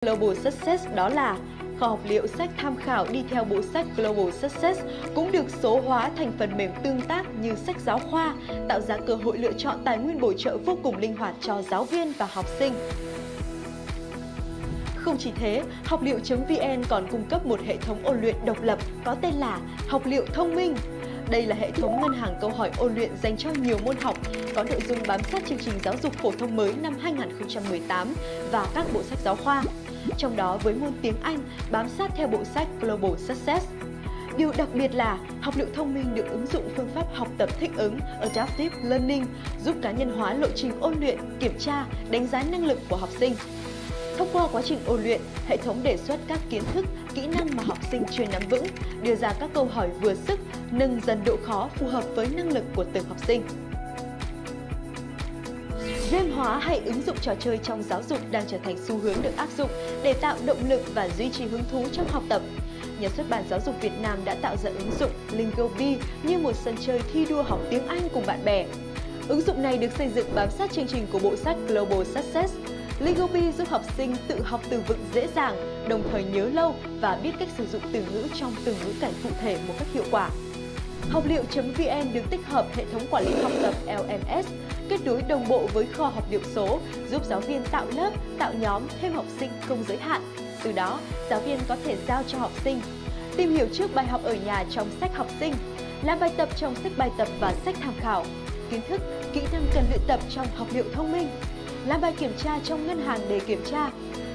Global Success, đó là kho học liệu sách tham khảo đi theo bộ sách Global Success cũng được số hóa thành phần mềm tương tác như sách giáo khoa, tạo ra cơ hội lựa chọn tài nguyên bổ trợ vô cùng linh hoạt cho giáo viên và học sinh. Không chỉ thế, học liệu.vn còn cung cấp một hệ thống ôn luyện độc lập có tên là Học liệu thông minh. Đây là hệ thống ngân hàng câu hỏi ôn luyện dành cho nhiều môn học, có nội dung bám sát chương trình giáo dục phổ thông mới năm 2018 và các bộ sách giáo khoa. Trong đó với môn tiếng Anh bám sát theo bộ sách Global Success. Điều đặc biệt là học liệu thông minh được ứng dụng phương pháp học tập thích ứng Adaptive Learning, giúp cá nhân hóa lộ trình ôn luyện, kiểm tra, đánh giá năng lực của học sinh. Thông qua quá trình ôn luyện, hệ thống đề xuất các kiến thức, kỹ năng mà học sinh chưa nắm vững, đưa ra các câu hỏi vừa sức, nâng dần độ khó phù hợp với năng lực của từng học sinh. Game hóa hay ứng dụng trò chơi trong giáo dục đang trở thành xu hướng được áp dụng để tạo động lực và duy trì hứng thú trong học tập. Nhà xuất bản Giáo dục Việt Nam đã tạo ra ứng dụng Lingobi như một sân chơi thi đua học tiếng Anh cùng bạn bè. Ứng dụng này được xây dựng bám sát chương trình của bộ sách Global Success. Lingobi giúp học sinh tự học từ vựng dễ dàng, đồng thời nhớ lâu và biết cách sử dụng từ ngữ trong từng ngữ cảnh cụ thể một cách hiệu quả. Học liệu.vn được tích hợp hệ thống quản lý học tập LMS, kết nối đồng bộ với kho học liệu số, giúp giáo viên tạo lớp, tạo nhóm, thêm học sinh không giới hạn. Từ đó, giáo viên có thể giao cho học sinh tìm hiểu trước bài học ở nhà trong sách học sinh, làm bài tập trong sách bài tập và sách tham khảo, kiến thức, kỹ năng cần luyện tập trong học liệu thông minh, làm bài kiểm tra trong ngân hàng để kiểm tra,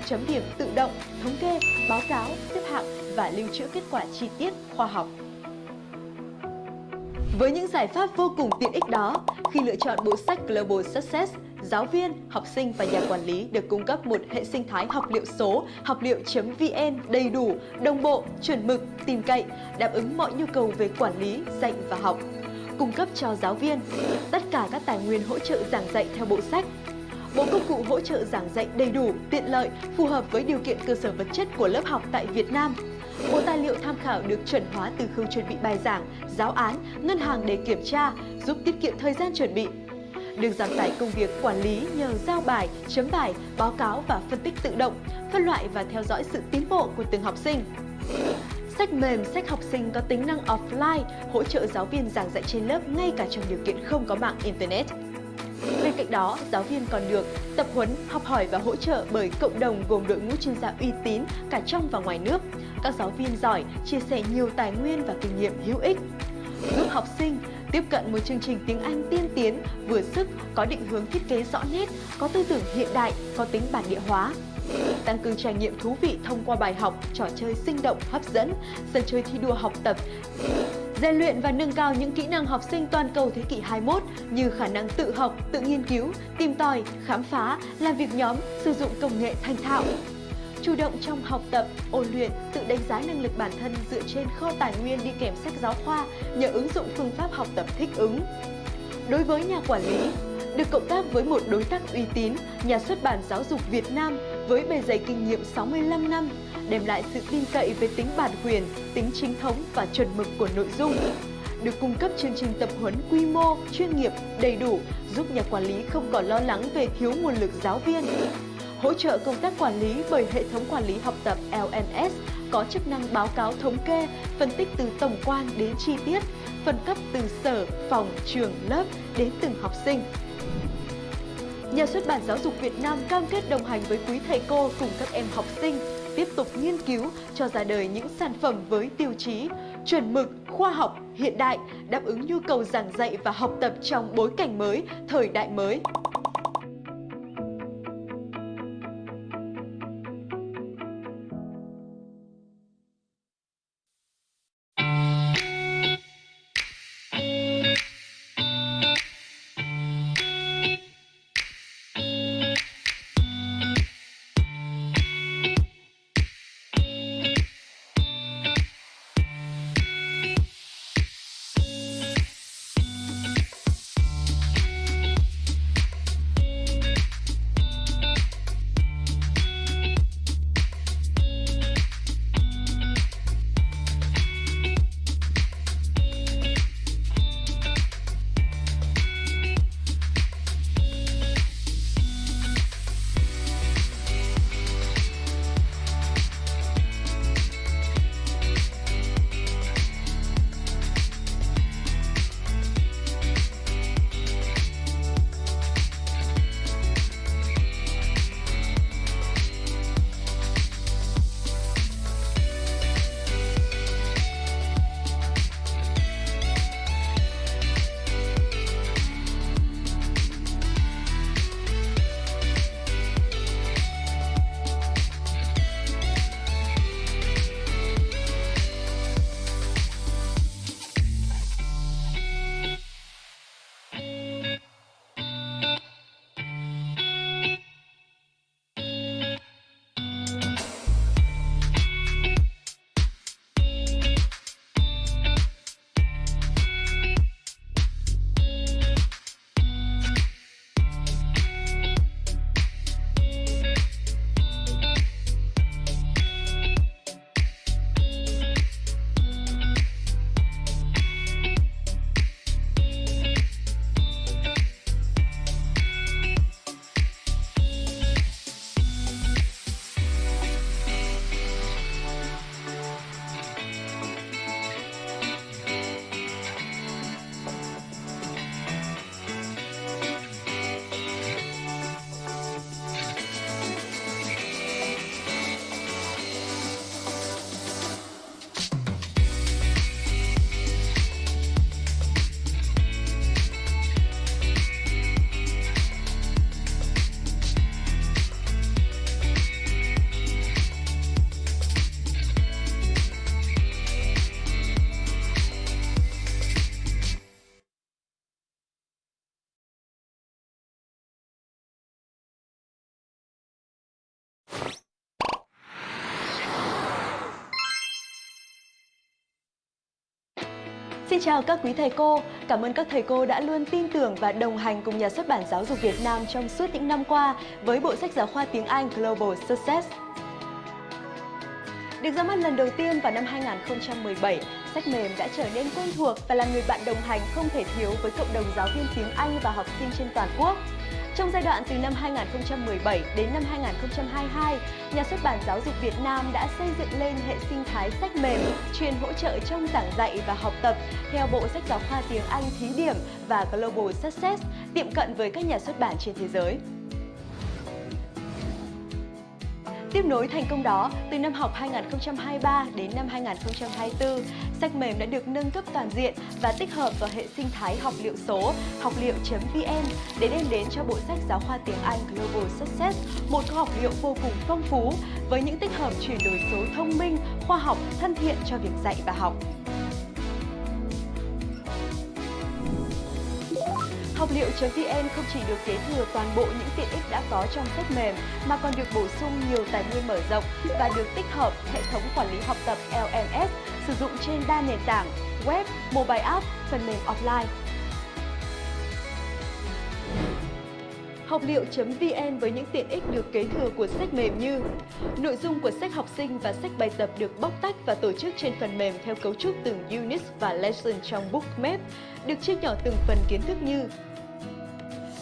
chấm điểm tự động, thống kê, báo cáo, xếp hạng và lưu trữ kết quả chi tiết, khoa học. Với những giải pháp vô cùng tiện ích đó, khi lựa chọn bộ sách Global Success, giáo viên, học sinh và nhà quản lý được cung cấp một hệ sinh thái học liệu số, học liệu.vn đầy đủ, đồng bộ, chuẩn mực, tin cậy, đáp ứng mọi nhu cầu về quản lý, dạy và học. Cung cấp cho giáo viên tất cả các tài nguyên hỗ trợ giảng dạy theo bộ sách. Bộ công cụ hỗ trợ giảng dạy đầy đủ, tiện lợi, phù hợp với điều kiện cơ sở vật chất của lớp học tại Việt Nam. Bộ tài liệu tham khảo được chuẩn hóa từ khâu chuẩn bị bài giảng, giáo án, ngân hàng để kiểm tra, giúp tiết kiệm thời gian chuẩn bị. Được giảm tải công việc quản lý nhờ giao bài, chấm bài, báo cáo và phân tích tự động, phân loại và theo dõi sự tiến bộ của từng học sinh. Sách mềm, sách học sinh có tính năng offline, hỗ trợ giáo viên giảng dạy trên lớp ngay cả trong điều kiện không có mạng Internet. Bên cạnh đó, giáo viên còn được tập huấn, học hỏi và hỗ trợ bởi cộng đồng gồm đội ngũ chuyên gia uy tín cả trong và ngoài nước. Các giáo viên giỏi chia sẻ nhiều tài nguyên và kinh nghiệm hữu ích, giúp học sinh tiếp cận một chương trình tiếng Anh tiên tiến, vừa sức, có định hướng thiết kế rõ nét, có tư tưởng hiện đại, có tính bản địa hóa. Tăng cường trải nghiệm thú vị thông qua bài học, trò chơi sinh động, hấp dẫn, sân chơi thi đua học tập, rèn luyện và nâng cao những kỹ năng học sinh toàn cầu thế kỷ 21 như khả năng tự học, tự nghiên cứu, tìm tòi, khám phá, làm việc nhóm, sử dụng công nghệ thành thạo. Chủ động trong học tập, ôn luyện, tự đánh giá năng lực bản thân dựa trên kho tài nguyên đi kèm sách giáo khoa nhờ ứng dụng phương pháp học tập thích ứng. Đối với nhà quản lý, được cộng tác với một đối tác uy tín, Nhà xuất bản Giáo dục Việt Nam với bề dày kinh nghiệm 65 năm, đem lại sự tin cậy về tính bản quyền, tính chính thống và chuẩn mực của nội dung. Được cung cấp chương trình tập huấn quy mô, chuyên nghiệp, đầy đủ, giúp nhà quản lý không còn lo lắng về thiếu nguồn lực giáo viên. Hỗ trợ công tác quản lý bởi hệ thống quản lý học tập LMS có chức năng báo cáo thống kê, phân tích từ tổng quan đến chi tiết, phân cấp từ sở, phòng, trường, lớp đến từng học sinh. Nhà xuất bản Giáo dục Việt Nam cam kết đồng hành với quý thầy cô cùng các em học sinh, tiếp tục nghiên cứu cho ra đời những sản phẩm với tiêu chí, chuẩn mực, khoa học, hiện đại, đáp ứng nhu cầu giảng dạy và học tập trong bối cảnh mới, thời đại mới. Xin chào các quý thầy cô, cảm ơn các thầy cô đã luôn tin tưởng và đồng hành cùng Nhà xuất bản Giáo dục Việt Nam trong suốt những năm qua với bộ sách giáo khoa tiếng Anh Global Success. Được ra mắt lần đầu tiên vào năm 2017, sách mềm đã trở nên quen thuộc và là người bạn đồng hành không thể thiếu với cộng đồng giáo viên tiếng Anh và học sinh trên toàn quốc. Trong giai đoạn từ năm 2017 đến năm 2022, Nhà xuất bản Giáo dục Việt Nam đã xây dựng lên hệ sinh thái sách mềm chuyên hỗ trợ trong giảng dạy và học tập theo bộ sách giáo khoa tiếng Anh thí điểm và Global Success, tiệm cận với các nhà xuất bản trên thế giới. Tiếp nối thành công đó, từ năm học 2023 đến năm 2024, sách mềm đã được nâng cấp toàn diện và tích hợp vào hệ sinh thái học liệu số học liệu.vn để đem đến cho bộ sách giáo khoa tiếng Anh Global Success một kho học liệu vô cùng phong phú với những tích hợp chuyển đổi số thông minh, khoa học, thân thiện cho việc dạy và học. Học liệu.vn không chỉ được kế thừa toàn bộ những tiện ích đã có trong sách mềm mà còn được bổ sung nhiều tài nguyên mở rộng và được tích hợp hệ thống quản lý học tập LMS sử dụng trên đa nền tảng, web, mobile app, phần mềm offline. Học liệu.vn với những tiện ích được kế thừa của sách mềm như nội dung của sách học sinh và sách bài tập được bóc tách và tổ chức trên phần mềm theo cấu trúc từng unit và lesson trong bookmap, được chia nhỏ từng phần kiến thức như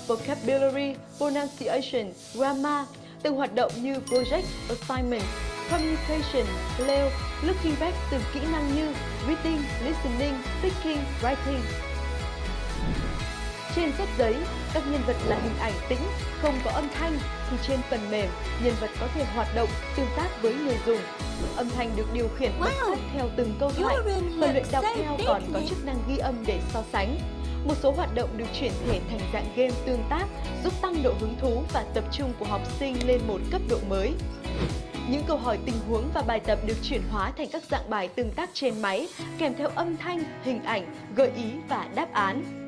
vocabulary, pronunciation, grammar, từng hoạt động như project, assignment, communication, play, looking back từng kỹ năng như reading, listening, speaking, writing. Trên sách giấy, các nhân vật là hình ảnh tĩnh, không có âm thanh, thì trên phần mềm, nhân vật có thể hoạt động, tương tác với người dùng. Âm thanh được điều khiển bật tắt theo từng câu thoại, phần luyện đọc theo còn có chức năng ghi âm để so sánh. Một số hoạt động được chuyển thể thành dạng game tương tác, giúp tăng độ hứng thú và tập trung của học sinh lên một cấp độ mới. Những câu hỏi tình huống và bài tập được chuyển hóa thành các dạng bài tương tác trên máy, kèm theo âm thanh, hình ảnh, gợi ý và đáp án.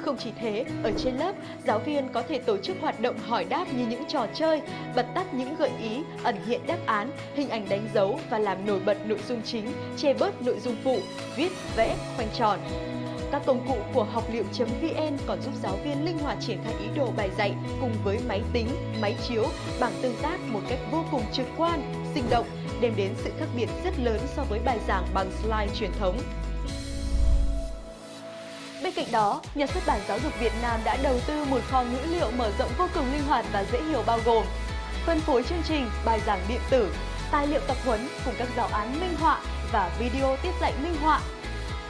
Không chỉ thế, ở trên lớp, giáo viên có thể tổ chức hoạt động hỏi đáp như những trò chơi, bật tắt những gợi ý, ẩn hiện đáp án, hình ảnh đánh dấu và làm nổi bật nội dung chính, che bớt nội dung phụ, viết, vẽ, khoanh tròn. Các công cụ của học liệu.vn còn giúp giáo viên linh hoạt triển khai ý đồ bài dạy cùng với máy tính, máy chiếu, bảng tương tác một cách vô cùng trực quan, sinh động, đem đến sự khác biệt rất lớn so với bài giảng bằng slide truyền thống. Bên cạnh đó, Nhà xuất bản Giáo dục Việt Nam đã đầu tư một kho ngữ liệu mở rộng vô cùng linh hoạt và dễ hiểu bao gồm phân phối chương trình, bài giảng điện tử, tài liệu tập huấn cùng các giáo án minh họa và video tiết dạy minh họa,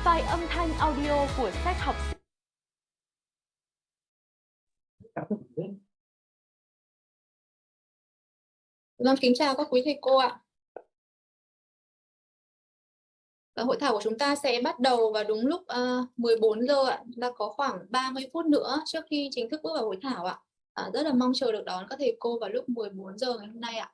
file âm thanh audio của sách học sinh. Vâng, kính chào các quý thầy cô ạ. Hội thảo của chúng ta sẽ bắt đầu vào đúng lúc 14 giờ ạ. Là có khoảng 30 phút nữa trước khi chính thức bước vào hội thảo ạ. Rất là mong chờ được đón các thầy cô vào lúc 14 giờ ngày hôm nay ạ.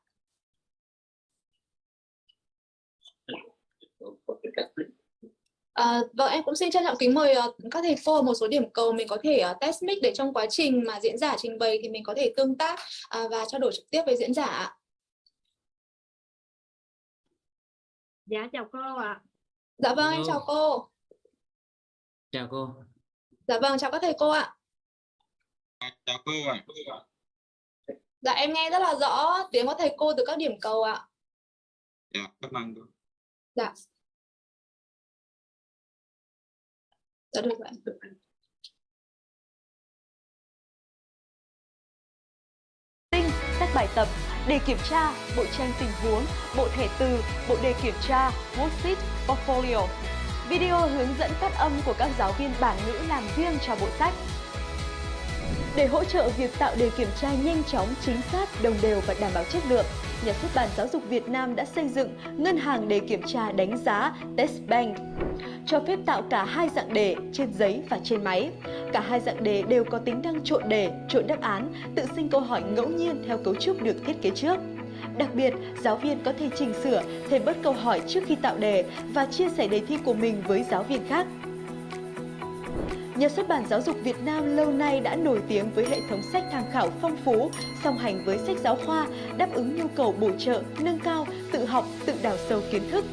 Vâng, em cũng xin trân trọng kính mời các thầy cô một số điểm cầu mình có thể test mic để trong quá trình mà diễn giả trình bày thì mình có thể tương tác và trao đổi trực tiếp với diễn giả ạ. Dạ chào cô ạ. Dạ vâng, em chào cô. Chào cô. Dạ vâng, chào các thầy cô ạ. Chào cô ạ. Dạ em nghe rất là rõ tiếng của thầy cô từ các điểm cầu ạ. Dạ, cảm ơn cô. Dạ. Dạ được ạ. Sách bài tập, đề kiểm tra, bộ tranh tình huống, bộ thẻ từ, bộ đề kiểm tra, worksheet, portfolio. Video hướng dẫn phát âm của các giáo viên bản ngữ làm riêng cho bộ sách. Để hỗ trợ việc tạo đề kiểm tra nhanh chóng, chính xác, đồng đều và đảm bảo chất lượng, Nhà xuất bản Giáo dục Việt Nam đã xây dựng ngân hàng đề kiểm tra đánh giá Test Bank, cho phép tạo cả hai dạng đề trên giấy và trên máy. Cả hai dạng đề đều có tính năng trộn đề, trộn đáp án, tự sinh câu hỏi ngẫu nhiên theo cấu trúc được thiết kế trước. Đặc biệt, giáo viên có thể chỉnh sửa, thêm bớt câu hỏi trước khi tạo đề và chia sẻ đề thi của mình với giáo viên khác. Nhà xuất bản Giáo dục Việt Nam lâu nay đã nổi tiếng với hệ thống sách tham khảo phong phú, song hành với sách giáo khoa, đáp ứng nhu cầu bổ trợ, nâng cao, tự học, tự đào sâu kiến thức.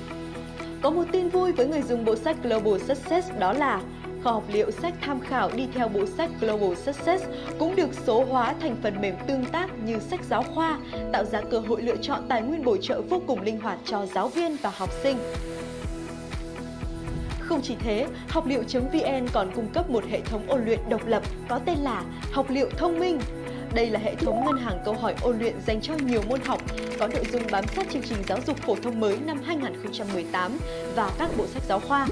Có một tin vui với người dùng bộ sách Global Success, đó là kho học liệu sách tham khảo đi theo bộ sách Global Success cũng được số hóa thành phần mềm tương tác như sách giáo khoa, tạo ra cơ hội lựa chọn tài nguyên bổ trợ vô cùng linh hoạt cho giáo viên và học sinh. Không chỉ thế, học liệu.vn còn cung cấp một hệ thống ôn luyện độc lập có tên là Học liệu thông minh. Đây là hệ thống ngân hàng câu hỏi ôn luyện dành cho nhiều môn học, có nội dung bám sát chương trình giáo dục phổ thông mới năm 2018 và các bộ sách giáo khoa.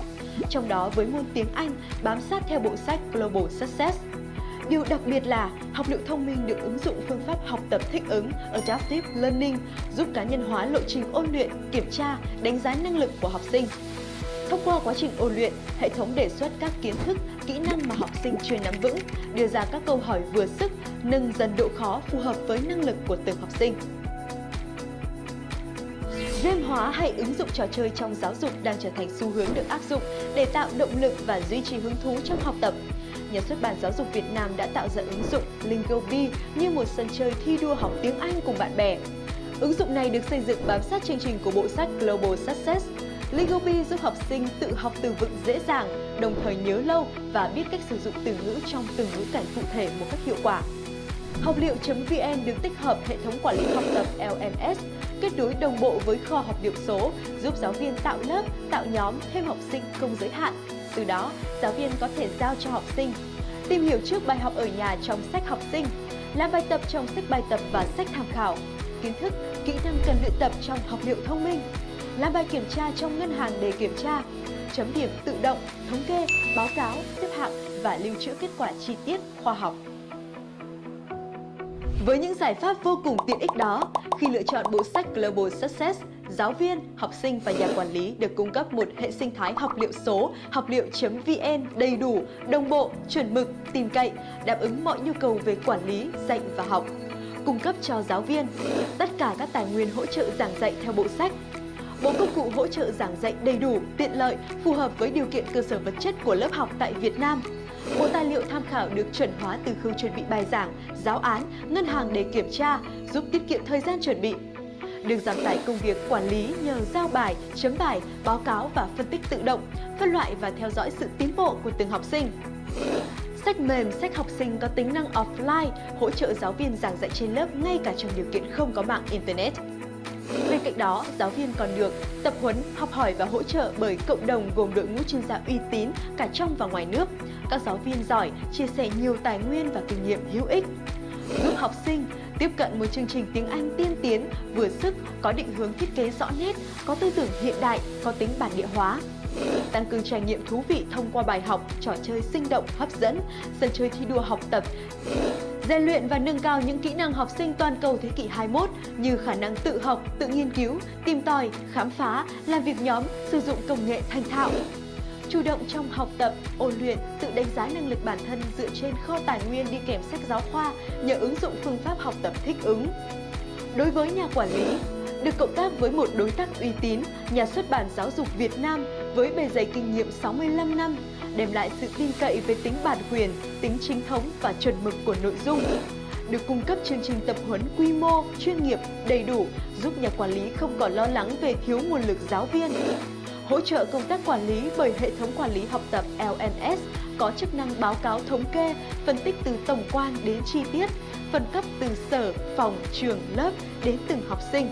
Trong đó với môn tiếng Anh bám sát theo bộ sách Global Success. Điều đặc biệt là học liệu thông minh được ứng dụng phương pháp học tập thích ứng Adaptive Learning, giúp cá nhân hóa lộ trình ôn luyện, kiểm tra, đánh giá năng lực của học sinh. Thông qua quá trình ôn luyện, hệ thống đề xuất các kiến thức, kỹ năng mà học sinh chưa nắm vững, đưa ra các câu hỏi vừa sức, nâng dần độ khó phù hợp với năng lực của từng học sinh. Game hóa hay ứng dụng trò chơi trong giáo dục đang trở thành xu hướng được áp dụng để tạo động lực và duy trì hứng thú trong học tập. Nhà xuất bản Giáo dục Việt Nam đã tạo ra ứng dụng Lingobi như một sân chơi thi đua học tiếng Anh cùng bạn bè. Ứng dụng này được xây dựng bám sát chương trình của bộ sách Global Success. Lingobi giúp học sinh tự học từ vựng dễ dàng, đồng thời nhớ lâu và biết cách sử dụng từ ngữ trong từng ngữ cảnh cụ thể một cách hiệu quả. Học liệu.vn được tích hợp hệ thống quản lý học tập LMS, kết nối đồng bộ với kho học liệu số, giúp giáo viên tạo lớp, tạo nhóm, thêm học sinh không giới hạn. Từ đó, giáo viên có thể giao cho học sinh tìm hiểu trước bài học ở nhà trong sách học sinh, làm bài tập trong sách bài tập và sách tham khảo, kiến thức, kỹ năng cần luyện tập trong học liệu thông minh, làm bài kiểm tra trong ngân hàng để kiểm tra, chấm điểm tự động, thống kê, báo cáo, xếp hạng và lưu trữ kết quả chi tiết, khoa học. Với những giải pháp vô cùng tiện ích đó, khi lựa chọn bộ sách Global Success, giáo viên, học sinh và nhà quản lý được cung cấp một hệ sinh thái học liệu số, học liệu.vn đầy đủ, đồng bộ, chuẩn mực, tin cậy, đáp ứng mọi nhu cầu về quản lý, dạy và học. Cung cấp cho giáo viên tất cả các tài nguyên hỗ trợ giảng dạy theo bộ sách. Bộ công cụ hỗ trợ giảng dạy đầy đủ, tiện lợi, phù hợp với điều kiện cơ sở vật chất của lớp học tại Việt Nam. Bộ tài liệu tham khảo được chuẩn hóa từ khâu chuẩn bị bài giảng, giáo án, ngân hàng để kiểm tra, giúp tiết kiệm thời gian chuẩn bị. Được giảm tải công việc quản lý nhờ giao bài, chấm bài, báo cáo và phân tích tự động, phân loại và theo dõi sự tiến bộ của từng học sinh. Sách mềm, sách học sinh có tính năng offline, hỗ trợ giáo viên giảng dạy trên lớp ngay cả trong điều kiện không có mạng Internet. Bên cạnh đó, giáo viên còn được tập huấn, học hỏi và hỗ trợ bởi cộng đồng gồm đội ngũ chuyên gia uy tín cả trong và ngoài nước. Các giáo viên giỏi chia sẻ nhiều tài nguyên và kinh nghiệm hữu ích, giúp học sinh tiếp cận một chương trình tiếng Anh tiên tiến, vừa sức, có định hướng thiết kế rõ nét, có tư tưởng hiện đại, có tính bản địa hóa. Tăng cường trải nghiệm thú vị thông qua bài học, trò chơi sinh động, hấp dẫn, sân chơi thi đua học tập, rèn luyện và nâng cao những kỹ năng học sinh toàn cầu thế kỷ 21 như khả năng tự học, tự nghiên cứu, tìm tòi, khám phá, làm việc nhóm, sử dụng công nghệ thành thạo. Chủ động trong học tập, ôn luyện, tự đánh giá năng lực bản thân dựa trên kho tài nguyên đi kèm sách giáo khoa nhờ ứng dụng phương pháp học tập thích ứng. Đối với nhà quản lý, được cộng tác với một đối tác uy tín, Nhà xuất bản Giáo dục Việt Nam với bề dày kinh nghiệm 65 năm, đem lại sự tin cậy về tính bản quyền, tính chính thống và chuẩn mực của nội dung. Được cung cấp chương trình tập huấn quy mô, chuyên nghiệp, đầy đủ, giúp nhà quản lý không còn lo lắng về thiếu nguồn lực giáo viên. Hỗ trợ công tác quản lý bởi hệ thống quản lý học tập LMS có chức năng báo cáo thống kê, phân tích từ tổng quan đến chi tiết, phân cấp từ sở, phòng, trường, lớp đến từng học sinh.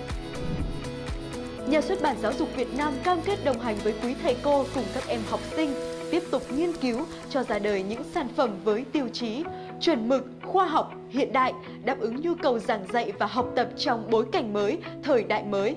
Nhà xuất bản Giáo dục Việt Nam cam kết đồng hành với quý thầy cô cùng các em học sinh, tiếp tục nghiên cứu cho ra đời những sản phẩm với tiêu chí chuẩn mực, khoa học, hiện đại, đáp ứng nhu cầu giảng dạy và học tập trong bối cảnh mới, thời đại mới.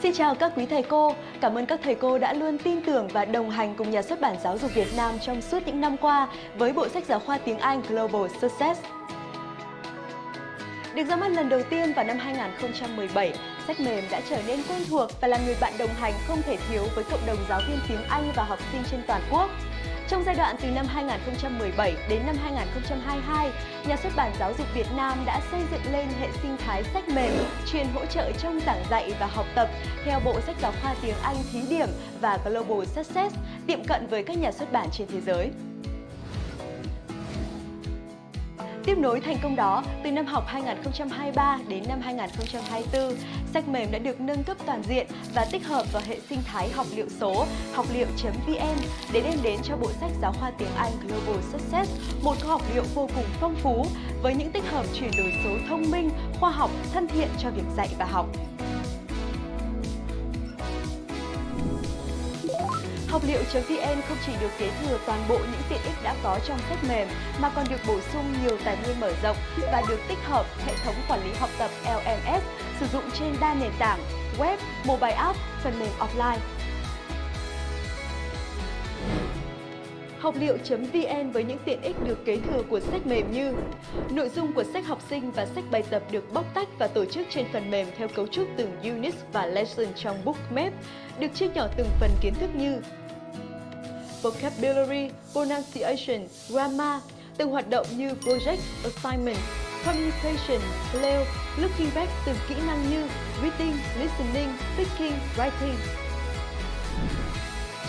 Xin chào các quý thầy cô, cảm ơn các thầy cô đã luôn tin tưởng và đồng hành cùng Nhà xuất bản Giáo dục Việt Nam trong suốt những năm qua với bộ sách giáo khoa tiếng Anh Global Success. Được ra mắt lần đầu tiên vào năm 2017, sách mềm đã trở nên quen thuộc và là người bạn đồng hành không thể thiếu với cộng đồng giáo viên tiếng Anh và học sinh trên toàn quốc. Trong giai đoạn từ năm 2017 đến năm 2022, Nhà xuất bản Giáo dục Việt Nam đã xây dựng lên hệ sinh thái sách mềm chuyên hỗ trợ trong giảng dạy và học tập theo bộ sách giáo khoa tiếng Anh thí điểm và Global Success, tiệm cận với các nhà xuất bản trên thế giới. Tiếp nối thành công đó, từ năm học 2023 đến năm 2024, sách mềm đã được nâng cấp toàn diện và tích hợp vào hệ sinh thái học liệu số, học liệu.vn để đem đến cho bộ sách giáo khoa tiếng Anh Global Success một kho học liệu vô cùng phong phú với những tích hợp chuyển đổi số thông minh, khoa học, thân thiện cho việc dạy và học. Học liệu.vn không chỉ được kế thừa toàn bộ những tiện ích đã có trong sách mềm mà còn được bổ sung nhiều tài nguyên mở rộng và được tích hợp hệ thống quản lý học tập LMS sử dụng trên đa nền tảng web, mobile app, phần mềm offline. Học liệu.vn với những tiện ích được kế thừa của sách mềm như nội dung của sách học sinh và sách bài tập được bóc tách và tổ chức trên phần mềm theo cấu trúc từng unit và lesson trong bookmap, được chia nhỏ từng phần kiến thức như vocabulary, pronunciation, grammar, từng hoạt động như project, assignment, communication, play, looking back từng kỹ năng như reading, listening, speaking, writing.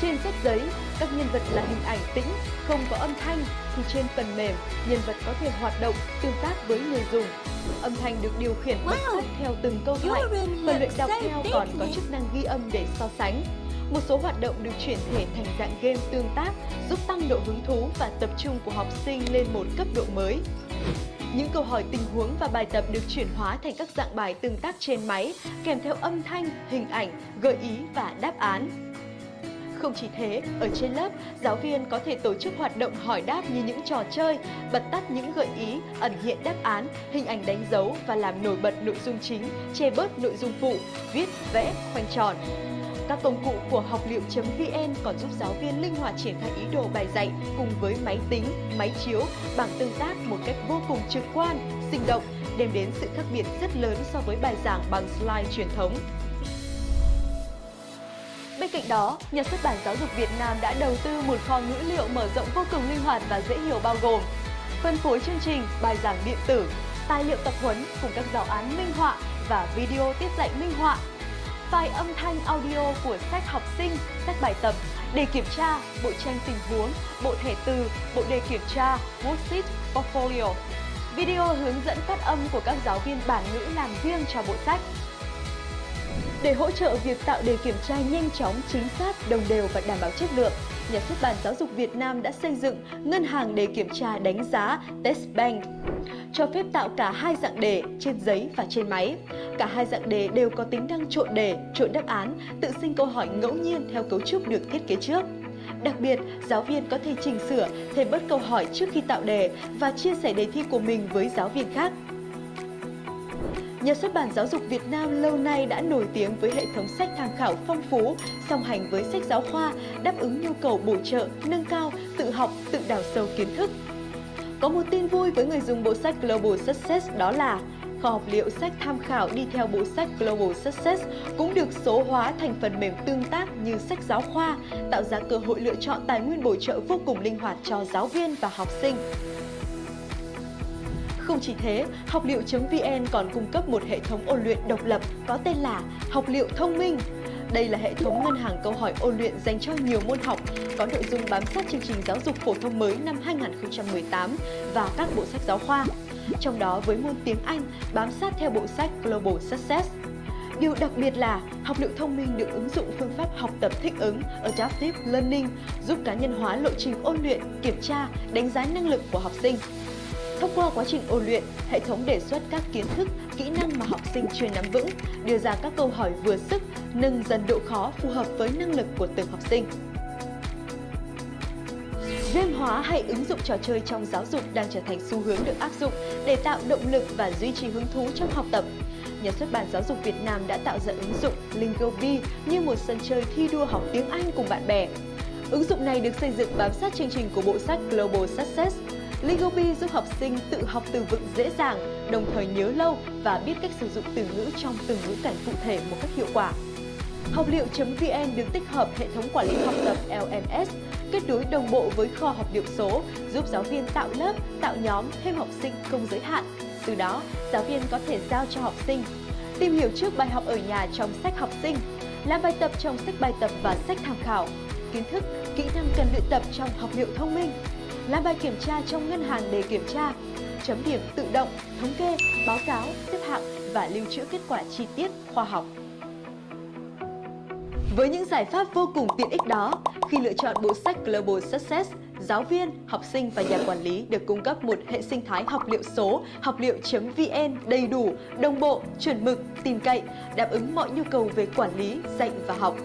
Trên sách giấy, các nhân vật là hình ảnh tĩnh, không có âm thanh, thì trên phần mềm, nhân vật có thể hoạt động, tương tác với người dùng. Âm thanh được điều khiển bật sách theo từng câu thoại, phần luyện đọc theo còn có chức năng ghi âm để so sánh. Một số hoạt động được chuyển thể thành dạng game tương tác, giúp tăng độ hứng thú và tập trung của học sinh lên một cấp độ mới. Những câu hỏi tình huống và bài tập được chuyển hóa thành các dạng bài tương tác trên máy, kèm theo âm thanh, hình ảnh, gợi ý và đáp án. Không chỉ thế, ở trên lớp, giáo viên có thể tổ chức hoạt động hỏi đáp như những trò chơi, bật tắt những gợi ý, ẩn hiện đáp án, hình ảnh đánh dấu và làm nổi bật nội dung chính, che bớt nội dung phụ, viết, vẽ, khoanh tròn. Các công cụ của học liệu.vn còn giúp giáo viên linh hoạt triển khai ý đồ bài dạy cùng với máy tính, máy chiếu, bảng tương tác một cách vô cùng trực quan, sinh động, đem đến sự khác biệt rất lớn so với bài giảng bằng slide truyền thống. Bên cạnh đó, Nhà xuất bản Giáo dục Việt Nam đã đầu tư một kho ngữ liệu mở rộng vô cùng linh hoạt và dễ hiểu bao gồm phân phối chương trình, bài giảng điện tử, tài liệu tập huấn cùng các giáo án minh họa và video tiết dạy minh họa, file âm thanh audio của sách học sinh, sách bài tập, đề kiểm tra, bộ tranh tình huống, bộ thẻ từ, bộ đề kiểm tra, worksheet, portfolio, video hướng dẫn phát âm của các giáo viên bản ngữ làm riêng cho bộ sách. Để hỗ trợ việc tạo đề kiểm tra nhanh chóng, chính xác, đồng đều và đảm bảo chất lượng, Nhà xuất bản Giáo dục Việt Nam đã xây dựng ngân hàng đề kiểm tra đánh giá Test Bank, cho phép tạo cả hai dạng đề trên giấy và trên máy. Cả hai dạng đề đều có tính năng trộn đề, trộn đáp án, tự sinh câu hỏi ngẫu nhiên theo cấu trúc được thiết kế trước. Đặc biệt, giáo viên có thể chỉnh sửa, thêm bớt câu hỏi trước khi tạo đề và chia sẻ đề thi của mình với giáo viên khác. Nhà xuất bản Giáo dục Việt Nam lâu nay đã nổi tiếng với hệ thống sách tham khảo phong phú, song hành với sách giáo khoa, đáp ứng nhu cầu bổ trợ, nâng cao, tự học, tự đào sâu kiến thức. Có một tin vui với người dùng bộ sách Global Success đó là kho học liệu sách tham khảo đi theo bộ sách Global Success cũng được số hóa thành phần mềm tương tác như sách giáo khoa, tạo ra cơ hội lựa chọn tài nguyên bổ trợ vô cùng linh hoạt cho giáo viên và học sinh. Không chỉ thế, học liệu.vn còn cung cấp một hệ thống ôn luyện độc lập có tên là Học liệu thông minh. Đây là hệ thống ngân hàng câu hỏi ôn luyện dành cho nhiều môn học, có nội dung bám sát chương trình giáo dục phổ thông mới năm 2018 và các bộ sách giáo khoa. Trong đó với môn tiếng Anh bám sát theo bộ sách Global Success. Điều đặc biệt là học liệu thông minh được ứng dụng phương pháp học tập thích ứng Adaptive Learning, giúp cá nhân hóa lộ trình ôn luyện, kiểm tra, đánh giá năng lực của học sinh. Thông qua quá trình ôn luyện, hệ thống đề xuất các kiến thức, kỹ năng mà học sinh chưa nắm vững, đưa ra các câu hỏi vừa sức, nâng dần độ khó phù hợp với năng lực của từng học sinh. Game hóa hay ứng dụng trò chơi trong giáo dục đang trở thành xu hướng được áp dụng để tạo động lực và duy trì hứng thú trong học tập. Nhà xuất bản Giáo dục Việt Nam đã tạo ra ứng dụng Lingobi như một sân chơi thi đua học tiếng Anh cùng bạn bè. Ứng dụng này được xây dựng bám sát chương trình của bộ sách Global Success. Lingobi giúp học sinh tự học từ vựng dễ dàng, đồng thời nhớ lâu và biết cách sử dụng từ ngữ trong từng ngữ cảnh cụ thể một cách hiệu quả. Học liệu.vn được tích hợp hệ thống quản lý học tập LMS, kết nối đồng bộ với kho học liệu số, giúp giáo viên tạo lớp, tạo nhóm, thêm học sinh không giới hạn. Từ đó, giáo viên có thể giao cho học sinh tìm hiểu trước bài học ở nhà trong sách học sinh, làm bài tập trong sách bài tập và sách tham khảo, kiến thức, kỹ năng cần luyện tập trong học liệu thông minh, làm bài kiểm tra trong ngân hàng để kiểm tra, chấm điểm tự động, thống kê, báo cáo, xếp hạng và lưu trữ kết quả chi tiết, khoa học. Với những giải pháp vô cùng tiện ích đó, khi lựa chọn bộ sách Global Success, giáo viên, học sinh và nhà quản lý được cung cấp một hệ sinh thái học liệu số, học liệu.vn đầy đủ, đồng bộ, chuẩn mực, tin cậy, đáp ứng mọi nhu cầu về quản lý, dạy và học.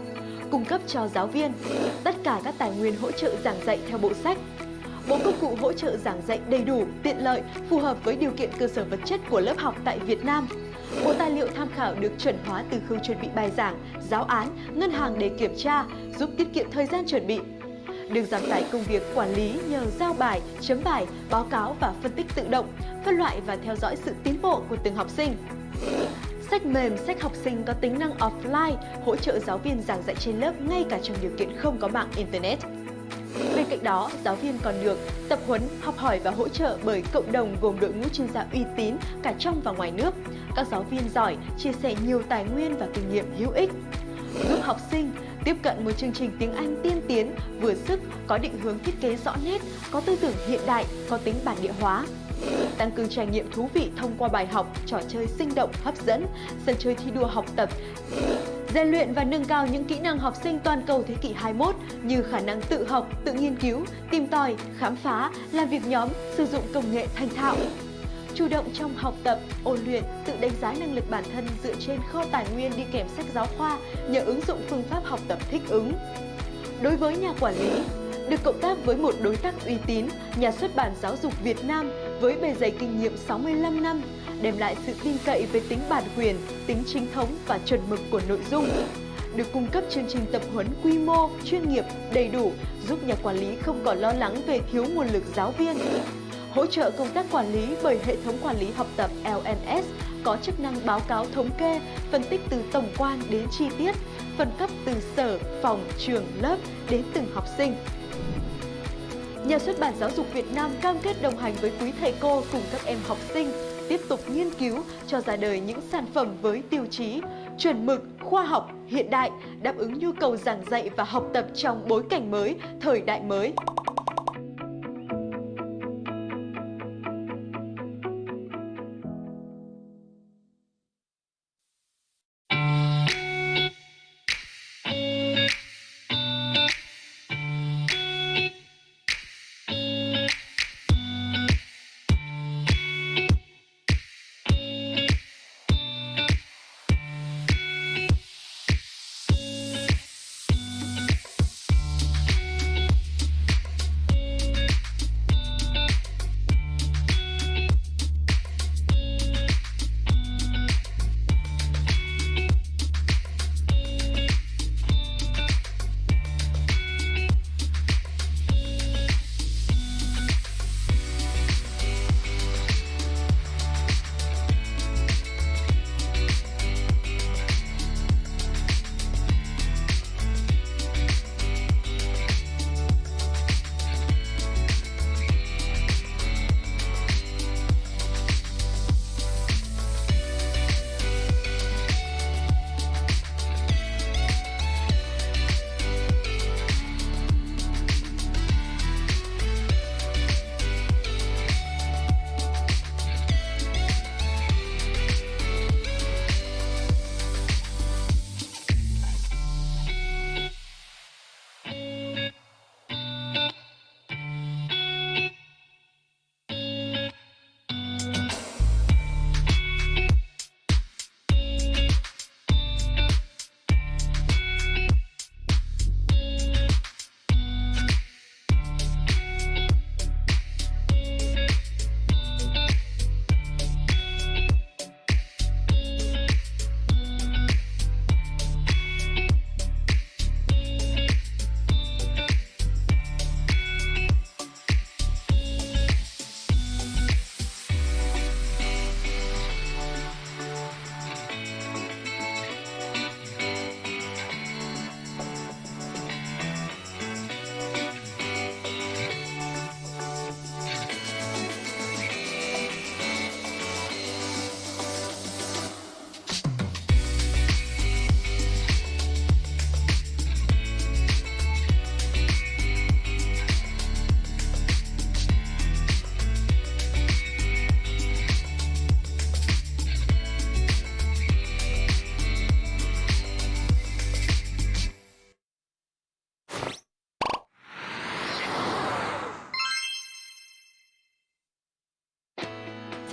Cung cấp cho giáo viên tất cả các tài nguyên hỗ trợ giảng dạy theo bộ sách. Bộ công cụ hỗ trợ giảng dạy đầy đủ, tiện lợi, phù hợp với điều kiện cơ sở vật chất của lớp học tại Việt Nam. Bộ tài liệu tham khảo được chuẩn hóa từ khâu chuẩn bị bài giảng, giáo án, ngân hàng để kiểm tra, giúp tiết kiệm thời gian chuẩn bị. Được giảm tải công việc quản lý nhờ giao bài, chấm bài, báo cáo và phân tích tự động, phân loại và theo dõi sự tiến bộ của từng học sinh. Sách mềm, sách học sinh có tính năng offline, hỗ trợ giáo viên giảng dạy trên lớp ngay cả trong điều kiện không có mạng Internet. Bên cạnh đó, giáo viên còn được tập huấn, học hỏi và hỗ trợ bởi cộng đồng gồm đội ngũ chuyên gia uy tín cả trong và ngoài nước. Các giáo viên giỏi chia sẻ nhiều tài nguyên và kinh nghiệm hữu ích, giúp học sinh tiếp cận một chương trình tiếng Anh tiên tiến, vừa sức, có định hướng thiết kế rõ nét, có tư tưởng hiện đại, có tính bản địa hóa. Tăng cường trải nghiệm thú vị thông qua bài học, trò chơi sinh động, hấp dẫn, sân chơi thi đua học tập, rèn luyện và nâng cao những kỹ năng học sinh toàn cầu thế kỷ 21 như khả năng tự học, tự nghiên cứu, tìm tòi, khám phá, làm việc nhóm, sử dụng công nghệ thành thạo. Chủ động trong học tập, ôn luyện, tự đánh giá năng lực bản thân dựa trên kho tài nguyên đi kèm sách giáo khoa nhờ ứng dụng phương pháp học tập thích ứng. Đối với nhà quản lý, được cộng tác với một đối tác uy tín, Nhà xuất bản Giáo dục Việt Nam với bề dày kinh nghiệm 65 năm, đem lại sự tin cậy về tính bản quyền, tính chính thống và chuẩn mực của nội dung. Được cung cấp chương trình tập huấn quy mô, chuyên nghiệp, đầy đủ, giúp nhà quản lý không còn lo lắng về thiếu nguồn lực giáo viên. Hỗ trợ công tác quản lý bởi hệ thống quản lý học tập LMS có chức năng báo cáo thống kê, phân tích từ tổng quan đến chi tiết, phân cấp từ sở, phòng, trường, lớp đến từng học sinh. Nhà xuất bản Giáo dục Việt Nam cam kết đồng hành với quý thầy cô cùng các em học sinh, tiếp tục nghiên cứu cho ra đời những sản phẩm với tiêu chí chuẩn mực, khoa học, hiện đại, đáp ứng nhu cầu giảng dạy và học tập trong bối cảnh mới, thời đại mới.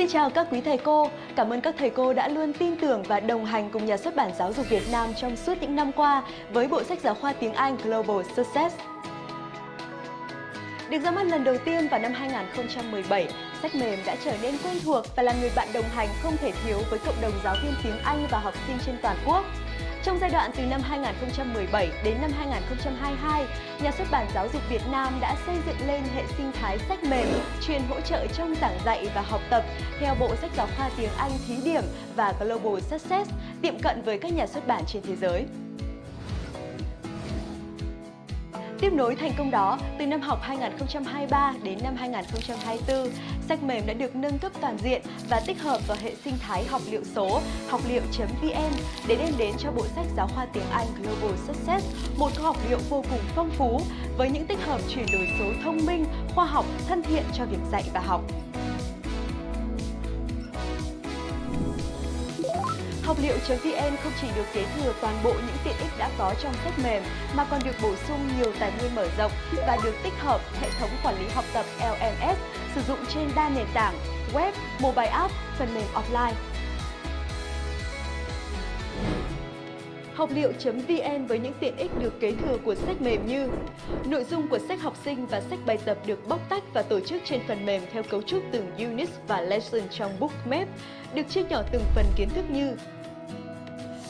Xin chào các quý thầy cô, cảm ơn các thầy cô đã luôn tin tưởng và đồng hành cùng Nhà xuất bản Giáo dục Việt Nam trong suốt những năm qua với bộ sách giáo khoa tiếng Anh Global Success. Được ra mắt lần đầu tiên vào năm 2017, sách mềm đã trở nên quen thuộc và là người bạn đồng hành không thể thiếu với cộng đồng giáo viên tiếng Anh và học sinh trên toàn quốc. Trong giai đoạn từ năm 2017 đến năm 2022, Nhà xuất bản Giáo dục Việt Nam đã xây dựng lên hệ sinh thái sách mềm chuyên hỗ trợ trong giảng dạy và học tập theo bộ sách giáo khoa tiếng Anh thí điểm và Global Success, tiệm cận với các nhà xuất bản trên thế giới. Tiếp nối thành công đó, từ năm học 2023 đến năm 2024, sách mềm đã được nâng cấp toàn diện và tích hợp vào hệ sinh thái học liệu số học liệu.vn để đem đến cho bộ sách giáo khoa tiếng Anh Global Success một kho học liệu vô cùng phong phú với những tích hợp chuyển đổi số thông minh, khoa học, thân thiện cho việc dạy và học. Học liệu.vn không chỉ được kế thừa toàn bộ những tiện ích đã có trong sách mềm mà còn được bổ sung nhiều tài nguyên mở rộng và được tích hợp hệ thống quản lý học tập LMS sử dụng trên đa nền tảng web, mobile app, phần mềm offline. Học liệu.vn với những tiện ích được kế thừa của sách mềm như nội dung của sách học sinh và sách bài tập được bóc tách và tổ chức trên phần mềm theo cấu trúc từng unit và lesson trong bookmap, được chia nhỏ từng phần kiến thức như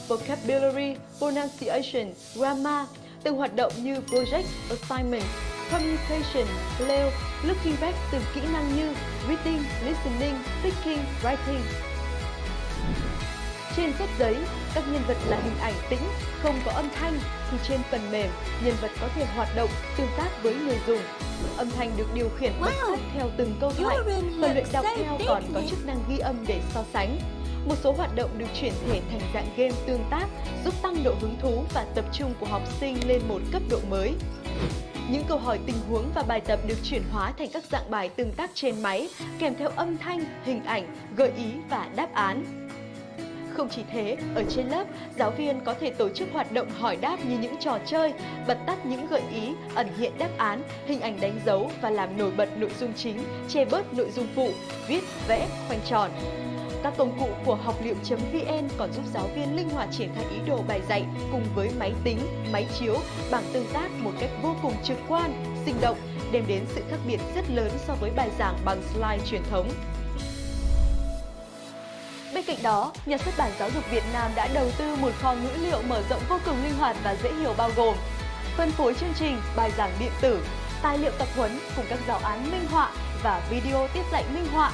vocabulary, pronunciation, grammar, từng hoạt động như project, assignment, communication, play, looking back từng kỹ năng như reading, listening, speaking, writing. Trên sách giấy, các nhân vật là hình ảnh tĩnh, không có âm thanh, thì trên phần mềm, nhân vật có thể hoạt động, tương tác với người dùng. Âm thanh được điều khiển bật sách theo từng câu thoại, phần luyện đọc theo còn có chức năng ghi âm để so sánh. Một số hoạt động được chuyển thể thành dạng game tương tác, giúp tăng độ hứng thú và tập trung của học sinh lên một cấp độ mới. Những câu hỏi tình huống và bài tập được chuyển hóa thành các dạng bài tương tác trên máy, kèm theo âm thanh, hình ảnh, gợi ý và đáp án. Không chỉ thế, ở trên lớp, giáo viên có thể tổ chức hoạt động hỏi đáp như những trò chơi, bật tắt những gợi ý, ẩn hiện đáp án, hình ảnh đánh dấu và làm nổi bật nội dung chính, che bớt nội dung phụ, viết, vẽ, khoanh tròn. Các công cụ của học liệu.vn còn giúp giáo viên linh hoạt triển khai ý đồ bài dạy cùng với máy tính, máy chiếu, bảng tương tác một cách vô cùng trực quan, sinh động, đem đến sự khác biệt rất lớn so với bài giảng bằng slide truyền thống. Bên cạnh đó, Nhà xuất bản Giáo dục Việt Nam đã đầu tư một kho ngữ liệu mở rộng vô cùng linh hoạt và dễ hiểu bao gồm phân phối chương trình, bài giảng điện tử, tài liệu tập huấn cùng các giáo án minh họa và video tiết dạy minh họa,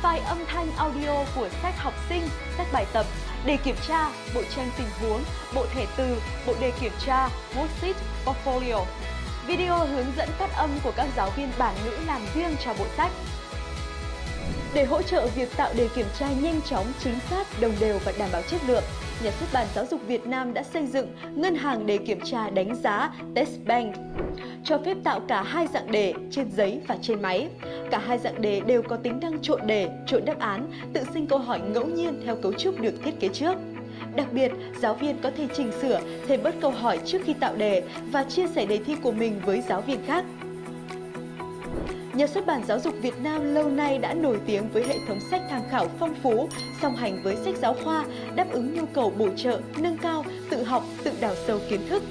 file âm thanh audio của sách học sinh, sách bài tập, đề kiểm tra, bộ tranh tình huống, bộ thẻ từ, bộ đề kiểm tra, worksheet, portfolio, video hướng dẫn phát âm của các giáo viên bản ngữ làm riêng cho bộ sách. Để hỗ trợ việc tạo đề kiểm tra nhanh chóng, chính xác, đồng đều và đảm bảo chất lượng, Nhà xuất bản Giáo dục Việt Nam đã xây dựng ngân hàng đề kiểm tra đánh giá Test Bank, cho phép tạo cả hai dạng đề trên giấy và trên máy. Cả hai dạng đề đều có tính năng trộn đề, trộn đáp án, tự sinh câu hỏi ngẫu nhiên theo cấu trúc được thiết kế trước. Đặc biệt, giáo viên có thể chỉnh sửa, thêm bớt câu hỏi trước khi tạo đề và chia sẻ đề thi của mình với giáo viên khác. Nhà xuất bản Giáo dục Việt Nam lâu nay đã nổi tiếng với hệ thống sách tham khảo phong phú, song hành với sách giáo khoa, đáp ứng nhu cầu bổ trợ, nâng cao, tự học, tự đào sâu kiến thức.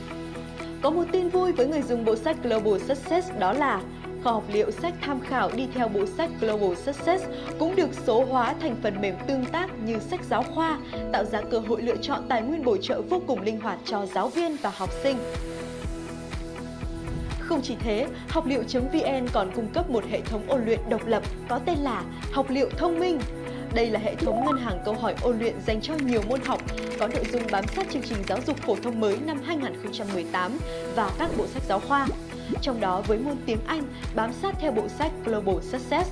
Có một tin vui với người dùng bộ sách Global Success đó là kho học liệu sách tham khảo đi theo bộ sách Global Success cũng được số hóa thành phần mềm tương tác như sách giáo khoa, tạo ra cơ hội lựa chọn tài nguyên bổ trợ vô cùng linh hoạt cho giáo viên và học sinh. Không chỉ thế, học liệu.vn còn cung cấp một hệ thống ôn luyện độc lập có tên là Học liệu thông minh. Đây là hệ thống ngân hàng câu hỏi ôn luyện dành cho nhiều môn học, có nội dung bám sát chương trình giáo dục phổ thông mới năm 2018 và các bộ sách giáo khoa. Trong đó với môn tiếng Anh bám sát theo bộ sách Global Success.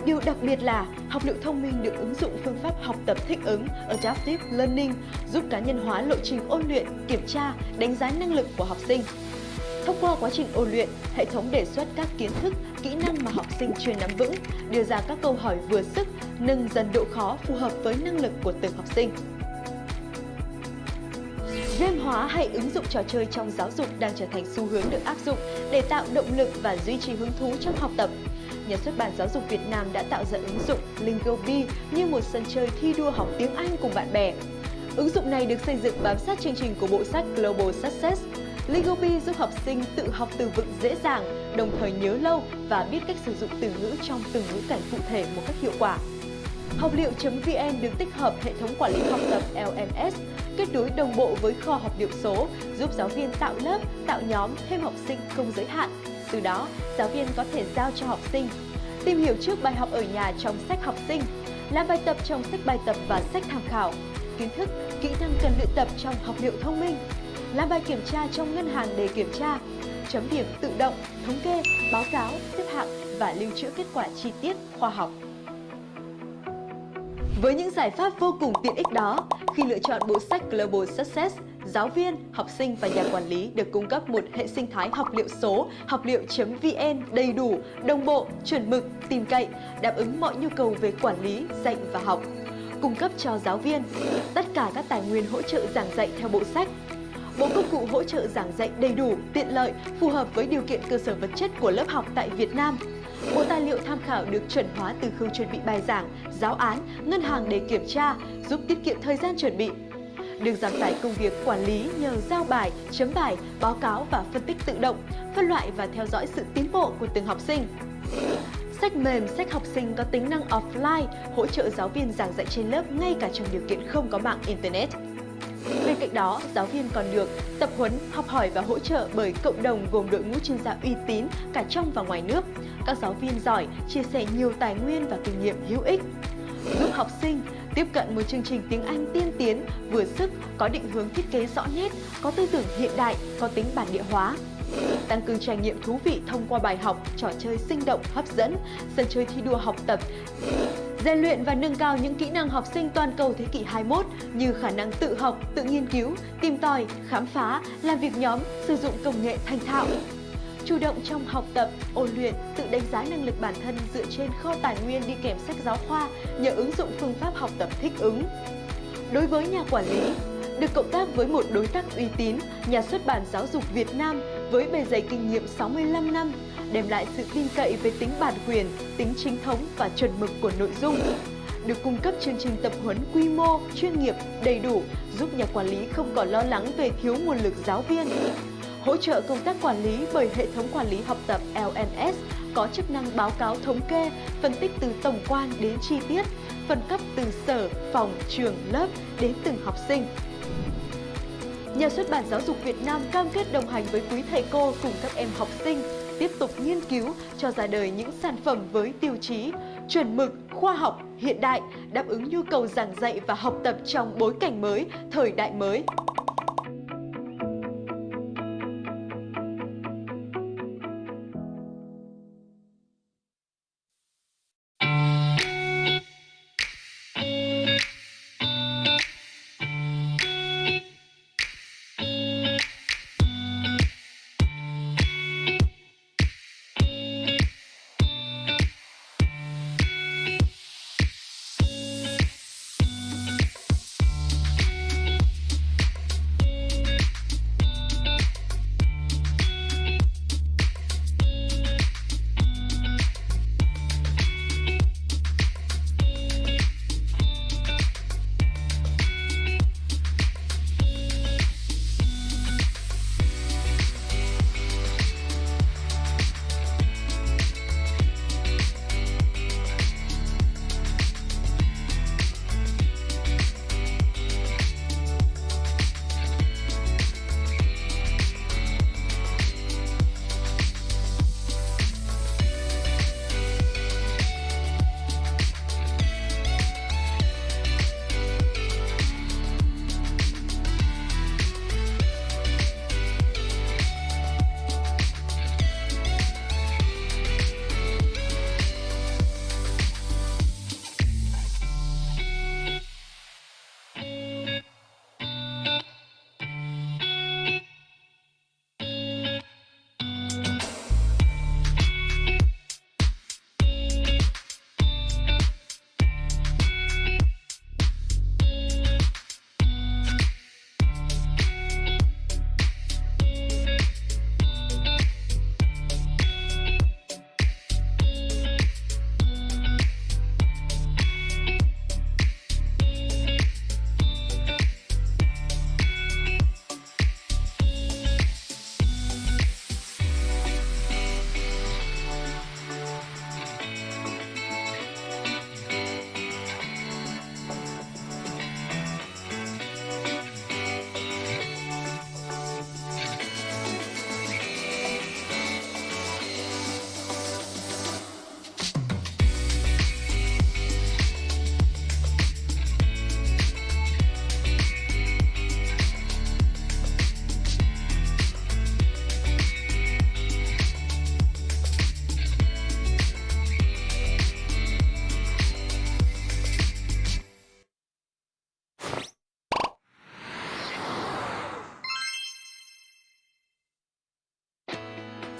Điều đặc biệt là học liệu thông minh được ứng dụng phương pháp học tập thích ứng Adaptive Learning, giúp cá nhân hóa lộ trình ôn luyện, kiểm tra, đánh giá năng lực của học sinh. Thông qua quá trình ôn luyện, hệ thống đề xuất các kiến thức, kỹ năng mà học sinh chưa nắm vững, đưa ra các câu hỏi vừa sức, nâng dần độ khó phù hợp với năng lực của từng học sinh. Game hóa hay ứng dụng trò chơi trong giáo dục đang trở thành xu hướng được áp dụng để tạo động lực và duy trì hứng thú trong học tập. Nhà xuất bản Giáo dục Việt Nam đã tạo ra ứng dụng Lingobi như một sân chơi thi đua học tiếng Anh cùng bạn bè. Ứng dụng này được xây dựng bám sát chương trình của bộ sách Global Success. Lingobi giúp học sinh tự học từ vựng dễ dàng, đồng thời nhớ lâu và biết cách sử dụng từ ngữ trong từng ngữ cảnh cụ thể một cách hiệu quả. Học liệu.vn được tích hợp hệ thống quản lý học tập LMS, kết nối đồng bộ với kho học liệu số, giúp giáo viên tạo lớp, tạo nhóm, thêm học sinh không giới hạn. Từ đó, giáo viên có thể giao cho học sinh tìm hiểu trước bài học ở nhà trong sách học sinh, làm bài tập trong sách bài tập và sách tham khảo, kiến thức, kỹ năng cần luyện tập trong học liệu thông minh, làm bài kiểm tra trong ngân hàng để kiểm tra, chấm điểm tự động, thống kê, báo cáo, xếp hạng và lưu trữ kết quả chi tiết, khoa học. Với những giải pháp vô cùng tiện ích đó, khi lựa chọn bộ sách Global Success, giáo viên, học sinh và nhà quản lý được cung cấp một hệ sinh thái học liệu số, học liệu.vn đầy đủ, đồng bộ, chuẩn mực, tin cậy, đáp ứng mọi nhu cầu về quản lý, dạy và học. Cung cấp cho giáo viên tất cả các tài nguyên hỗ trợ giảng dạy theo bộ sách. Bộ công cụ hỗ trợ giảng dạy đầy đủ, tiện lợi, phù hợp với điều kiện cơ sở vật chất của lớp học tại Việt Nam. Bộ tài liệu tham khảo được chuẩn hóa từ khâu chuẩn bị bài giảng, giáo án, ngân hàng để kiểm tra, giúp tiết kiệm thời gian chuẩn bị. Được giảm tải công việc quản lý nhờ giao bài, chấm bài, báo cáo và phân tích tự động, phân loại và theo dõi sự tiến bộ của từng học sinh. Sách mềm, sách học sinh có tính năng offline, hỗ trợ giáo viên giảng dạy trên lớp ngay cả trong điều kiện không có mạng Internet. Bên cạnh đó, giáo viên còn được tập huấn, học hỏi và hỗ trợ bởi cộng đồng gồm đội ngũ chuyên gia uy tín cả trong và ngoài nước. Các giáo viên giỏi chia sẻ nhiều tài nguyên và kinh nghiệm hữu ích, giúp học sinh tiếp cận một chương trình tiếng Anh tiên tiến, vừa sức, có định hướng thiết kế rõ nét, có tư tưởng hiện đại, có tính bản địa hóa. Tăng cường trải nghiệm thú vị thông qua bài học, trò chơi sinh động, hấp dẫn, sân chơi thi đua học tập, rèn luyện và nâng cao những kỹ năng học sinh toàn cầu thế kỷ 21 như khả năng tự học, tự nghiên cứu, tìm tòi, khám phá, làm việc nhóm, sử dụng công nghệ thành thạo. Chủ động trong học tập, ôn luyện, tự đánh giá năng lực bản thân dựa trên kho tài nguyên đi kèm sách giáo khoa nhờ ứng dụng phương pháp học tập thích ứng. Đối với nhà quản lý, được cộng tác với một đối tác uy tín, Nhà xuất bản Giáo dục Việt Nam với bề dày kinh nghiệm 65 năm, đem lại sự tin cậy về tính bản quyền, tính chính thống và chuẩn mực của nội dung. Được cung cấp chương trình tập huấn quy mô, chuyên nghiệp, đầy đủ, giúp nhà quản lý không còn lo lắng về thiếu nguồn lực giáo viên. Hỗ trợ công tác quản lý bởi hệ thống quản lý học tập LMS có chức năng báo cáo thống kê, phân tích từ tổng quan đến chi tiết, phân cấp từ sở, phòng, trường, lớp đến từng học sinh. Nhà xuất bản Giáo dục Việt Nam cam kết đồng hành với quý thầy cô cùng các em học sinh, tiếp tục nghiên cứu cho ra đời những sản phẩm với tiêu chí chuẩn mực, khoa học, hiện đại, đáp ứng nhu cầu giảng dạy và học tập trong bối cảnh mới, thời đại mới.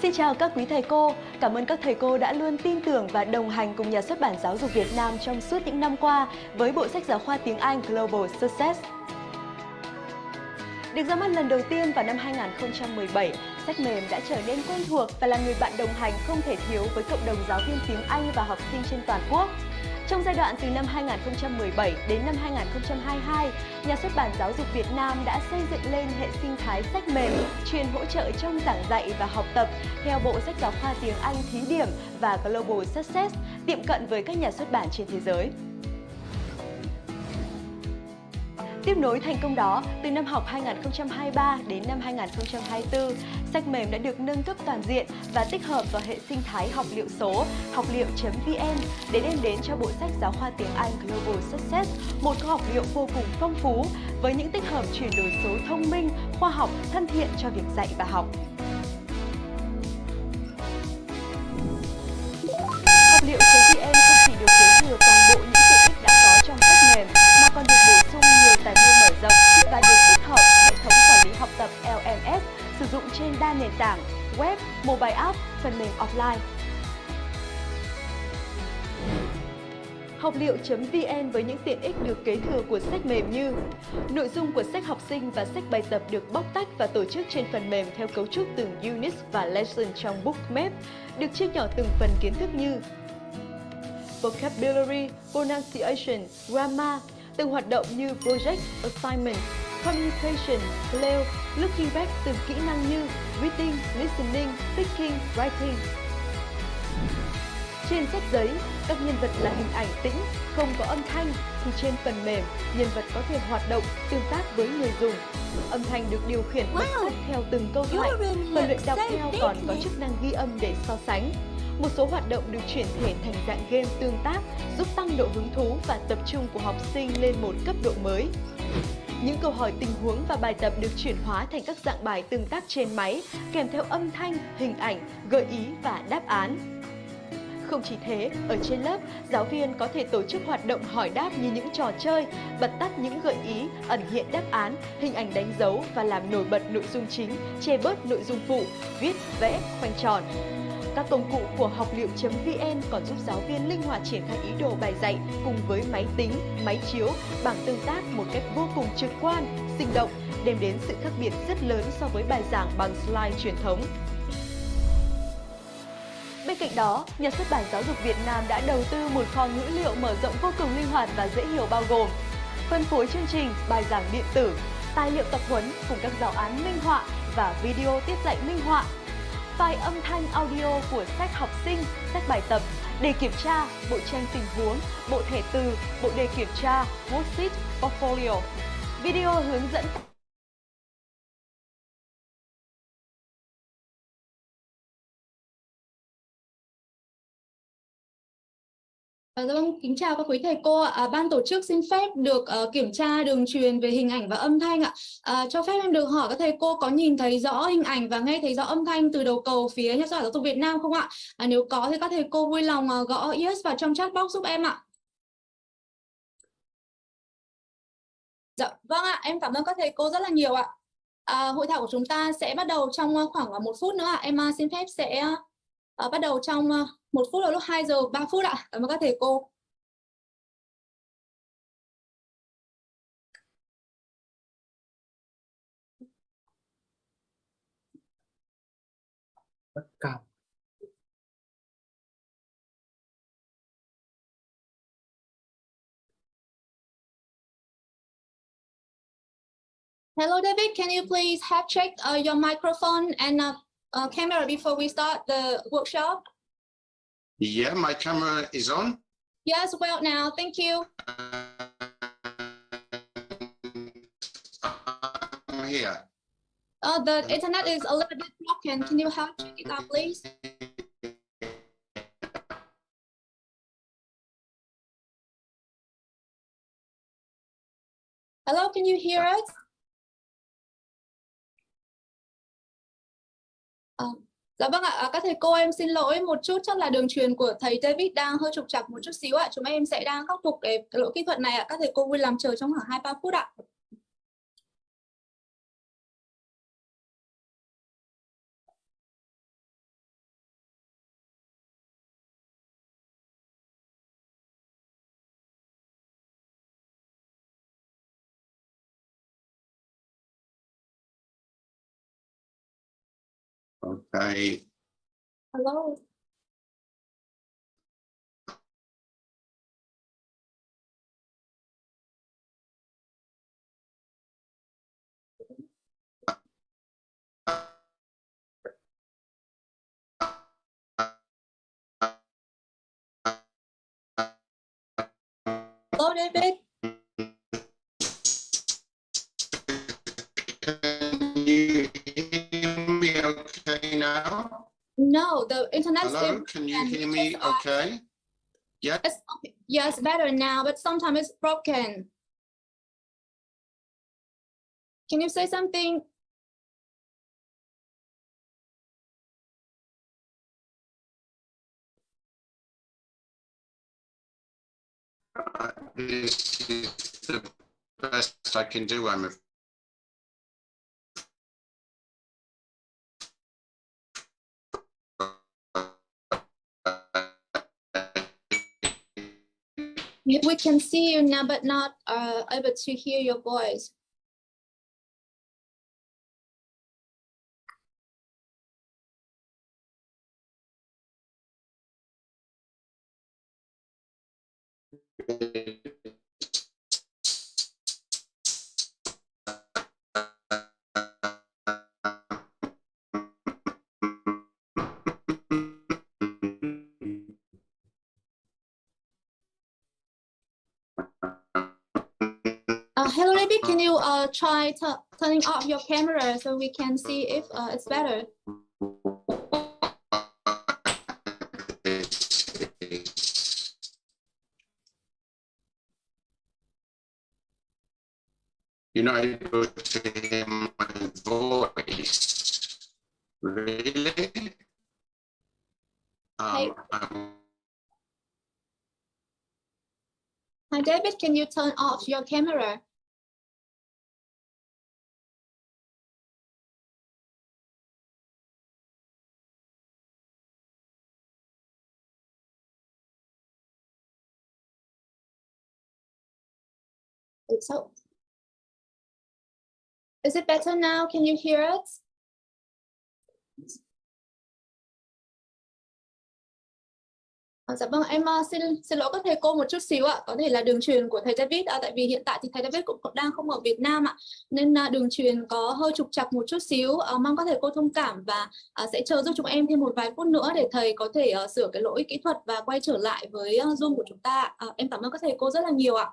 Xin chào các quý thầy cô, cảm ơn các thầy cô đã luôn tin tưởng và đồng hành cùng Nhà xuất bản Giáo dục Việt Nam trong suốt những năm qua với bộ sách giáo khoa tiếng Anh Global Success. Được ra mắt lần đầu tiên vào năm 2017, sách mềm đã trở nên quen thuộc và là người bạn đồng hành không thể thiếu với cộng đồng giáo viên tiếng Anh và học sinh trên toàn quốc. Trong giai đoạn từ năm 2017 đến năm 2022, Nhà xuất bản Giáo dục Việt Nam đã xây dựng lên hệ sinh thái sách mềm chuyên hỗ trợ trong giảng dạy và học tập theo bộ sách giáo khoa tiếng Anh thí điểm và Global Success, tiệm cận với các nhà xuất bản trên thế giới. Tiếp nối thành công đó, từ năm học 2023 đến năm 2024, sách mềm đã được nâng cấp toàn diện và tích hợp vào hệ sinh thái học liệu số học liệu.vn để đem đến cho bộ sách giáo khoa tiếng Anh Global Success một kho học liệu vô cùng phong phú với những tích hợp chuyển đổi số thông minh, khoa học, thân thiện cho việc dạy và học. Học liệu.vn không chỉ được kế thừa toàn bộ những tiện ích đã có trong sách mềm mà còn được bổ sung nhiều tài nguyên mở rộng và được tích hợp hệ thống quản lý học tập LMS sử dụng trên đa nền tảng web, mobile app, phần mềm offline. Học liệu.vn với những tiện ích được kế thừa của sách mềm như nội dung của sách học sinh và sách bài tập được bóc tách và tổ chức trên phần mềm theo cấu trúc từng unit và lesson trong bookmap, được chia nhỏ từng phần kiến thức như vocabulary, pronunciation, grammar, từng hoạt động như project, assignment, communication, play, looking back từng kỹ năng như reading, listening, speaking, writing. Trên sách giấy, các nhân vật là hình ảnh tĩnh, không có âm thanh, thì trên phần mềm, nhân vật có thể hoạt động, tương tác với người dùng. Âm thanh được điều khiển bật sách theo từng câu thoại, phần luyện đọc theo còn có chức năng ghi âm để so sánh. Một số hoạt động được chuyển thể thành dạng game tương tác, giúp tăng độ hứng thú và tập trung của học sinh lên một cấp độ mới. Những câu hỏi tình huống và bài tập được chuyển hóa thành các dạng bài tương tác trên máy, kèm theo âm thanh, hình ảnh, gợi ý và đáp án. Không chỉ thế, ở trên lớp, giáo viên có thể tổ chức hoạt động hỏi đáp như những trò chơi, bật tắt những gợi ý, ẩn hiện đáp án, hình ảnh đánh dấu và làm nổi bật nội dung chính, che bớt nội dung phụ, viết, vẽ, khoanh tròn. Các công cụ của học liệu.vn còn giúp giáo viên linh hoạt triển khai ý đồ bài dạy cùng với máy tính, máy chiếu, bảng tương tác một cách vô cùng trực quan, sinh động, đem đến sự khác biệt rất lớn so với bài giảng bằng slide truyền thống. Bên cạnh đó, Nhà xuất bản Giáo dục Việt Nam đã đầu tư một kho ngữ liệu mở rộng vô cùng linh hoạt và dễ hiểu bao gồm phân phối chương trình, bài giảng điện tử, tài liệu tập huấn cùng các giáo án minh họa và video tiết dạy minh họa, file âm thanh audio của sách học sinh, sách bài tập, đề kiểm tra, bộ tranh tình huống, bộ thẻ từ, bộ đề kiểm tra, worksheet, portfolio, video hướng dẫn. Vâng, kính chào các quý thầy cô ạ. Ban tổ chức xin phép được kiểm tra đường truyền về hình ảnh và âm thanh ạ. Cho phép em được hỏi các thầy cô có nhìn thấy rõ hình ảnh và nghe thấy rõ âm thanh từ đầu cầu phía Nhà xuất bản Giáo dục Việt Nam không ạ? Nếu có thì các thầy cô vui lòng gõ yes vào trong chat box giúp em ạ. Dạ, vâng ạ, em cảm ơn các thầy cô rất là nhiều ạ. Hội thảo của chúng ta sẽ bắt đầu trong khoảng 1 phút nữa ạ. Em xin phép sẽ bắt đầu trong 1 phút vào lúc 2 giờ 3 phút ạ. Cảm ơn các thầy cô. Bất cập. Hello, David. Can you please have checked your microphone and camera before we start the workshop? Yeah, my camera is on. Yes, well now, thank you. I'm here. The internet is a little bit broken. Can you help check it out, please? Hello, can you hear us? Dạ vâng ạ, các thầy cô em xin lỗi một chút, chắc là đường truyền của thầy David đang hơi trục trặc một chút xíu ạ. Chúng em sẽ đang khắc phục cái lỗi kỹ thuật này ạ. Các thầy cô vui lòng chờ trong khoảng 2-3 phút ạ. Okay. Hello. Hello, David. Can you hear me okay now? No, the internet Hello, can you hear me okay? Yeah. Yes, better now, but sometimes it's broken. Can you say something? This is the best I can do, I'm afraid. We can see you now, but not able to hear your voice. Hello, David. Can you try turning off your camera so we can see if it's better? You're not able to hear my voice. Really? Hi, David. Can you turn off your camera? So, is it better now? Can you hear us? Dạ vâng, em xin lỗi các thầy cô một chút xíu ạ. Có thể là đường truyền của thầy David, tại vì hiện tại thì thầy David cũng đang không ở Việt Nam ạ, nên đường truyền có hơi trục trặc một chút xíu. Mong các thầy cô thông cảm và sẽ chờ giúp chúng em thêm một vài phút nữa để thầy có thể sửa cái lỗi kỹ thuật và quay trở lại với Zoom của chúng ta. Em cảm ơn các thầy cô rất là nhiều ạ.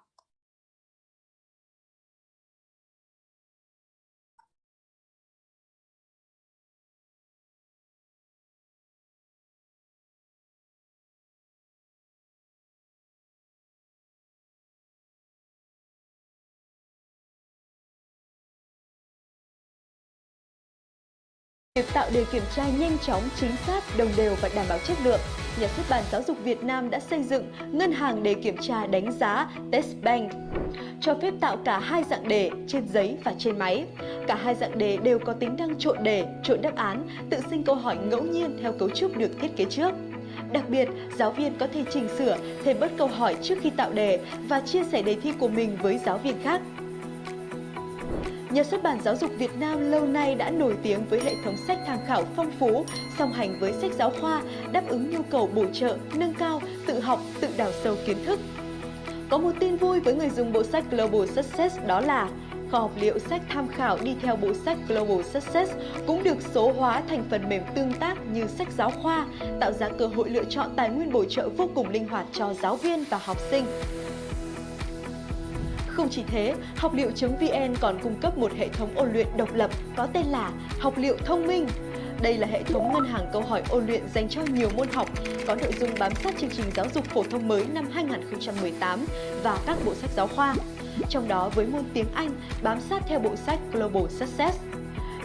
Việc tạo đề kiểm tra nhanh chóng, chính xác, đồng đều và đảm bảo chất lượng, Nhà xuất bản Giáo dục Việt Nam đã xây dựng ngân hàng đề kiểm tra đánh giá Test Bank, cho phép tạo cả hai dạng đề trên giấy và trên máy. Cả hai dạng đề đều có tính năng trộn đề, trộn đáp án, tự sinh câu hỏi ngẫu nhiên theo cấu trúc được thiết kế trước. Đặc biệt, giáo viên có thể chỉnh sửa, thêm bớt câu hỏi trước khi tạo đề và chia sẻ đề thi của mình với giáo viên khác. Nhà xuất bản Giáo dục Việt Nam lâu nay đã nổi tiếng với hệ thống sách tham khảo phong phú, song hành với sách giáo khoa, đáp ứng nhu cầu bổ trợ, nâng cao, tự học, tự đào sâu kiến thức. Có một tin vui với người dùng bộ sách Global Success, đó là kho học liệu sách tham khảo đi theo bộ sách Global Success cũng được số hóa thành phần mềm tương tác như sách giáo khoa, tạo ra cơ hội lựa chọn tài nguyên bổ trợ vô cùng linh hoạt cho giáo viên và học sinh. Không chỉ thế, học liệu.vn còn cung cấp một hệ thống ôn luyện độc lập có tên là Học liệu thông minh. Đây là hệ thống ngân hàng câu hỏi ôn luyện dành cho nhiều môn học, có nội dung bám sát chương trình giáo dục phổ thông mới năm 2018 và các bộ sách giáo khoa. Trong đó với môn tiếng Anh bám sát theo bộ sách Global Success.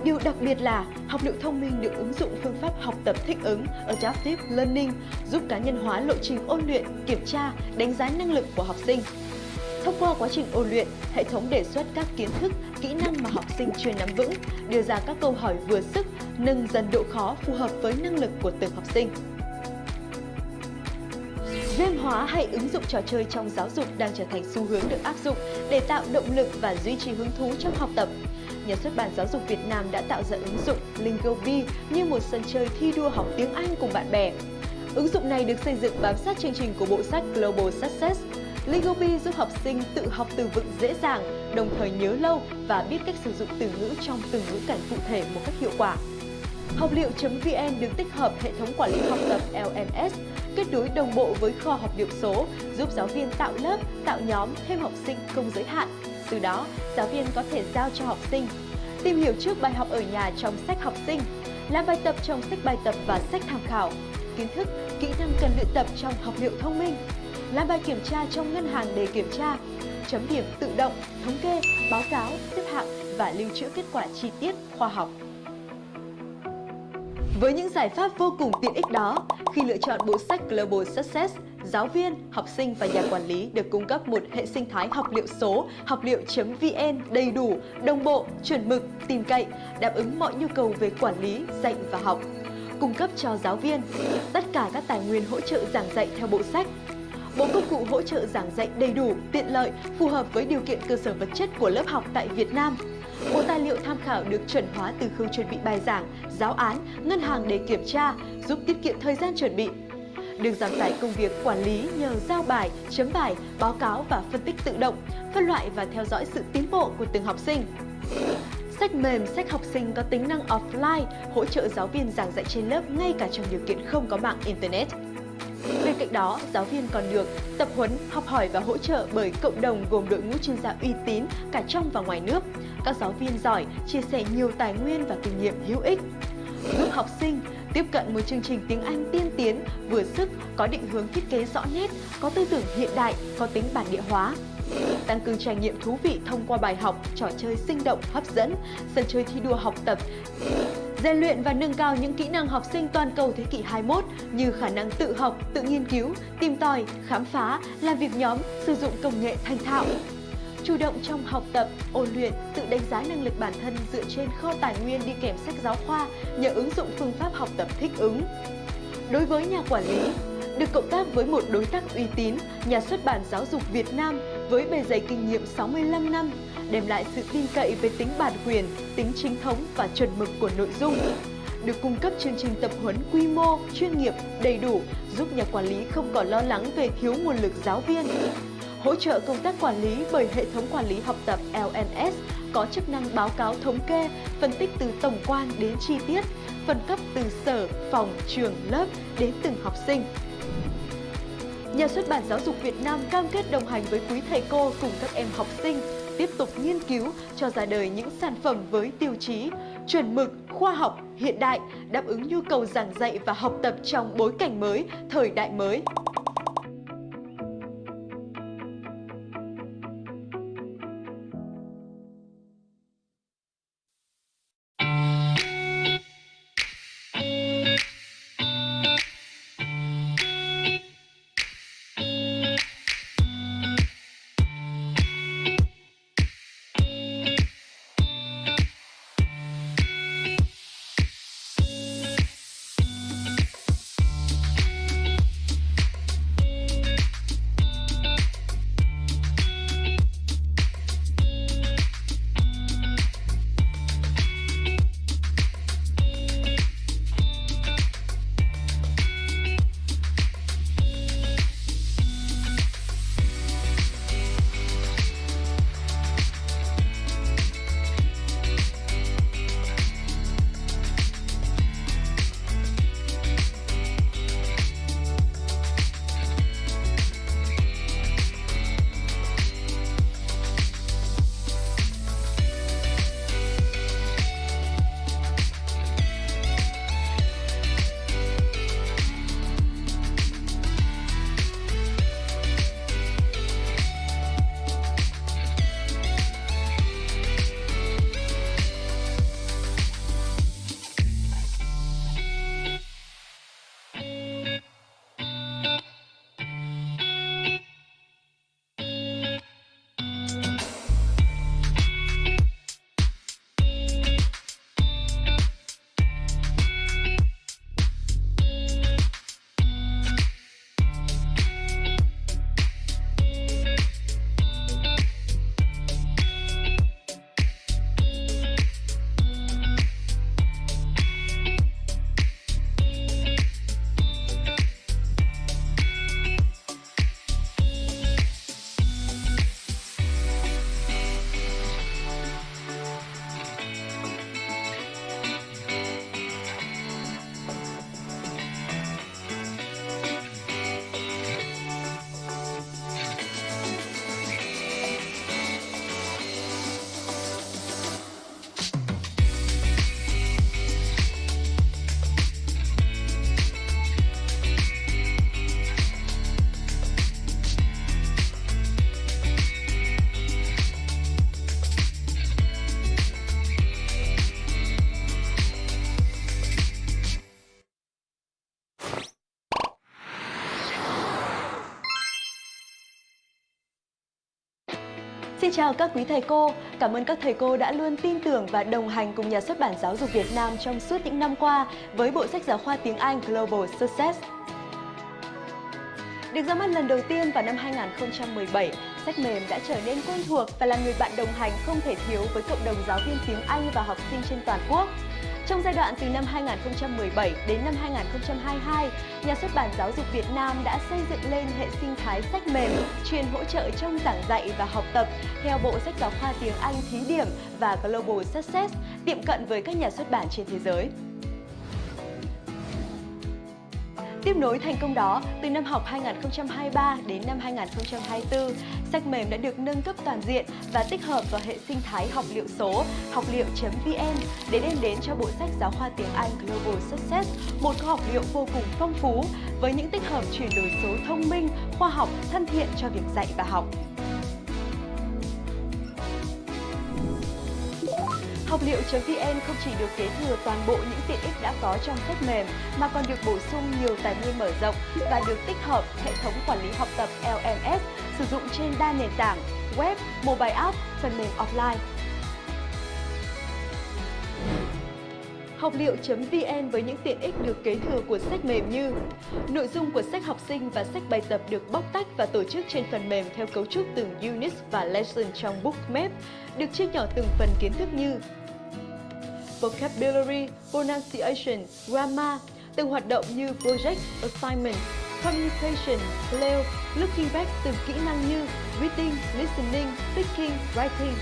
Điều đặc biệt là học liệu thông minh được ứng dụng phương pháp học tập thích ứng Adaptive Learning, giúp cá nhân hóa lộ trình ôn luyện, kiểm tra, đánh giá năng lực của học sinh. Thông qua quá trình ôn luyện, hệ thống đề xuất các kiến thức, kỹ năng mà học sinh chưa nắm vững, đưa ra các câu hỏi vừa sức, nâng dần độ khó phù hợp với năng lực của từng học sinh. Game hóa hay ứng dụng trò chơi trong giáo dục đang trở thành xu hướng được áp dụng để tạo động lực và duy trì hứng thú trong học tập. Nhà xuất bản Giáo dục Việt Nam đã tạo ra ứng dụng Lingobi như một sân chơi thi đua học tiếng Anh cùng bạn bè. Ứng dụng này được xây dựng bám sát chương trình của bộ sách Global Success. Lingobi giúp học sinh tự học từ vựng dễ dàng, đồng thời nhớ lâu và biết cách sử dụng từ ngữ trong từng ngữ cảnh cụ thể một cách hiệu quả. Học liệu.vn được tích hợp hệ thống quản lý học tập LMS, kết nối đồng bộ với kho học liệu số, giúp giáo viên tạo lớp, tạo nhóm, thêm học sinh không giới hạn. Từ đó, giáo viên có thể giao cho học sinh tìm hiểu trước bài học ở nhà trong sách học sinh, làm bài tập trong sách bài tập và sách tham khảo, kiến thức, kỹ năng cần luyện tập trong học liệu thông minh, làm bài kiểm tra trong ngân hàng để kiểm tra, chấm điểm tự động, thống kê, báo cáo, xếp hạng và lưu trữ kết quả chi tiết, khoa học. Với những giải pháp vô cùng tiện ích đó, khi lựa chọn bộ sách Global Success, giáo viên, học sinh và nhà quản lý được cung cấp một hệ sinh thái học liệu số, học liệu.vn đầy đủ, đồng bộ, chuẩn mực, tin cậy, đáp ứng mọi nhu cầu về quản lý, dạy và học. Cung cấp cho giáo viên tất cả các tài nguyên hỗ trợ giảng dạy theo bộ sách. Bộ công cụ hỗ trợ giảng dạy đầy đủ, tiện lợi, phù hợp với điều kiện cơ sở vật chất của lớp học tại Việt Nam. Bộ tài liệu tham khảo được chuẩn hóa từ khâu chuẩn bị bài giảng, giáo án, ngân hàng để kiểm tra, giúp tiết kiệm thời gian chuẩn bị. Được giảm tải công việc quản lý nhờ giao bài, chấm bài, báo cáo và phân tích tự động, phân loại và theo dõi sự tiến bộ của từng học sinh. Sách mềm, sách học sinh có tính năng offline, hỗ trợ giáo viên giảng dạy trên lớp ngay cả trong điều kiện không có mạng Internet. Bên cạnh đó, giáo viên còn được tập huấn, học hỏi và hỗ trợ bởi cộng đồng gồm đội ngũ chuyên gia uy tín cả trong và ngoài nước. Các giáo viên giỏi chia sẻ nhiều tài nguyên và kinh nghiệm hữu ích, giúp học sinh tiếp cận một chương trình tiếng Anh tiên tiến, vừa sức, có định hướng thiết kế rõ nét, có tư tưởng hiện đại, có tính bản địa hóa. Tăng cường trải nghiệm thú vị thông qua bài học, trò chơi sinh động, hấp dẫn, sân chơi thi đua học tập, rèn luyện và nâng cao những kỹ năng học sinh toàn cầu thế kỷ 21 như khả năng tự học, tự nghiên cứu, tìm tòi, khám phá, làm việc nhóm, sử dụng công nghệ thành thạo. Chủ động trong học tập, ôn luyện, tự đánh giá năng lực bản thân dựa trên kho tài nguyên đi kèm sách giáo khoa nhờ ứng dụng phương pháp học tập thích ứng. Đối với nhà quản lý, được cộng tác với một đối tác uy tín, Nhà xuất bản Giáo dục Việt Nam với bề dày kinh nghiệm 65 năm, đem lại sự tin cậy về tính bản quyền, tính chính thống và chuẩn mực của nội dung. Được cung cấp chương trình tập huấn quy mô, chuyên nghiệp, đầy đủ, giúp nhà quản lý không còn lo lắng về thiếu nguồn lực giáo viên. Hỗ trợ công tác quản lý bởi hệ thống quản lý học tập LMS có chức năng báo cáo thống kê, phân tích từ tổng quan đến chi tiết, phân cấp từ sở, phòng, trường, lớp đến từng học sinh. Nhà xuất bản Giáo dục Việt Nam cam kết đồng hành với quý thầy cô cùng các em học sinh, tiếp tục nghiên cứu cho ra đời những sản phẩm với tiêu chí chuẩn mực, khoa học, hiện đại, đáp ứng nhu cầu giảng dạy và học tập trong bối cảnh mới, thời đại mới. Xin chào các quý thầy cô. Cảm ơn các thầy cô đã luôn tin tưởng và đồng hành cùng Nhà xuất bản Giáo dục Việt Nam trong suốt những năm qua với bộ sách giáo khoa tiếng Anh Global Success. Được ra mắt lần đầu tiên vào năm 2017, sách mềm đã trở nên quen thuộc và là người bạn đồng hành không thể thiếu với cộng đồng giáo viên tiếng Anh và học sinh trên toàn quốc. Trong giai đoạn từ năm 2017 đến năm 2022, Nhà xuất bản Giáo dục Việt Nam đã xây dựng lên hệ sinh thái sách mềm chuyên hỗ trợ trong giảng dạy và học tập theo bộ sách giáo khoa tiếng Anh thí điểm và Global Success, tiệm cận với các nhà xuất bản trên thế giới. Tiếp nối thành công đó, từ năm học 2023 đến năm 2024, sách mềm đã được nâng cấp toàn diện và tích hợp vào hệ sinh thái học liệu số, học liệu.vn để đem đến cho bộ sách giáo khoa tiếng Anh Global Success một kho học liệu vô cùng phong phú với những tích hợp chuyển đổi số thông minh, khoa học, thân thiện cho việc dạy và học. Học liệu.vn không chỉ được kế thừa toàn bộ những tiện ích đã có trong sách mềm mà còn được bổ sung nhiều tài nguyên mở rộng và được tích hợp hệ thống quản lý học tập LMS sử dụng trên đa nền tảng, web, mobile app, phần mềm offline. Học liệu.vn với những tiện ích được kế thừa của sách mềm như nội dung của sách học sinh và sách bài tập được bóc tách và tổ chức trên phần mềm theo cấu trúc từng unit và lesson trong bookmap, được chia nhỏ từng phần kiến thức như vocabulary, pronunciation, grammar, từng hoạt động như project, assignment, communication, play, looking back từng kỹ năng như reading, listening, speaking, writing.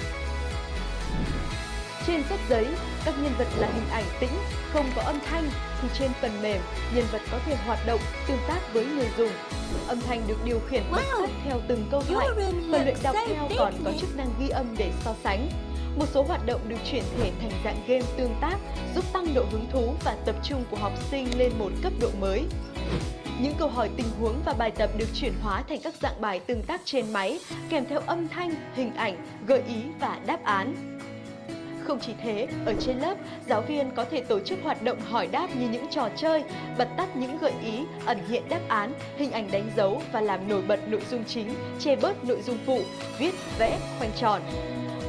Trên sách giấy, các nhân vật là hình ảnh tĩnh, không có âm thanh, thì trên phần mềm, nhân vật có thể hoạt động, tương tác với người dùng. Âm thanh được điều khiển bật tắt theo từng câu thoại, phần luyện đọc theo còn có chức năng ghi âm để so sánh. Một số hoạt động được chuyển thể thành dạng game tương tác, giúp tăng độ hứng thú và tập trung của học sinh lên một cấp độ mới. Những câu hỏi tình huống và bài tập được chuyển hóa thành các dạng bài tương tác trên máy, kèm theo âm thanh, hình ảnh, gợi ý và đáp án. Không chỉ thế, ở trên lớp, giáo viên có thể tổ chức hoạt động hỏi đáp như những trò chơi, bật tắt những gợi ý, ẩn hiện đáp án, hình ảnh đánh dấu và làm nổi bật nội dung chính, che bớt nội dung phụ, viết, vẽ, khoanh tròn.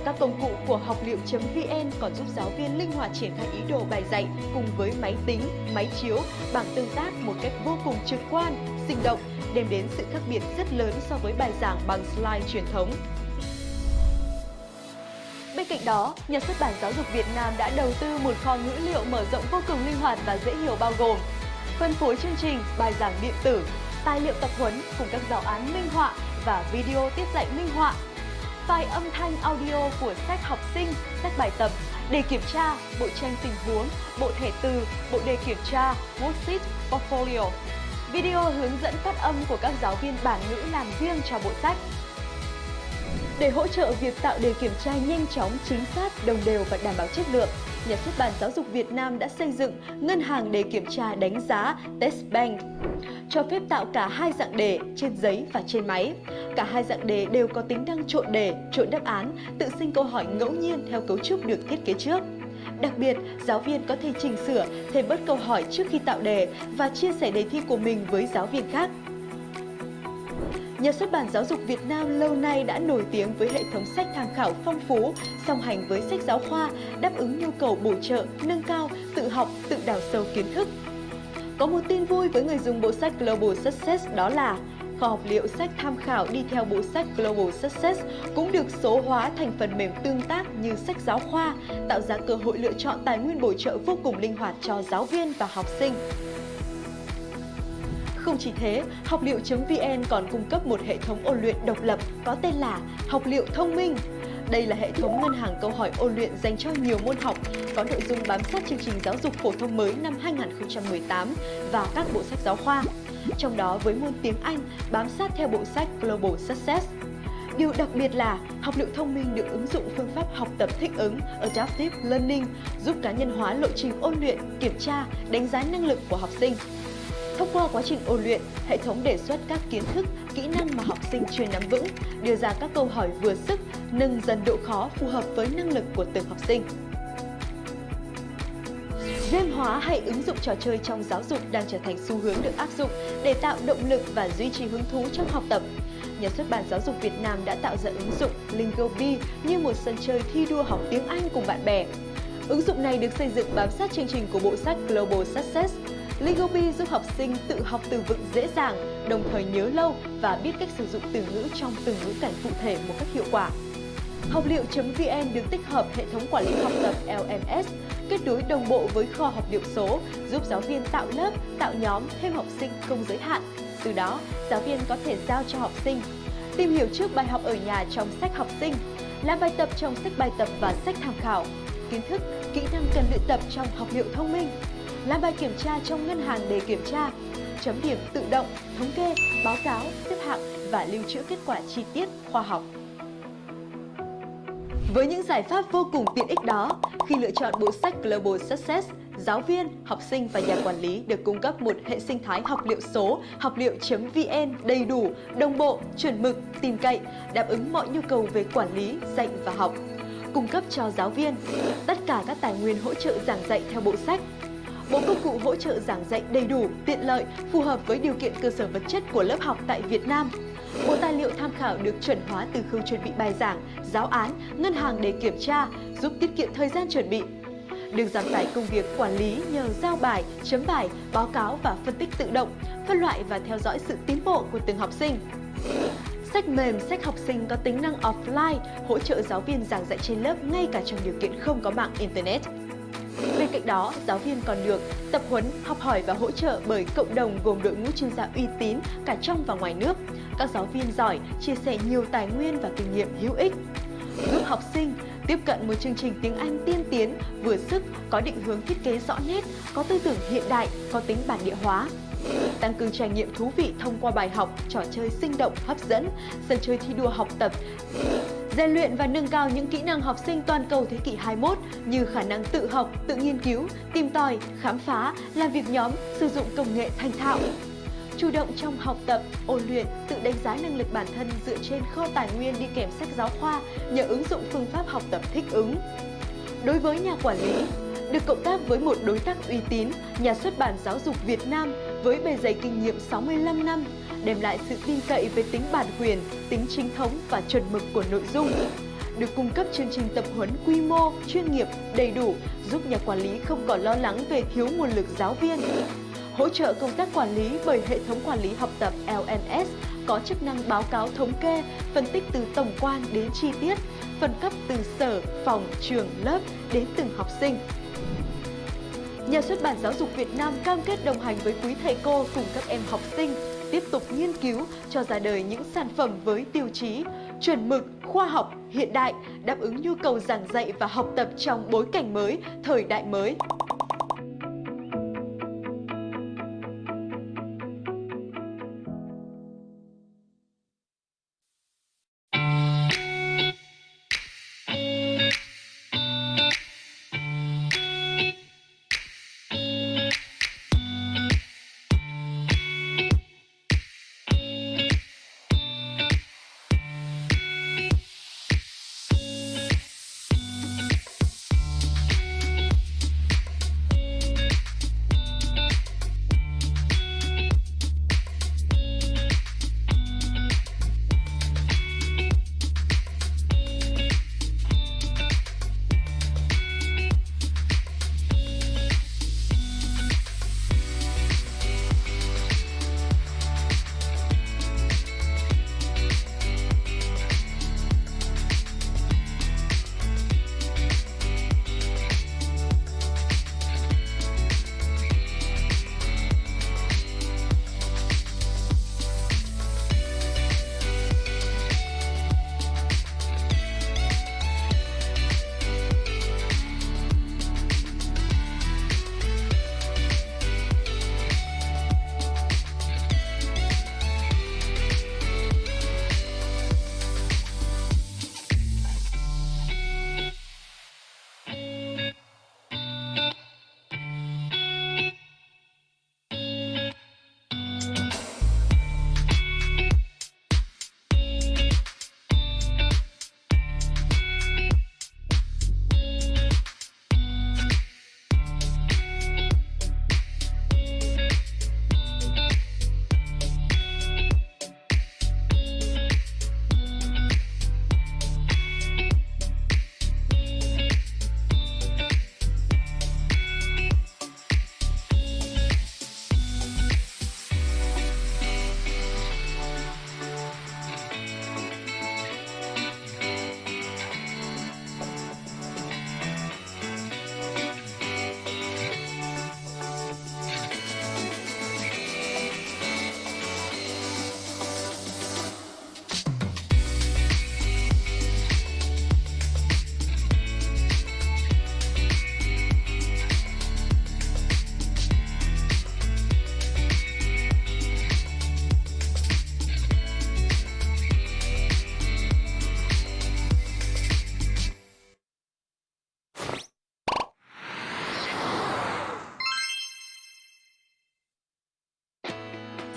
Các công cụ của học liệu.vn còn giúp giáo viên linh hoạt triển khai ý đồ bài dạy cùng với máy tính, máy chiếu, bảng tương tác một cách vô cùng trực quan, sinh động, đem đến sự khác biệt rất lớn so với bài giảng bằng slide truyền thống. Bên cạnh đó, Nhà xuất bản Giáo dục Việt Nam đã đầu tư một kho ngữ liệu mở rộng vô cùng linh hoạt và dễ hiểu bao gồm phân phối chương trình, bài giảng điện tử, tài liệu tập huấn cùng các giáo án minh họa và video tiết dạy minh họa, file âm thanh audio của sách học sinh, sách bài tập, đề kiểm tra, bộ tranh tình huống, bộ thẻ từ, bộ đề kiểm tra, worksheet, portfolio, video hướng dẫn phát âm của các giáo viên bản ngữ làm riêng cho bộ sách. Để hỗ trợ việc tạo đề kiểm tra nhanh chóng, chính xác, đồng đều và đảm bảo chất lượng, Nhà xuất bản Giáo dục Việt Nam đã xây dựng ngân hàng đề kiểm tra đánh giá Test Bank, cho phép tạo cả hai dạng đề trên giấy và trên máy. Cả hai dạng đề đều có tính năng trộn đề, trộn đáp án, tự sinh câu hỏi ngẫu nhiên theo cấu trúc được thiết kế trước. Đặc biệt, giáo viên có thể chỉnh sửa, thêm bớt câu hỏi trước khi tạo đề và chia sẻ đề thi của mình với giáo viên khác. Nhà xuất bản Giáo dục Việt Nam lâu nay đã nổi tiếng với hệ thống sách tham khảo phong phú, song hành với sách giáo khoa, đáp ứng nhu cầu bổ trợ, nâng cao, tự học, tự đào sâu kiến thức. Có một tin vui với người dùng bộ sách Global Success đó là kho học liệu sách tham khảo đi theo bộ sách Global Success cũng được số hóa thành phần mềm tương tác như sách giáo khoa, tạo ra cơ hội lựa chọn tài nguyên bổ trợ vô cùng linh hoạt cho giáo viên và học sinh. Không chỉ thế, học liệu.vn còn cung cấp một hệ thống ôn luyện độc lập có tên là Học liệu thông minh. Đây là hệ thống ngân hàng câu hỏi ôn luyện dành cho nhiều môn học, có nội dung bám sát chương trình giáo dục phổ thông mới năm 2018 và các bộ sách giáo khoa. Trong đó với môn tiếng Anh bám sát theo bộ sách Global Success. Điều đặc biệt là học liệu thông minh được ứng dụng phương pháp học tập thích ứng Adaptive Learning, giúp cá nhân hóa lộ trình ôn luyện, kiểm tra, đánh giá năng lực của học sinh. Thông qua quá trình ôn luyện, hệ thống đề xuất các kiến thức, kỹ năng mà học sinh chưa nắm vững, đưa ra các câu hỏi vừa sức, nâng dần độ khó phù hợp với năng lực của từng học sinh. Game hóa hay ứng dụng trò chơi trong giáo dục đang trở thành xu hướng được áp dụng để tạo động lực và duy trì hứng thú trong học tập. Nhà xuất bản Giáo dục Việt Nam đã tạo ra ứng dụng Lingobi như một sân chơi thi đua học tiếng Anh cùng bạn bè. Ứng dụng này được xây dựng bám sát chương trình của bộ sách Global Success. Lingobi giúp học sinh tự học từ vựng dễ dàng, đồng thời nhớ lâu và biết cách sử dụng từ ngữ trong từng ngữ cảnh cụ thể một cách hiệu quả. Học liệu.vn được tích hợp hệ thống quản lý học tập LMS, kết nối đồng bộ với kho học liệu số, giúp giáo viên tạo lớp, tạo nhóm, thêm học sinh không giới hạn. Từ đó, giáo viên có thể giao cho học sinh tìm hiểu trước bài học ở nhà trong sách học sinh, làm bài tập trong sách bài tập và sách tham khảo, kiến thức, kỹ năng cần luyện tập trong học liệu thông minh, làm bài kiểm tra trong ngân hàng để kiểm tra, chấm điểm tự động, thống kê, báo cáo, xếp hạng và lưu trữ kết quả chi tiết, khoa học. Với những giải pháp vô cùng tiện ích đó, khi lựa chọn bộ sách Global Success, giáo viên, học sinh và nhà quản lý được cung cấp một hệ sinh thái học liệu số, học liệu.vn đầy đủ, đồng bộ, chuẩn mực, tin cậy, đáp ứng mọi nhu cầu về quản lý, dạy và học. Cung cấp cho giáo viên tất cả các tài nguyên hỗ trợ giảng dạy theo bộ sách. Bộ công cụ hỗ trợ giảng dạy đầy đủ, tiện lợi, phù hợp với điều kiện cơ sở vật chất của lớp học tại Việt Nam. Bộ tài liệu tham khảo được chuẩn hóa từ khâu chuẩn bị bài giảng, giáo án, ngân hàng để kiểm tra, giúp tiết kiệm thời gian chuẩn bị. Được giảm tải công việc quản lý nhờ giao bài, chấm bài, báo cáo và phân tích tự động, phân loại và theo dõi sự tiến bộ của từng học sinh. Sách mềm, sách học sinh có tính năng offline, hỗ trợ giáo viên giảng dạy trên lớp ngay cả trong điều kiện không có mạng Internet. Bên cạnh đó, giáo viên còn được tập huấn, học hỏi và hỗ trợ bởi cộng đồng gồm đội ngũ chuyên gia uy tín cả trong và ngoài nước. Các giáo viên giỏi chia sẻ nhiều tài nguyên và kinh nghiệm hữu ích, giúp học sinh tiếp cận một chương trình tiếng Anh tiên tiến, vừa sức, có định hướng thiết kế rõ nét, có tư tưởng hiện đại, có tính bản địa hóa. Tăng cường trải nghiệm thú vị thông qua bài học, trò chơi sinh động, hấp dẫn, sân chơi thi đua học tập, rèn luyện và nâng cao những kỹ năng học sinh toàn cầu thế kỷ 21 như khả năng tự học, tự nghiên cứu, tìm tòi, khám phá, làm việc nhóm, sử dụng công nghệ thành thạo. Chủ động trong học tập, ôn luyện, tự đánh giá năng lực bản thân dựa trên kho tài nguyên đi kèm sách giáo khoa nhờ ứng dụng phương pháp học tập thích ứng. Đối với nhà quản lý, được cộng tác với một đối tác uy tín, Nhà xuất bản Giáo dục Việt Nam với bề dày kinh nghiệm 65 năm, đem lại sự tin cậy về tính bản quyền, tính chính thống và chuẩn mực của nội dung. Được cung cấp chương trình tập huấn quy mô, chuyên nghiệp, đầy đủ, giúp nhà quản lý không còn lo lắng về thiếu nguồn lực giáo viên. Hỗ trợ công tác quản lý bởi hệ thống quản lý học tập LMS có chức năng báo cáo thống kê, phân tích từ tổng quan đến chi tiết, phân cấp từ sở, phòng, trường, lớp đến từng học sinh. Nhà xuất bản Giáo dục Việt Nam cam kết đồng hành với quý thầy cô cùng các em học sinh, tiếp tục nghiên cứu cho ra đời những sản phẩm với tiêu chí chuẩn mực, khoa học, hiện đại, đáp ứng nhu cầu giảng dạy và học tập trong bối cảnh mới, thời đại mới.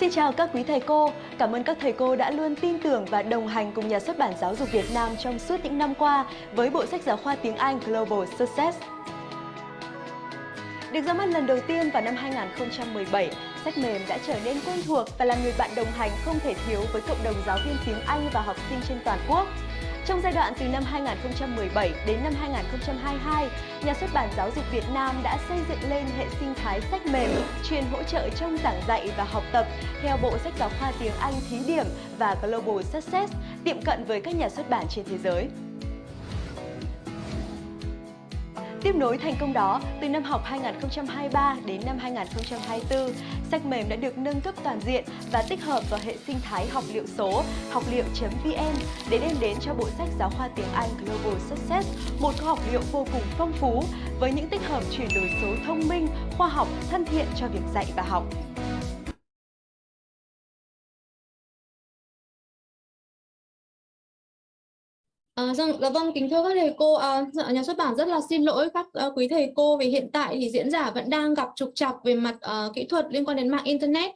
Xin chào các quý thầy cô, cảm ơn các thầy cô đã luôn tin tưởng và đồng hành cùng Nhà xuất bản Giáo dục Việt Nam trong suốt những năm qua với bộ sách giáo khoa tiếng Anh Global Success. Được ra mắt lần đầu tiên vào năm 2017, sách mềm đã trở nên quen thuộc và là người bạn đồng hành không thể thiếu với cộng đồng giáo viên tiếng Anh và học sinh trên toàn quốc. Trong giai đoạn từ năm 2017 đến năm 2022, Nhà xuất bản Giáo dục Việt Nam đã xây dựng lên hệ sinh thái sách mềm chuyên hỗ trợ trong giảng dạy và học tập theo bộ sách giáo khoa tiếng Anh thí điểm và Global Success, tiệm cận với các nhà xuất bản trên thế giới. Tiếp nối thành công đó, từ năm học 2023 đến năm 2024, sách mềm đã được nâng cấp toàn diện và tích hợp vào hệ sinh thái học liệu số học liệu.vn để đem đến cho bộ sách giáo khoa tiếng Anh Global Success một kho học liệu vô cùng phong phú với những tích hợp chuyển đổi số thông minh, khoa học, thân thiện cho việc dạy và học. Dạ vâng, kính thưa các thầy cô, Nhà xuất bản rất là xin lỗi các quý thầy cô vì hiện tại thì diễn giả vẫn đang gặp trục trặc về mặt kỹ thuật liên quan đến mạng Internet.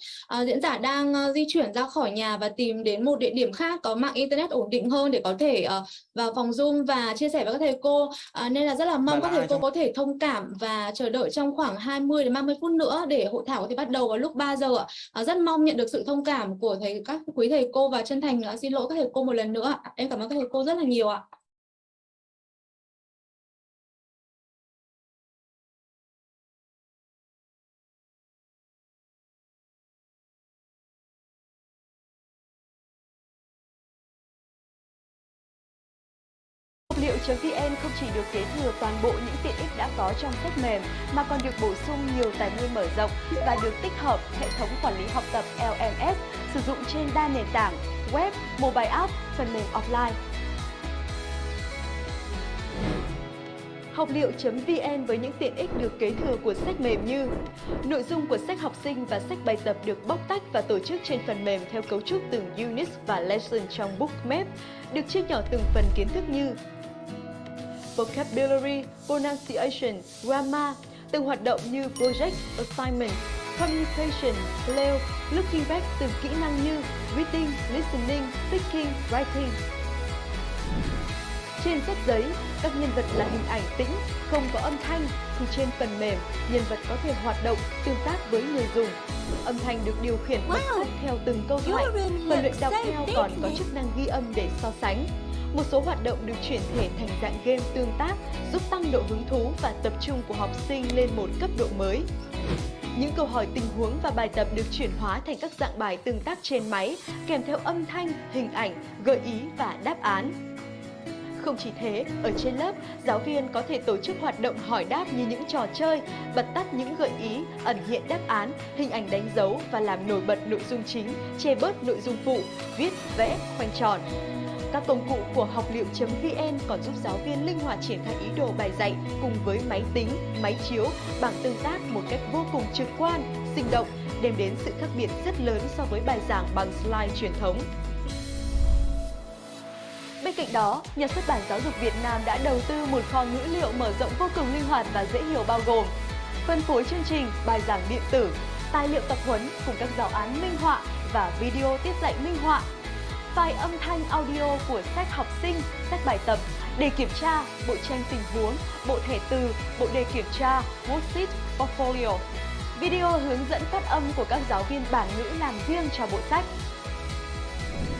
Diễn giả đang di chuyển ra khỏi nhà và tìm đến một địa điểm khác có mạng Internet ổn định hơn để có thể vào phòng Zoom và chia sẻ với các thầy cô. Nên là rất là mong các thầy cô có thể thông cảm và chờ đợi trong khoảng 20 đến 30 phút nữa để hội thảo có thể bắt đầu vào lúc 3 giờ. Rất mong nhận được sự thông cảm của các quý thầy cô và chân thành xin lỗi các thầy cô một lần nữa. Em cảm ơn các thầy cô rất là nhiều ạ. Học liệu.vn không chỉ được kế thừa toàn bộ những tiện ích đã có trong sách mềm mà còn được bổ sung nhiều tài nguyên mở rộng và được tích hợp hệ thống quản lý học tập LMS sử dụng trên đa nền tảng web, mobile app, phần mềm offline. Học liệu.vn với những tiện ích được kế thừa của sách mềm như nội dung của sách học sinh và sách bài tập được bóc tách và tổ chức trên phần mềm theo cấu trúc từng unit và lesson trong bookmap, được chia nhỏ từng phần kiến thức như vocabulary, pronunciation, grammar, từng hoạt động như project, assignment, communication, play, looking back từng kỹ năng như reading, listening, speaking, writing. Trên sách giấy, các nhân vật là hình ảnh tĩnh, không có âm thanh, thì trên phần mềm, nhân vật có thể hoạt động, tương tác với người dùng. Âm thanh được điều khiển bằng sách theo từng câu thoại, phần luyện đọc theo còn có chức năng ghi âm để so sánh. Một số hoạt động được chuyển thể thành dạng game tương tác, giúp tăng độ hứng thú và tập trung của học sinh lên một cấp độ mới. Những câu hỏi tình huống và bài tập được chuyển hóa thành các dạng bài tương tác trên máy, kèm theo âm thanh, hình ảnh, gợi ý và đáp án. Không chỉ thế, ở trên lớp, giáo viên có thể tổ chức hoạt động hỏi đáp như những trò chơi, bật tắt những gợi ý, ẩn hiện đáp án, hình ảnh đánh dấu và làm nổi bật nội dung chính, che bớt nội dung phụ, viết, vẽ, khoanh tròn. Các công cụ của học liệu.vn còn giúp giáo viên linh hoạt triển khai ý đồ bài dạy cùng với máy tính, máy chiếu, bảng tương tác một cách vô cùng trực quan, sinh động, đem đến sự khác biệt rất lớn so với bài giảng bằng slide truyền thống. Bên cạnh đó, Nhà xuất bản Giáo dục Việt Nam đã đầu tư một kho ngữ liệu mở rộng vô cùng linh hoạt và dễ hiểu bao gồm phân phối chương trình, bài giảng điện tử, tài liệu tập huấn cùng các giáo án minh họa và video tiết dạy minh họa, file âm thanh audio của sách học sinh, sách bài tập, đề kiểm tra, bộ tranh tình huống, bộ thẻ từ, bộ đề kiểm tra, worksheet, portfolio, video hướng dẫn phát âm của các giáo viên bản ngữ làm riêng cho bộ sách.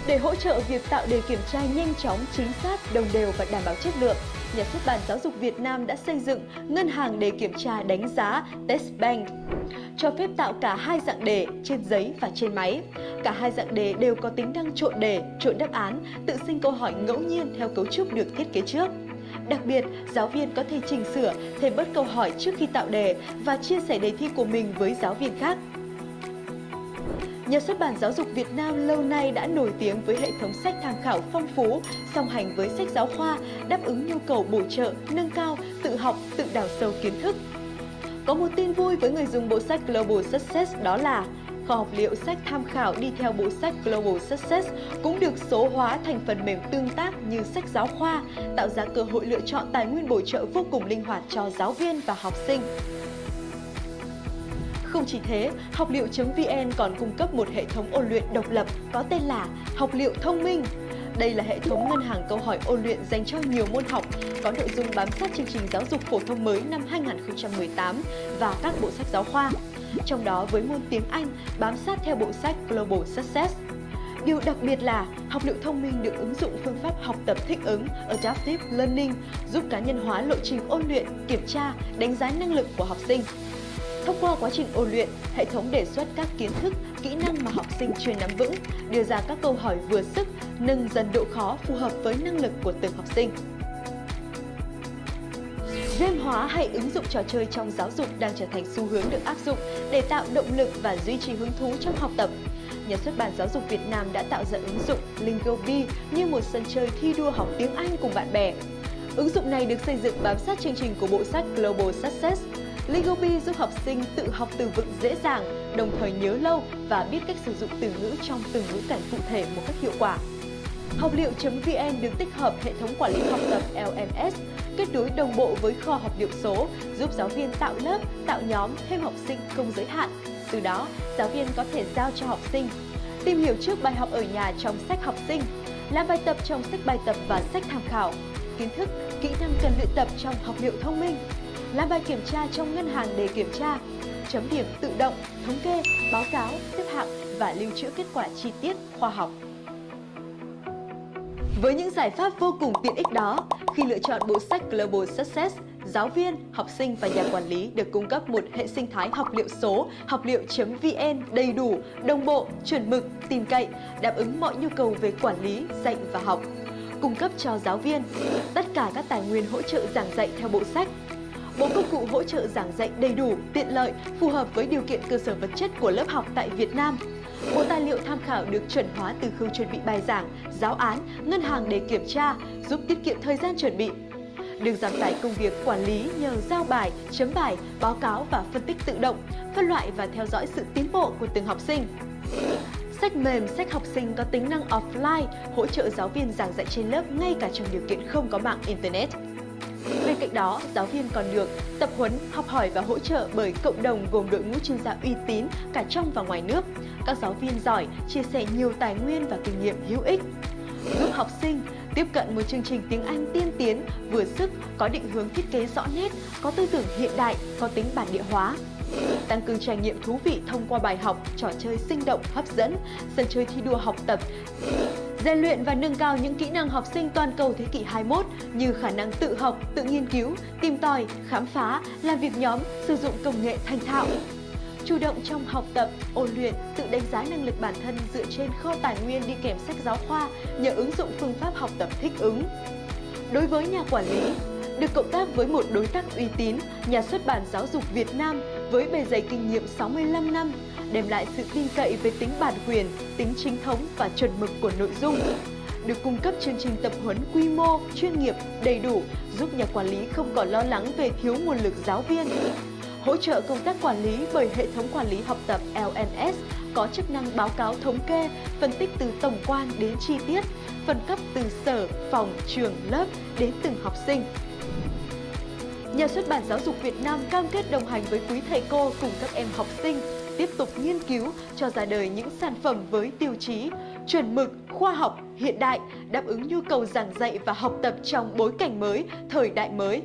Để hỗ trợ việc tạo đề kiểm tra nhanh chóng, chính xác, đồng đều và đảm bảo chất lượng, Nhà xuất bản Giáo dục Việt Nam đã xây dựng ngân hàng đề kiểm tra đánh giá Test Bank, cho phép tạo cả hai dạng đề trên giấy và trên máy. Cả hai dạng đề đều có tính năng trộn đề, trộn đáp án, tự sinh câu hỏi ngẫu nhiên theo cấu trúc được thiết kế trước. Đặc biệt, giáo viên có thể chỉnh sửa, thêm bớt câu hỏi trước khi tạo đề và chia sẻ đề thi của mình với giáo viên khác. Nhà xuất bản Giáo dục Việt Nam lâu nay đã nổi tiếng với hệ thống sách tham khảo phong phú, song hành với sách giáo khoa, đáp ứng nhu cầu bổ trợ, nâng cao, tự học, tự đào sâu kiến thức. Có một tin vui với người dùng bộ sách Global Success đó là kho học liệu sách tham khảo đi theo bộ sách Global Success cũng được số hóa thành phần mềm tương tác như sách giáo khoa, tạo ra cơ hội lựa chọn tài nguyên bổ trợ vô cùng linh hoạt cho giáo viên và học sinh. Không chỉ thế, học liệu.vn còn cung cấp một hệ thống ôn luyện độc lập có tên là Học liệu thông minh. Đây là hệ thống ngân hàng câu hỏi ôn luyện dành cho nhiều môn học, có nội dung bám sát chương trình giáo dục phổ thông mới năm 2018 và các bộ sách giáo khoa. Trong đó với môn tiếng Anh bám sát theo bộ sách Global Success. Điều đặc biệt là học liệu thông minh được ứng dụng phương pháp học tập thích ứng Adaptive Learning, giúp cá nhân hóa lộ trình ôn luyện, kiểm tra, đánh giá năng lực của học sinh. Thông qua quá trình ôn luyện, hệ thống đề xuất các kiến thức, kỹ năng mà học sinh chưa nắm vững, đưa ra các câu hỏi vừa sức, nâng dần độ khó phù hợp với năng lực của từng học sinh. Game hóa hay ứng dụng trò chơi trong giáo dục đang trở thành xu hướng được áp dụng để tạo động lực và duy trì hứng thú trong học tập. Nhà xuất bản Giáo dục Việt Nam đã tạo ra ứng dụng Lingobi như một sân chơi thi đua học tiếng Anh cùng bạn bè. Ứng dụng này được xây dựng bám sát chương trình của bộ sách Global Success. Lingobi giúp học sinh tự học từ vựng dễ dàng, đồng thời nhớ lâu và biết cách sử dụng từ ngữ trong từng ngữ cảnh cụ thể một cách hiệu quả. Học liệu.vn được tích hợp hệ thống quản lý học tập LMS, kết nối đồng bộ với kho học liệu số, giúp giáo viên tạo lớp, tạo nhóm, thêm học sinh không giới hạn. Từ đó, giáo viên có thể giao cho học sinh tìm hiểu trước bài học ở nhà trong sách học sinh, làm bài tập trong sách bài tập và sách tham khảo, kiến thức, kỹ năng cần luyện tập trong học liệu thông minh, làm bài kiểm tra trong ngân hàng để kiểm tra, chấm điểm tự động, thống kê, báo cáo, xếp hạng và lưu trữ kết quả chi tiết, khoa học. Với những giải pháp vô cùng tiện ích đó, khi lựa chọn bộ sách Global Success, giáo viên, học sinh và nhà quản lý được cung cấp một hệ sinh thái học liệu số, học liệu.vn đầy đủ, đồng bộ, chuẩn mực, tin cậy, đáp ứng mọi nhu cầu về quản lý, dạy và học. Cung cấp cho giáo viên tất cả các tài nguyên hỗ trợ giảng dạy theo bộ sách. Bộ công cụ hỗ trợ giảng dạy đầy đủ, tiện lợi, phù hợp với điều kiện cơ sở vật chất của lớp học tại Việt Nam. Bộ tài liệu tham khảo được chuẩn hóa từ khâu chuẩn bị bài giảng, giáo án, ngân hàng để kiểm tra, giúp tiết kiệm thời gian chuẩn bị. Được giảm tải công việc quản lý nhờ giao bài, chấm bài, báo cáo và phân tích tự động, phân loại và theo dõi sự tiến bộ của từng học sinh. Sách mềm, sách học sinh có tính năng offline, hỗ trợ giáo viên giảng dạy trên lớp ngay cả trong điều kiện không có mạng Internet. Bên cạnh đó, giáo viên còn được tập huấn, học hỏi và hỗ trợ bởi cộng đồng gồm đội ngũ chuyên gia uy tín cả trong và ngoài nước. Các giáo viên giỏi chia sẻ nhiều tài nguyên và kinh nghiệm hữu ích, giúp học sinh tiếp cận một chương trình tiếng Anh tiên tiến, vừa sức, có định hướng thiết kế rõ nét, có tư tưởng hiện đại, có tính bản địa hóa. Tăng cường trải nghiệm thú vị thông qua bài học, trò chơi sinh động, hấp dẫn, sân chơi thi đua học tập, rèn luyện và nâng cao những kỹ năng học sinh toàn cầu thế kỷ 21 như khả năng tự học, tự nghiên cứu, tìm tòi, khám phá, làm việc nhóm, sử dụng công nghệ thành thạo. Chủ động trong học tập, ôn luyện, tự đánh giá năng lực bản thân dựa trên kho tài nguyên đi kèm sách giáo khoa nhờ ứng dụng phương pháp học tập thích ứng. Đối với nhà quản lý, được cộng tác với một đối tác uy tín, Nhà xuất bản Giáo dục Việt Nam với bề dày kinh nghiệm 65 năm, đem lại sự tin cậy về tính bản quyền, tính chính thống và chuẩn mực của nội dung. Được cung cấp chương trình tập huấn quy mô, chuyên nghiệp, đầy đủ, giúp nhà quản lý không còn lo lắng về thiếu nguồn lực giáo viên. Hỗ trợ công tác quản lý bởi hệ thống quản lý học tập LMS có chức năng báo cáo thống kê, phân tích từ tổng quan đến chi tiết, phân cấp từ sở, phòng, trường, lớp đến từng học sinh. Nhà xuất bản Giáo dục Việt Nam cam kết đồng hành với quý thầy cô cùng các em học sinh, tiếp tục nghiên cứu cho ra đời những sản phẩm với tiêu chí chuẩn mực, khoa học, hiện đại, đáp ứng nhu cầu giảng dạy và học tập trong bối cảnh mới, thời đại mới.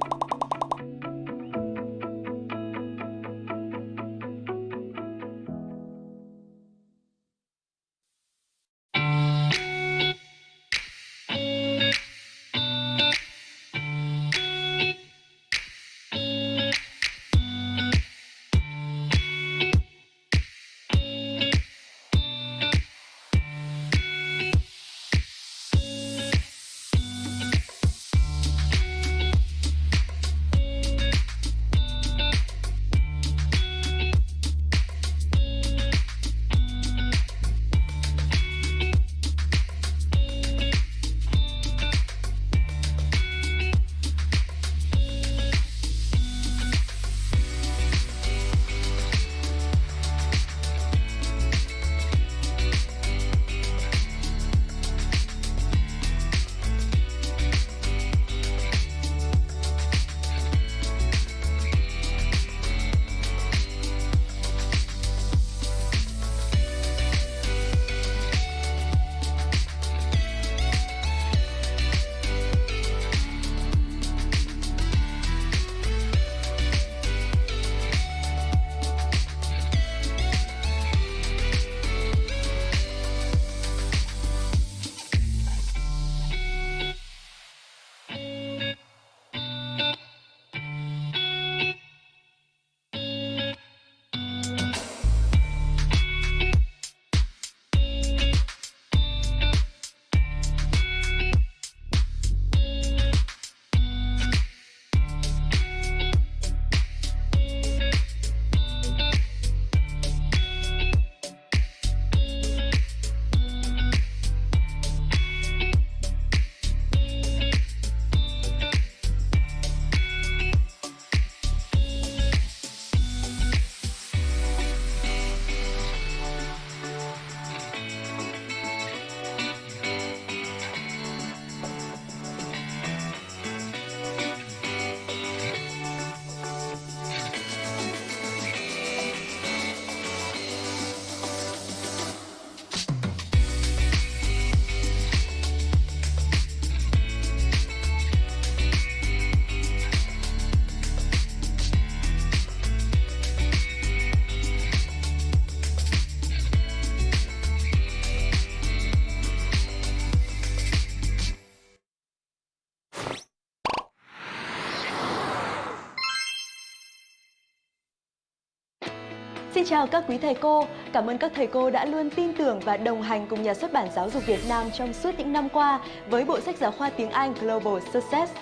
Xin chào các quý thầy cô, cảm ơn các thầy cô đã luôn tin tưởng và đồng hành cùng Nhà xuất bản Giáo dục Việt Nam trong suốt những năm qua với bộ sách giáo khoa tiếng Anh Global Success.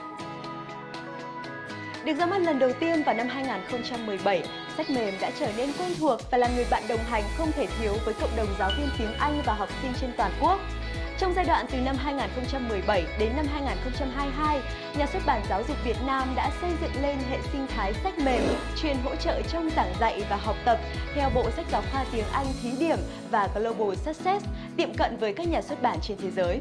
Được ra mắt lần đầu tiên vào năm 2017, sách mềm đã trở nên quen thuộc và là người bạn đồng hành không thể thiếu với cộng đồng giáo viên tiếng Anh và học sinh trên toàn quốc. Trong giai đoạn từ năm 2017 đến năm 2022, Nhà xuất bản Giáo dục Việt Nam đã xây dựng lên hệ sinh thái sách mềm chuyên hỗ trợ trong giảng dạy và học tập theo bộ sách giáo khoa tiếng Anh thí điểm và Global Success, tiệm cận với các nhà xuất bản trên thế giới.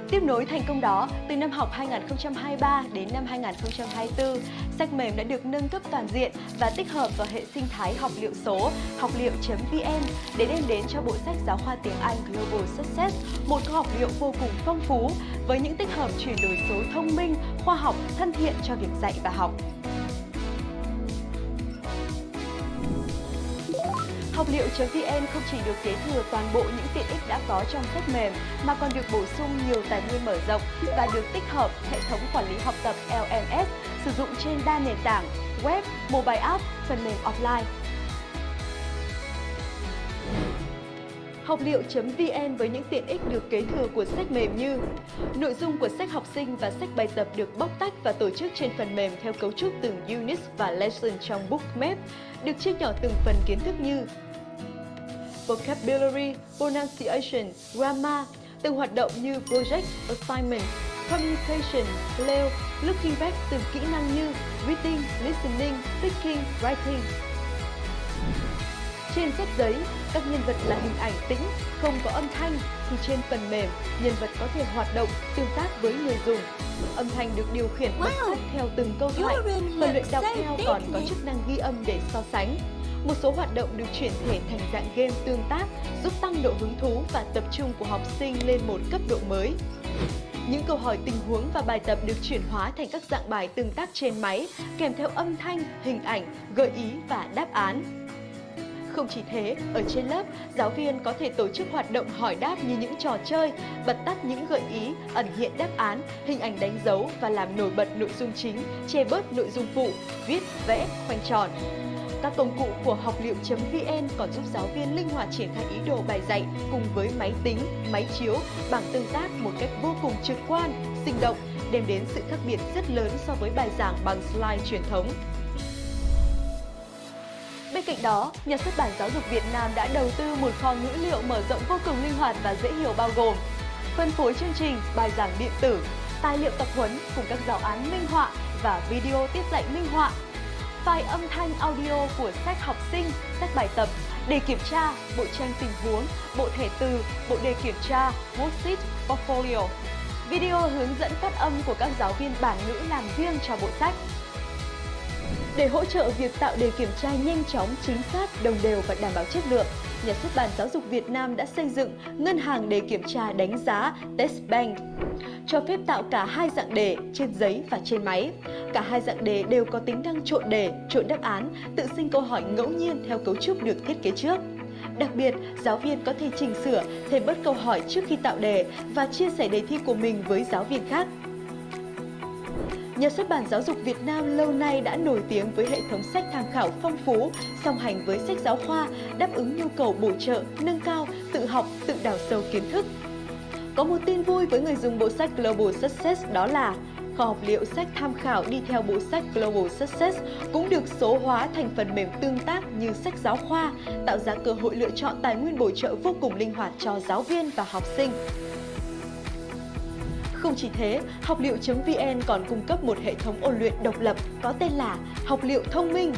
Tiếp nối thành công đó, từ năm học 2023 đến năm 2024, sách mềm đã được nâng cấp toàn diện và tích hợp vào hệ sinh thái học liệu số học liệu.vn để đem đến cho bộ sách giáo khoa tiếng Anh Global Success một kho học liệu vô cùng phong phú với những tích hợp chuyển đổi số thông minh, khoa học, thân thiện cho việc dạy và học. Học liệu.vn không chỉ được kế thừa toàn bộ những tiện ích đã có trong sách mềm mà còn được bổ sung nhiều tài nguyên mở rộng và được tích hợp hệ thống quản lý học tập LMS sử dụng trên đa nền tảng, web, mobile app, phần mềm offline. Học liệu.vn với những tiện ích được kế thừa của sách mềm như nội dung của sách học sinh và sách bài tập được bóc tách và tổ chức trên phần mềm theo cấu trúc từng unit và lesson trong bookmap, được chia nhỏ từng phần kiến thức như vocabulary, pronunciation, grammar, từng hoạt động như project, assignment, communication, play, looking back từng kỹ năng như reading, listening, speaking, writing. Trên sách giấy, các nhân vật là hình ảnh tĩnh, không có âm thanh, thì trên phần mềm, nhân vật có thể hoạt động, tương tác với người dùng. Âm thanh được điều khiển bật tắt theo từng câu thoại, phần luyện đọc theo còn có chức năng ghi âm để so sánh. Một số hoạt động được chuyển thể thành dạng game tương tác, giúp tăng độ hứng thú và tập trung của học sinh lên một cấp độ mới. Những câu hỏi tình huống và bài tập được chuyển hóa thành các dạng bài tương tác trên máy, kèm theo âm thanh, hình ảnh, gợi ý và đáp án. Không chỉ thế, ở trên lớp, giáo viên có thể tổ chức hoạt động hỏi đáp như những trò chơi, bật tắt những gợi ý, ẩn hiện đáp án, hình ảnh đánh dấu và làm nổi bật nội dung chính, che bớt nội dung phụ, viết, vẽ, khoanh tròn. Các công cụ của học liệu.vn còn giúp giáo viên linh hoạt triển khai ý đồ bài dạy cùng với máy tính, máy chiếu, bảng tương tác một cách vô cùng trực quan, sinh động, đem đến sự khác biệt rất lớn so với bài giảng bằng slide truyền thống. Bên cạnh đó, Nhà xuất bản Giáo dục Việt Nam đã đầu tư một kho ngữ liệu mở rộng vô cùng linh hoạt và dễ hiểu bao gồm phân phối chương trình, bài giảng điện tử, tài liệu tập huấn cùng các giáo án minh họa và video tiết dạy minh họa, file âm thanh audio của sách học sinh, sách bài tập, đề kiểm tra, bộ tranh tình huống, bộ thẻ từ, bộ đề kiểm tra, worksheet, portfolio, video hướng dẫn phát âm của các giáo viên bản ngữ làm riêng cho bộ sách. Để hỗ trợ việc tạo đề kiểm tra nhanh chóng, chính xác, đồng đều và đảm bảo chất lượng, Nhà xuất bản Giáo dục Việt Nam đã xây dựng ngân hàng đề kiểm tra đánh giá Test Bank, cho phép tạo cả hai dạng đề trên giấy và trên máy. Cả hai dạng đề đều có tính năng trộn đề, trộn đáp án, tự sinh câu hỏi ngẫu nhiên theo cấu trúc được thiết kế trước. Đặc biệt, giáo viên có thể chỉnh sửa, thêm bớt câu hỏi trước khi tạo đề và chia sẻ đề thi của mình với giáo viên khác. Nhà xuất bản Giáo dục Việt Nam lâu nay đã nổi tiếng với hệ thống sách tham khảo phong phú, song hành với sách giáo khoa, đáp ứng nhu cầu bổ trợ, nâng cao, tự học, tự đào sâu kiến thức. Có một tin vui với người dùng bộ sách Global Success đó là kho học liệu sách tham khảo đi theo bộ sách Global Success cũng được số hóa thành phần mềm tương tác như sách giáo khoa, tạo ra cơ hội lựa chọn tài nguyên bổ trợ vô cùng linh hoạt cho giáo viên và học sinh. Không chỉ thế, học liệu.vn còn cung cấp một hệ thống ôn luyện độc lập có tên là Học liệu thông minh.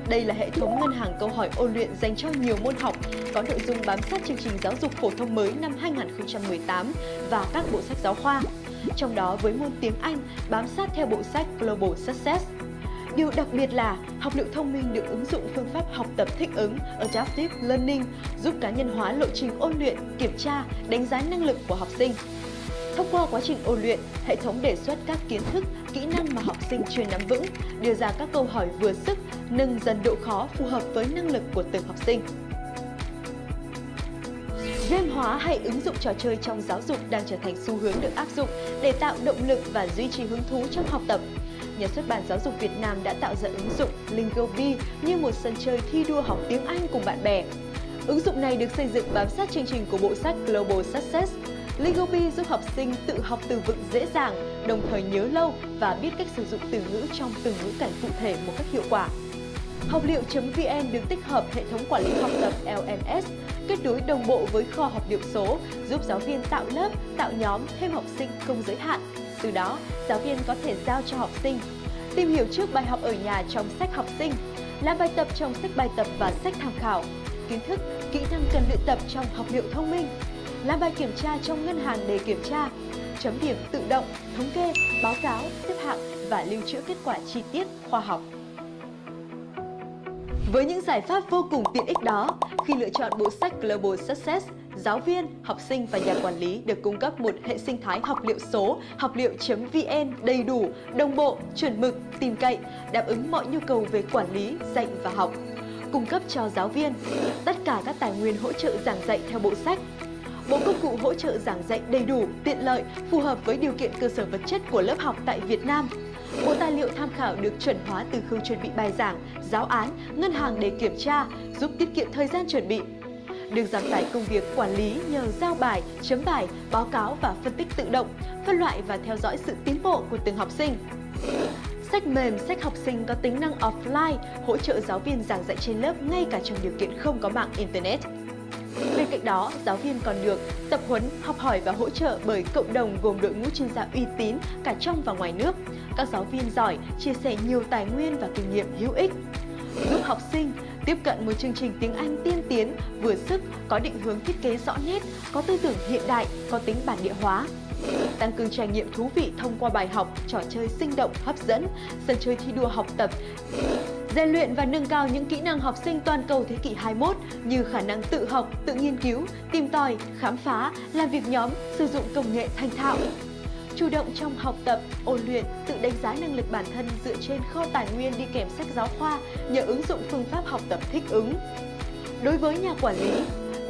Đây là hệ thống ngân hàng câu hỏi ôn luyện dành cho nhiều môn học, có nội dung bám sát chương trình giáo dục phổ thông mới năm 2018 và các bộ sách giáo khoa. Trong đó với môn tiếng Anh bám sát theo bộ sách Global Success. Điều đặc biệt là học liệu thông minh được ứng dụng phương pháp học tập thích ứng Adaptive Learning, giúp cá nhân hóa lộ trình ôn luyện, kiểm tra, đánh giá năng lực của học sinh. Thông qua quá trình ôn luyện, hệ thống đề xuất các kiến thức, kỹ năng mà học sinh chưa nắm vững, đưa ra các câu hỏi vừa sức, nâng dần độ khó phù hợp với năng lực của từng học sinh. Game hóa hay ứng dụng trò chơi trong giáo dục đang trở thành xu hướng được áp dụng để tạo động lực và duy trì hứng thú trong học tập. Nhà xuất bản Giáo dục Việt Nam đã tạo ra ứng dụng Lingobi như một sân chơi thi đua học tiếng Anh cùng bạn bè. Ứng dụng này được xây dựng bám sát chương trình của bộ sách Global Success. Lingobi giúp học sinh tự học từ vựng dễ dàng, đồng thời nhớ lâu và biết cách sử dụng từ ngữ trong từng ngữ cảnh cụ thể một cách hiệu quả. Học liệu.vn được tích hợp hệ thống quản lý học tập LMS, kết nối đồng bộ với kho học liệu số, giúp giáo viên tạo lớp, tạo nhóm, thêm học sinh không giới hạn. Từ đó, giáo viên có thể giao cho học sinh tìm hiểu trước bài học ở nhà trong sách học sinh, làm bài tập trong sách bài tập và sách tham khảo, kiến thức, kỹ năng cần luyện tập trong học liệu thông minh, làm bài kiểm tra trong ngân hàng để kiểm tra, chấm điểm tự động, thống kê, báo cáo, xếp hạng và lưu trữ kết quả chi tiết, khoa học. Với những giải pháp vô cùng tiện ích đó, khi lựa chọn bộ sách Global Success, giáo viên, học sinh và nhà quản lý được cung cấp một hệ sinh thái học liệu số, học liệu.vn đầy đủ, đồng bộ, chuẩn mực, tin cậy, đáp ứng mọi nhu cầu về quản lý, dạy và học. Cung cấp cho giáo viên tất cả các tài nguyên hỗ trợ giảng dạy theo bộ sách. Bộ công cụ hỗ trợ giảng dạy đầy đủ, tiện lợi, phù hợp với điều kiện cơ sở vật chất của lớp học tại Việt Nam. Bộ tài liệu tham khảo được chuẩn hóa từ khâu chuẩn bị bài giảng, giáo án, ngân hàng để kiểm tra, giúp tiết kiệm thời gian chuẩn bị. Được giảm tải công việc quản lý nhờ giao bài, chấm bài, báo cáo và phân tích tự động, phân loại và theo dõi sự tiến bộ của từng học sinh. Sách mềm, sách học sinh có tính năng offline, hỗ trợ giáo viên giảng dạy trên lớp ngay cả trong điều kiện không có mạng Internet. Bên cạnh đó, giáo viên còn được tập huấn, học hỏi và hỗ trợ bởi cộng đồng gồm đội ngũ chuyên gia uy tín cả trong và ngoài nước. Các giáo viên giỏi chia sẻ nhiều tài nguyên và kinh nghiệm hữu ích, giúp học sinh tiếp cận một chương trình tiếng Anh tiên tiến, vừa sức, có định hướng thiết kế rõ nét, có tư tưởng hiện đại, có tính bản địa hóa. Tăng cường trải nghiệm thú vị thông qua bài học, trò chơi sinh động, hấp dẫn, sân chơi thi đua học tập, rèn luyện và nâng cao những kỹ năng học sinh toàn cầu thế kỷ 21 như khả năng tự học, tự nghiên cứu, tìm tòi, khám phá, làm việc nhóm, sử dụng công nghệ thành thạo. Chủ động trong học tập, ôn luyện, tự đánh giá năng lực bản thân dựa trên kho tài nguyên đi kèm sách giáo khoa nhờ ứng dụng phương pháp học tập thích ứng. Đối với nhà quản lý,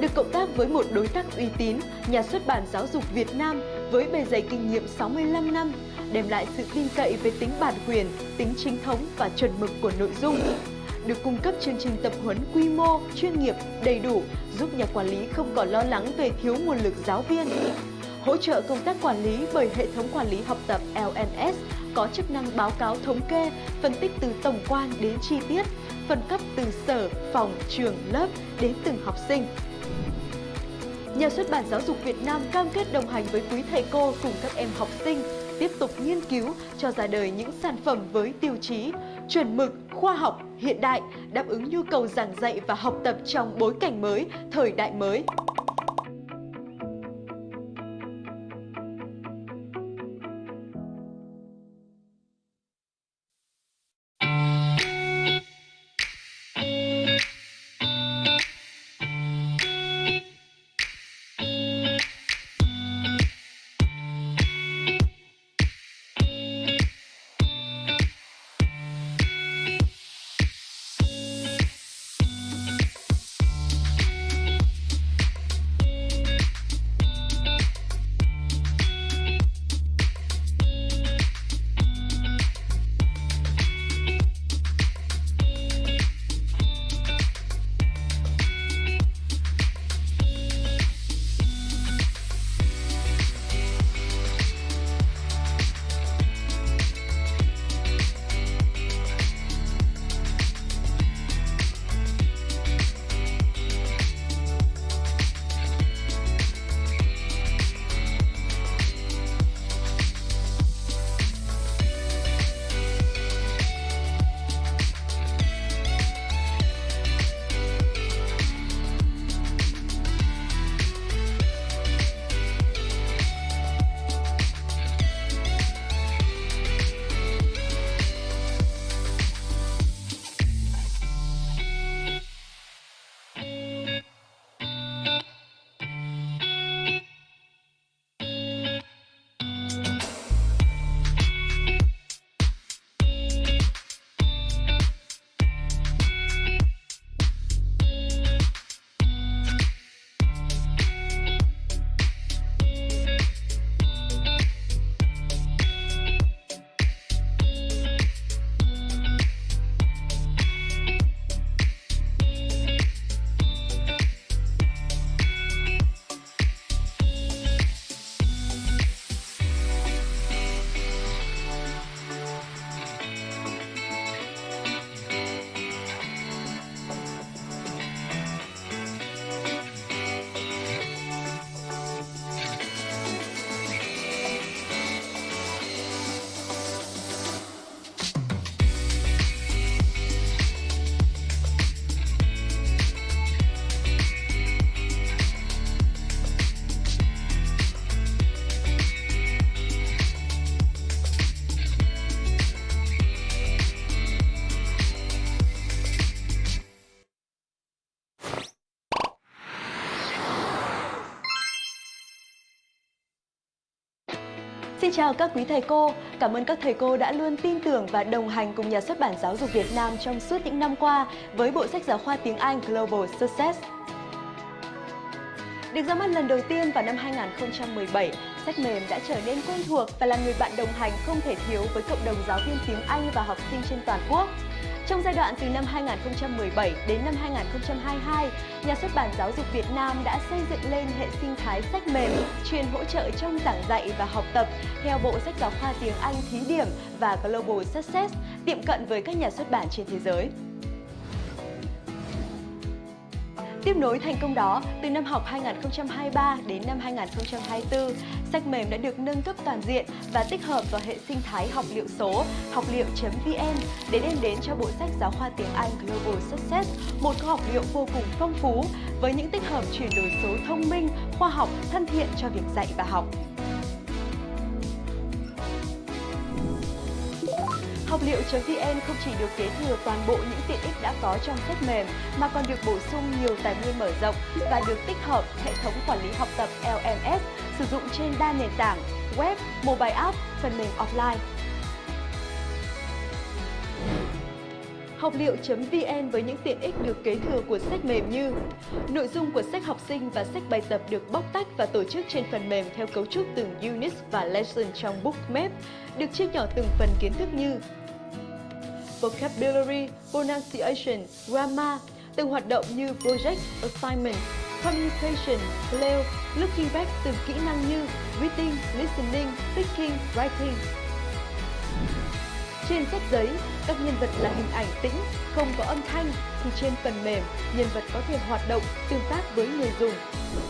được cộng tác với một đối tác uy tín, Nhà xuất bản Giáo dục Việt Nam với bề dày kinh nghiệm 65 năm, đem lại sự tin cậy về tính bản quyền, tính chính thống và chuẩn mực của nội dung. Được cung cấp chương trình tập huấn quy mô, chuyên nghiệp, đầy đủ, giúp nhà quản lý không còn lo lắng về thiếu nguồn lực giáo viên. Hỗ trợ công tác quản lý bởi hệ thống quản lý học tập LMS có chức năng báo cáo thống kê, phân tích từ tổng quan đến chi tiết, phân cấp từ sở, phòng, trường, lớp đến từng học sinh. Nhà xuất bản Giáo dục Việt Nam cam kết đồng hành với quý thầy cô cùng các em học sinh, tiếp tục nghiên cứu cho ra đời những sản phẩm với tiêu chí chuẩn mực, khoa học, hiện đại, đáp ứng nhu cầu giảng dạy và học tập trong bối cảnh mới, thời đại mới. chào các quý thầy cô. Cảm ơn các thầy cô đã luôn tin tưởng và đồng hành cùng Nhà xuất bản Giáo dục Việt Nam trong suốt những năm qua với bộ sách giáo khoa tiếng Anh Global Success. Được ra mắt lần đầu tiên vào năm 2017, sách mềm đã trở nên quen thuộc và là người bạn đồng hành không thể thiếu với cộng đồng giáo viên tiếng Anh và học sinh trên toàn quốc. Trong giai đoạn từ năm 2017 đến năm 2022, Nhà xuất bản Giáo dục Việt Nam đã xây dựng lên hệ sinh thái sách mềm chuyên hỗ trợ trong giảng dạy và học tập theo bộ sách giáo khoa tiếng Anh thí điểm và Global Success, tiệm cận với các nhà xuất bản trên thế giới. Tiếp nối thành công đó, từ năm học 2023 đến năm 2024, sách mềm đã được nâng cấp toàn diện và tích hợp vào hệ sinh thái học liệu số học liệu.vn để đem đến cho bộ sách giáo khoa tiếng Anh Global Success một kho học liệu vô cùng phong phú với những tích hợp chuyển đổi số thông minh, khoa học, thân thiện cho việc dạy và học. Học liệu.vn không chỉ được kế thừa toàn bộ những tiện ích đã có trong sách mềm mà còn được bổ sung nhiều tài nguyên mở rộng và được tích hợp hệ thống quản lý học tập LMS sử dụng trên đa nền tảng, web, mobile app, phần mềm offline. Học liệu.vn với những tiện ích được kế thừa của sách mềm như nội dung của sách học sinh và sách bài tập được bóc tách và tổ chức trên phần mềm theo cấu trúc từng unit và lesson trong bookmap, được chia nhỏ từng phần kiến thức như vocabulary, pronunciation, grammar, từng hoạt động như project, assignment, communication, play, looking back từng kỹ năng như reading, listening, speaking, writing. Trên sách giấy, các nhân vật là hình ảnh tĩnh, không có âm thanh, thì trên phần mềm, nhân vật có thể hoạt động, tương tác với người dùng.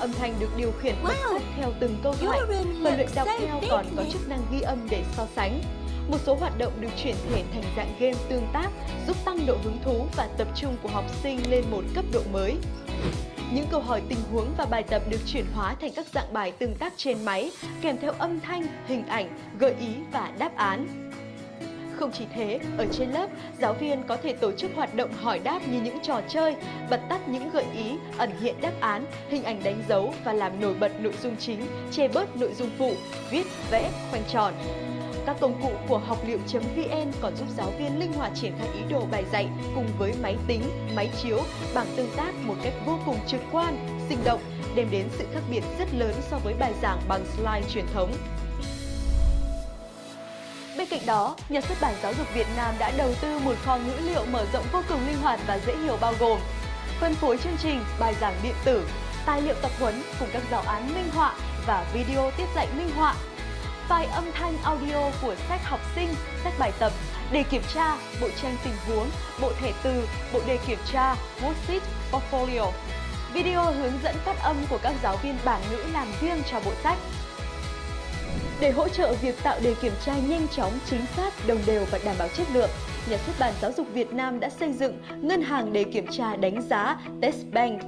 Âm thanh được điều khiển bật sách theo từng câu thoại, phần luyện đọc theo còn có chức năng ghi âm để so sánh. Một số hoạt động được chuyển thể thành dạng game tương tác, giúp tăng độ hứng thú và tập trung của học sinh lên một cấp độ mới. Những câu hỏi tình huống và bài tập được chuyển hóa thành các dạng bài tương tác trên máy, kèm theo âm thanh, hình ảnh, gợi ý và đáp án. Không chỉ thế, ở trên lớp, giáo viên có thể tổ chức hoạt động hỏi đáp như những trò chơi, bật tắt những gợi ý, ẩn hiện đáp án, hình ảnh đánh dấu và làm nổi bật nội dung chính, che bớt nội dung phụ, viết, vẽ, khoanh tròn. Các công cụ của học liệu.vn còn giúp giáo viên linh hoạt triển khai ý đồ bài dạy cùng với máy tính, máy chiếu, bảng tương tác một cách vô cùng trực quan, sinh động, đem đến sự khác biệt rất lớn so với bài giảng bằng slide truyền thống. Bên cạnh đó, Nhà xuất bản Giáo dục Việt Nam đã đầu tư một kho ngữ liệu mở rộng vô cùng linh hoạt và dễ hiểu bao gồm phân phối chương trình, bài giảng điện tử, tài liệu tập huấn cùng các giáo án minh họa và video tiết dạy minh họa, file âm thanh audio của sách học sinh, sách bài tập, đề kiểm tra, bộ tranh tình huống, bộ thẻ từ, bộ đề kiểm tra, worksheet, portfolio, video hướng dẫn phát âm của các giáo viên bản ngữ làm riêng cho bộ sách. Để hỗ trợ việc tạo đề kiểm tra nhanh chóng, chính xác, đồng đều và đảm bảo chất lượng, Nhà xuất bản Giáo dục Việt Nam đã xây dựng ngân hàng đề kiểm tra đánh giá Test Bank,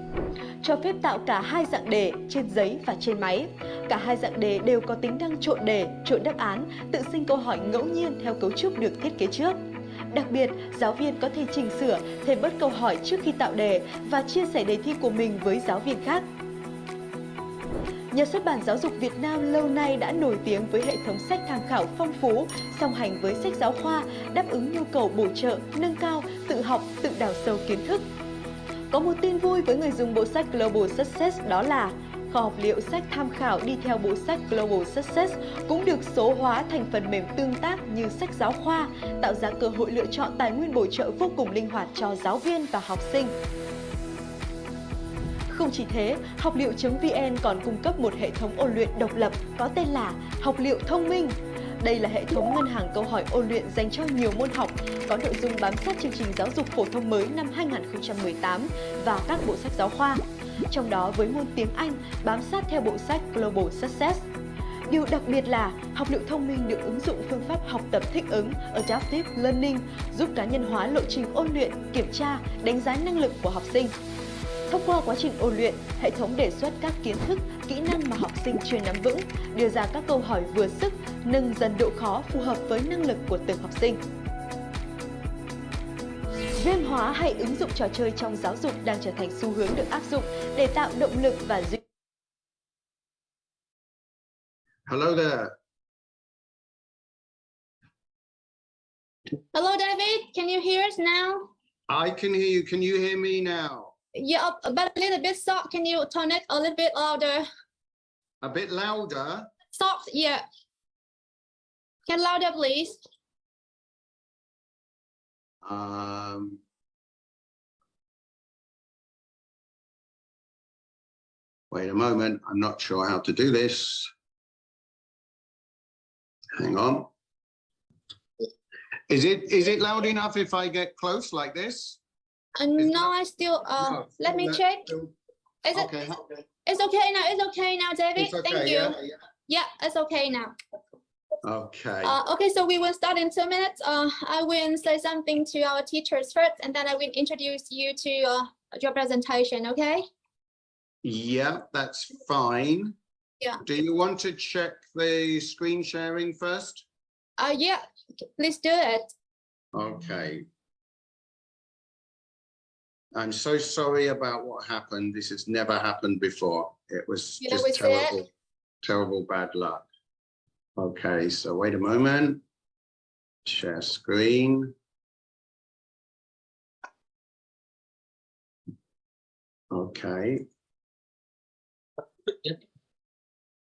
cho phép tạo cả hai dạng đề trên giấy và trên máy. Cả hai dạng đề đều có tính năng trộn đề, trộn đáp án, tự sinh câu hỏi ngẫu nhiên theo cấu trúc được thiết kế trước. Đặc biệt, giáo viên có thể chỉnh sửa, thêm bớt câu hỏi trước khi tạo đề và chia sẻ đề thi của mình với giáo viên khác. Nhà xuất bản Giáo dục Việt Nam lâu nay đã nổi tiếng với hệ thống sách tham khảo phong phú, song hành với sách giáo khoa, đáp ứng nhu cầu bổ trợ, nâng cao, tự học, tự đào sâu kiến thức. Có một tin vui với người dùng bộ sách Global Success, đó là kho học liệu sách tham khảo đi theo bộ sách Global Success cũng được số hóa thành phần mềm tương tác như sách giáo khoa, tạo ra cơ hội lựa chọn tài nguyên bổ trợ vô cùng linh hoạt cho giáo viên và học sinh. Không chỉ thế, học liệu.vn còn cung cấp một hệ thống ôn luyện độc lập có tên là Học liệu thông minh. Đây là hệ thống ngân hàng câu hỏi ôn luyện dành cho nhiều môn học, có nội dung bám sát chương trình giáo dục phổ thông mới năm 2018 và các bộ sách giáo khoa. Trong đó với môn tiếng Anh bám sát theo bộ sách Global Success. Điều đặc biệt là học liệu thông minh được ứng dụng phương pháp học tập thích ứng Adaptive Learning, giúp cá nhân hóa lộ trình ôn luyện, kiểm tra, đánh giá năng lực của học sinh. Thông qua quá trình ôn luyện, hệ thống đề xuất các kiến thức, kỹ năng mà học sinh chưa nắm vững, đưa ra các câu hỏi vừa sức, nâng dần độ khó phù hợp với năng lực của từng học sinh. Game hóa hay ứng dụng trò chơi trong giáo dục đang trở thành xu hướng được áp dụng để tạo động lực và duy. Hello there. Hello, David. Can you hear us now? I can hear you. Can you hear me now? Yeah, but a little bit soft. Can you turn it a little bit louder? A bit louder? Soft, yeah. Can louder, please? Wait a moment. I'm not sure how to do this. Hang on. Is it loud enough if I get close like this? No, I still. No, Let me that- check. Is it? Okay. It's okay now. It's okay now, David. It's okay, Thank you. yeah. Yeah, it's okay now. Okay. Okay, so we will start in 2 minutes. I will say something to our teachers first, and then I will introduce you to your presentation. Okay? Yeah, that's fine. Yeah. Do you want to check the screen sharing first? Yeah. Please do it. Okay. I'm so sorry about what happened. This has never happened before. It was Yeah, just we said. terrible bad luck. Okay, so wait a moment. Share screen. Okay.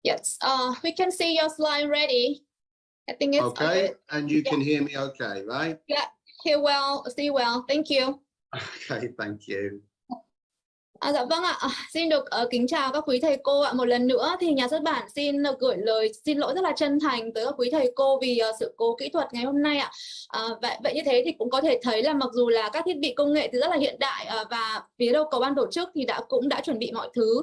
Yes. We can see your slide ready. I think it's Okay, and you Yeah. can hear me okay, right? Yeah. Hear well, see well. Thank you. Okay, thank you. Dạ vâng ạ, xin được kính chào các quý thầy cô ạ. Một lần nữa thì nhà xuất bản xin được gửi lời xin lỗi rất là chân thành tới các quý thầy cô vì sự cố kỹ thuật ngày hôm nay ạ. Vậy như thế thì cũng có thể thấy là mặc dù là các thiết bị công nghệ thì rất là hiện đại và phía đầu cầu ban tổ chức thì cũng đã chuẩn bị mọi thứ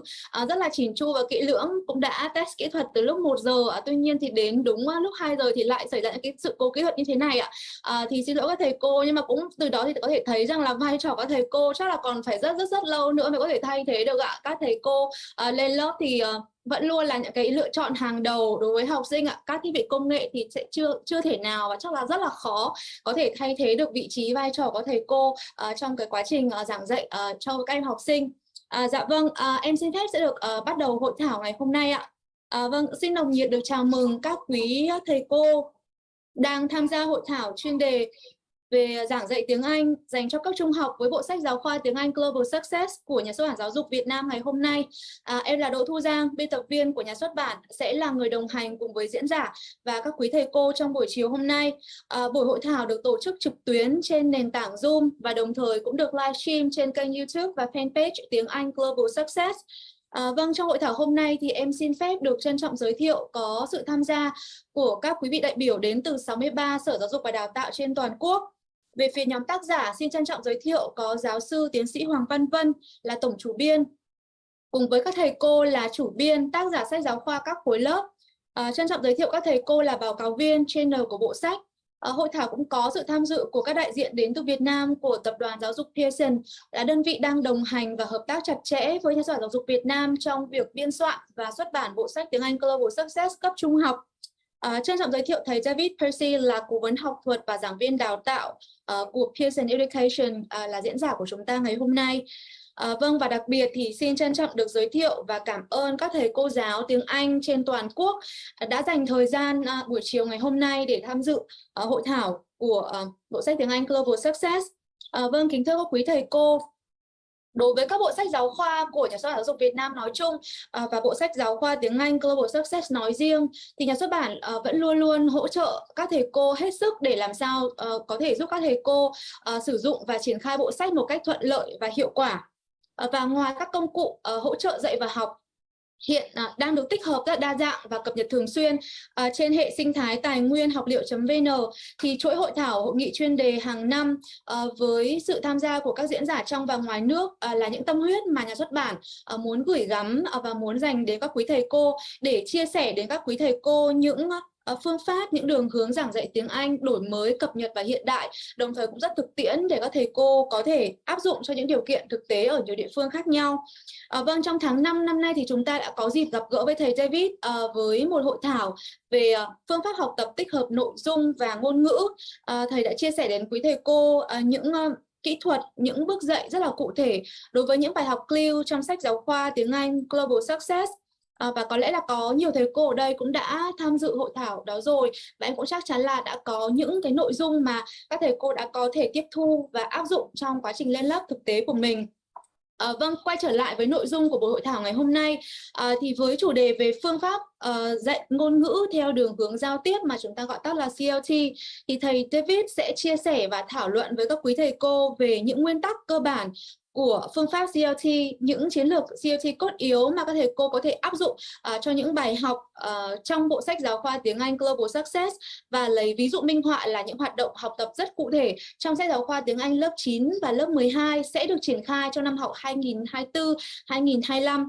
rất là chỉn chu và kỹ lưỡng, cũng đã test kỹ thuật từ lúc 1 giờ. Tuy nhiên thì đến đúng lúc 2 giờ thì lại xảy ra những cái sự cố kỹ thuật như thế này ạ. Thì xin lỗi các thầy cô, nhưng mà cũng từ đó thì có thể thấy rằng là vai trò các thầy cô chắc là còn phải rất lâu nữa mới có thể thay thế được ạ. Các thầy cô lên lớp thì vẫn luôn là những cái lựa chọn hàng đầu đối với học sinh ạ. Các thiết bị công nghệ thì sẽ chưa thể nào và chắc là rất là khó có thể thay thế được vị trí vai trò của thầy cô trong cái quá trình giảng dạy cho các em học sinh. Dạ vâng, em xin phép sẽ được bắt đầu hội thảo ngày hôm nay ạ. Vâng, xin nồng nhiệt được chào mừng các quý thầy cô đang tham gia hội thảo chuyên đề về giảng dạy tiếng Anh dành cho cấp trung học với bộ sách giáo khoa tiếng Anh Global Success của Nhà xuất bản Giáo dục Việt Nam ngày hôm nay. Em là Đỗ Thu Giang, biên tập viên của Nhà xuất bản, sẽ là người đồng hành cùng với diễn giả và các quý thầy cô trong buổi chiều hôm nay. Buổi hội thảo được tổ chức trực tuyến trên nền tảng Zoom và đồng thời cũng được livestream trên kênh YouTube và fanpage tiếng Anh Global Success. Vâng, trong hội thảo hôm nay thì em xin phép được trân trọng giới thiệu có sự tham gia của các quý vị đại biểu đến từ 63 sở giáo dục và đào tạo trên toàn quốc. Về phía nhóm tác giả, xin trân trọng giới thiệu có giáo sư tiến sĩ Hoàng Văn Vân là tổng chủ biên, cùng với các thầy cô là chủ biên, tác giả sách giáo khoa các khối lớp. Trân trọng giới thiệu các thầy cô là báo cáo viên, trainer của bộ sách. Hội thảo cũng có sự tham dự của các đại diện đến từ Việt Nam của Tập đoàn Giáo dục Pearson, là đơn vị đang đồng hành và hợp tác chặt chẽ với Nhà xuất bản Giáo dục Việt Nam trong việc biên soạn và xuất bản bộ sách tiếng Anh Global Success cấp trung học. Trân trọng giới thiệu thầy David Persey là cố vấn học thuật và giảng viên đào tạo của Pearson Education, là diễn giả của chúng ta ngày hôm nay. Vâng, và đặc biệt thì xin trân trọng được giới thiệu và cảm ơn các thầy cô giáo tiếng Anh trên toàn quốc đã dành thời gian buổi chiều ngày hôm nay để tham dự hội thảo của bộ sách tiếng Anh Global Success. Vâng, kính thưa các quý thầy cô, đối với các bộ sách giáo khoa của Nhà xuất bản Giáo dục Việt Nam nói chung và bộ sách giáo khoa tiếng Anh Global Success nói riêng, thì Nhà xuất bản vẫn luôn hỗ trợ các thầy cô hết sức để làm sao có thể giúp các thầy cô sử dụng và triển khai bộ sách một cách thuận lợi và hiệu quả. Và ngoài các công cụ hỗ trợ dạy và học hiện đang được tích hợp rất đa dạng và cập nhật thường xuyên trên hệ sinh thái tài nguyên học liệu.vn, thì chuỗi hội thảo hội nghị chuyên đề hàng năm với sự tham gia của các diễn giả trong và ngoài nước là những tâm huyết mà Nhà xuất bản muốn gửi gắm và muốn dành đến các quý thầy cô để chia sẻ đến các quý thầy cô những phương pháp, những đường hướng giảng dạy tiếng Anh đổi mới, cập nhật và hiện đại, đồng thời cũng rất thực tiễn để các thầy cô có thể áp dụng cho những điều kiện thực tế ở nhiều địa phương khác nhau. Vâng, trong tháng 5 năm nay thì chúng ta đã có dịp gặp gỡ với thầy David với một hội thảo về phương pháp học tập tích hợp nội dung và ngôn ngữ. Thầy đã chia sẻ đến quý thầy cô những kỹ thuật, những bước dạy rất là cụ thể đối với những bài học clue trong sách giáo khoa tiếng Anh Global Success. Và có lẽ là có nhiều thầy cô ở đây cũng đã tham dự hội thảo đó rồi, và em cũng chắc chắn là đã có những cái nội dung mà các thầy cô đã có thể tiếp thu và áp dụng trong quá trình lên lớp thực tế của mình. Vâng, quay trở lại với nội dung của buổi hội thảo ngày hôm nay, thì với chủ đề về phương pháp dạy ngôn ngữ theo đường hướng giao tiếp mà chúng ta gọi tắt là CLT, thì thầy David sẽ chia sẻ và thảo luận với các quý thầy cô về những nguyên tắc cơ bản của phương pháp CLT, những chiến lược CLT cốt yếu mà các thầy cô có thể áp dụng cho những bài học trong bộ sách giáo khoa tiếng Anh Global Success, và lấy ví dụ minh họa là những hoạt động học tập rất cụ thể trong sách giáo khoa tiếng Anh lớp 9 và lớp 12 sẽ được triển khai trong năm học 2024-2025,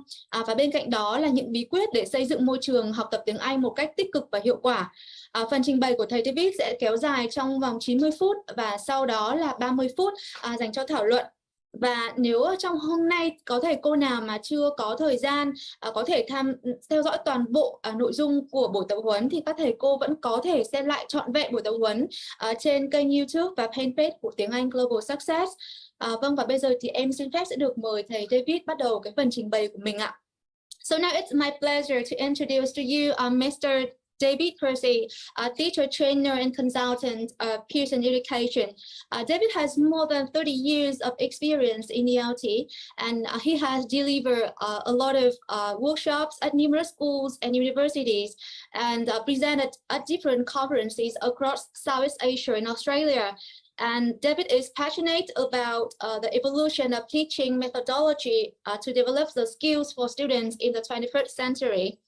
và bên cạnh đó là những bí quyết để xây dựng môi trường học tập tiếng Anh một cách tích cực và hiệu quả. Phần trình bày của thầy David sẽ kéo dài trong vòng 90 phút và sau đó là 30 phút dành cho thảo luận. Và nếu trong hôm nay có thầy cô nào mà chưa có thời gian có thể theo dõi toàn bộ nội dung của buổi tập huấn, thì các thầy cô vẫn có thể xem lại trọn vẹn buổi tập huấn trên kênh YouTube và fanpage của tiếng Anh Global Success. Vâng, và bây giờ thì em xin phép sẽ được mời thầy David bắt đầu cái phần trình bày của mình ạ. So now it's my pleasure to introduce to you Mr. David Persey, a teacher, trainer, and consultant of Pearson Education. David has more than 30 years of experience in ELT, and he has delivered a lot of workshops at numerous schools and universities, and presented at different conferences across Southeast Asia and Australia. And David is passionate about the evolution of teaching methodology to develop the skills for students in the 21st century.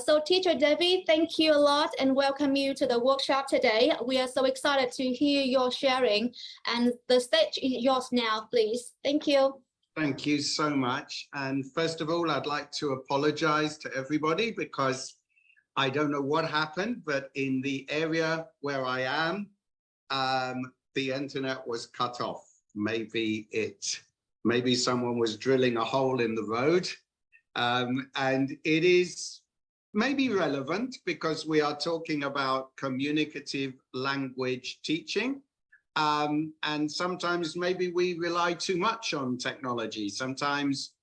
So Teacher David, thank you a lot and welcome you to the workshop today. We are so excited to hear your sharing, and the stage is yours now, please. Thank you. Thank you so much. And first of all, I'd like to apologize to everybody because I don't know what happened, but in the area where I am, the internet was cut off. Maybe someone was drilling a hole in the road, and it is maybe relevant because we are talking about communicative language teaching, and sometimes maybe we rely too much on technology. Sometimes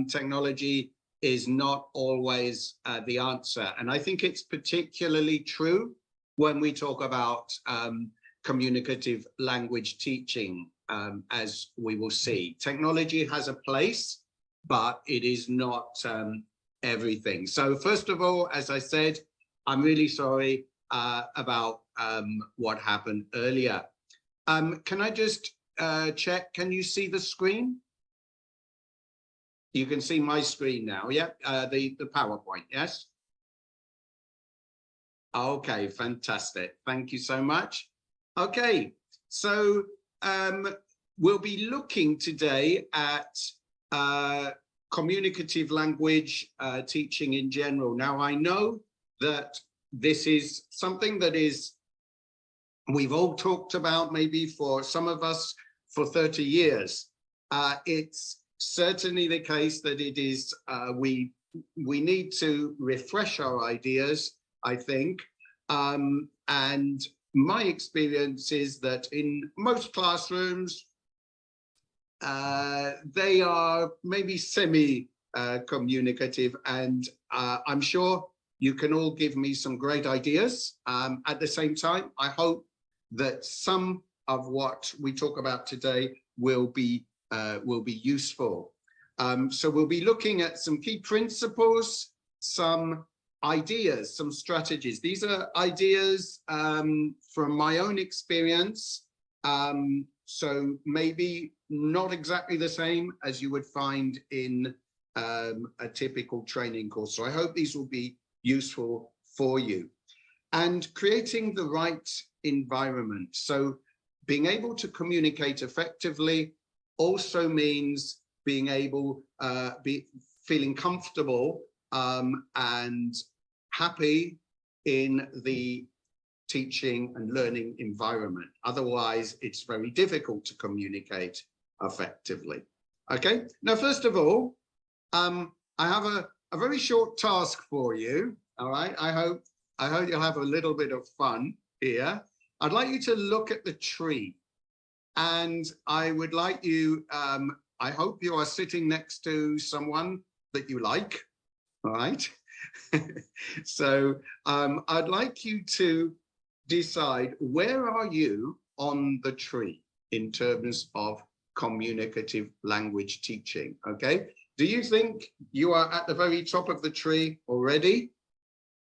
technology is not always the answer, and I think it's particularly true when we talk about communicative language teaching, as we will see. Technology has a place, but it is not everything. So first of all, as I said, I'm really sorry about what happened earlier. Can I just check, can you see the screen? You can see my screen now, yeah? The PowerPoint, yes? Okay, fantastic. Thank you so much. Okay, so we'll be looking today at communicative language teaching in general. Now, I know that this is something that we've all talked about, maybe for some of us for 30 years. It's certainly the case that it is, we need to refresh our ideas, I think. And my experience is that in most classrooms, they are maybe semi-communicative, and I'm sure you can all give me some great ideas. At the same time, I hope that some of what we talk about today will be useful. So we'll be looking at some key principles, some ideas, some strategies. These are ideas from my own experience, so maybe not exactly the same as you would find in a typical training course. So I hope these will be useful for you. And creating the right environment. So being able to communicate effectively also means being able, feeling comfortable and happy in the teaching and learning environment. Otherwise, it's very difficult to communicate effectively. Okay, now first of all, I have a very short task for you. All right, I hope you'll have a little bit of fun here. I'd like you to look at the tree, and I would like you, I hope you are sitting next to someone that you like. all right? So I'd like you to decide, where are you on the tree in terms of communicative language teaching, okay? Do you think you are at the very top of the tree already?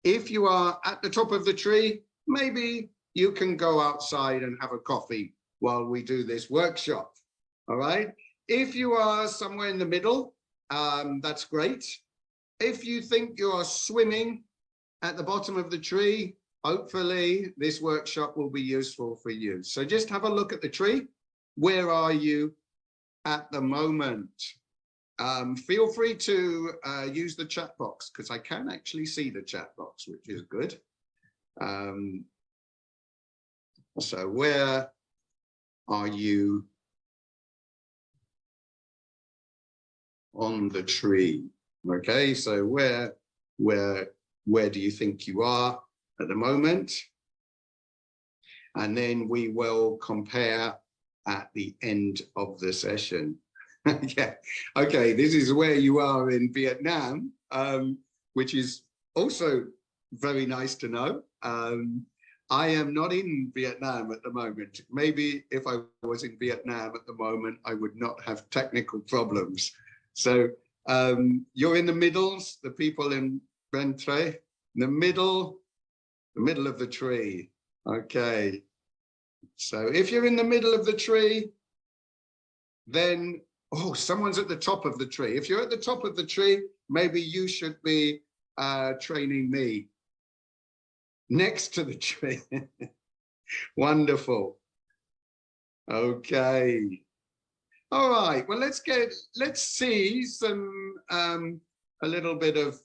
If you are at the top of the tree, maybe you can go outside and have a coffee while we do this workshop, all right? If you are somewhere in the middle, that's great. If you think you are swimming at the bottom of the tree, hopefully this workshop will be useful for you. So just have a look at the tree. Where are you at the moment? Feel free to use the chat box, because I can actually see the chat box, which is good. So where are you on the tree? Okay, so where do you think you are at the moment? And then we will compare at the end of the session. Yeah, okay, this is where you are in Vietnam, which is also very nice to know. I am not in Vietnam at the moment. Maybe if I was in Vietnam at the moment, I would not have technical problems. So you're in the middles, the people in Ventre, the middle of the tree. Okay. So if you're in the middle of the tree, then, oh, someone's at the top of the tree. If you're at the top of the tree, maybe you should be training me next to the tree. Wonderful. Okay. All right. Well, let's see some a little bit of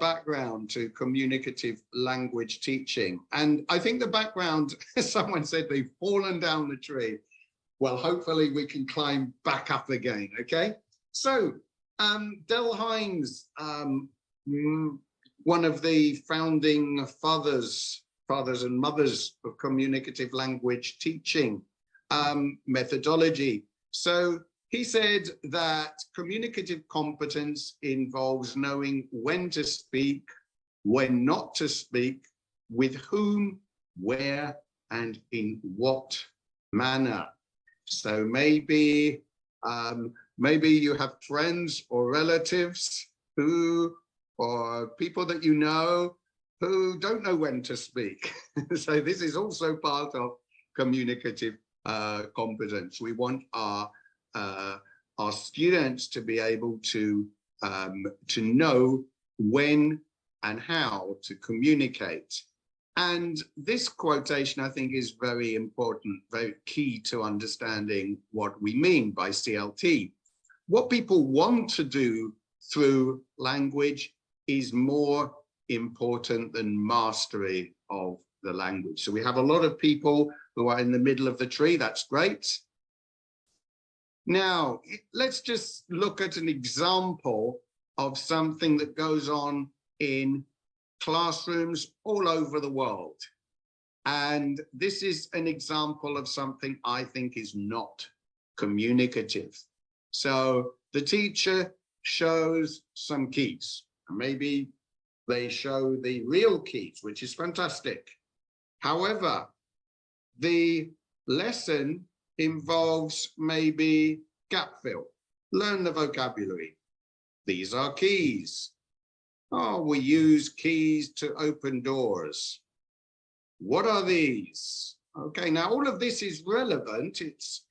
background to communicative language teaching. And I think the background, someone said they've fallen down the tree. Well, hopefully we can climb back up again. Okay. So Del Hines, one of the founding fathers and mothers of communicative language teaching methodology. So he said that communicative competence involves knowing when to speak, when not to speak, with whom, where, and in what manner. So maybe you have friends or relatives who, or people that you know who don't know when to speak. So this is also part of communicative competence. We want our students to be able to know when and how to communicate. And this quotation, I think, is very important, very key to understanding what we mean by CLT. What people want to do through language is more important than mastery of the language. So we have a lot of people who are in the middle of the tree. That's great. Now, let's just look at an example of something that goes on in classrooms all over the world. And this is an example of something I think is not communicative. So the teacher shows some keys. Maybe they show the real keys, which is fantastic. However, the lesson involves maybe gap fill. Learn the vocabulary. These are keys. Oh, we use keys to open doors. What are these? Okay, now all of this is relevant. It's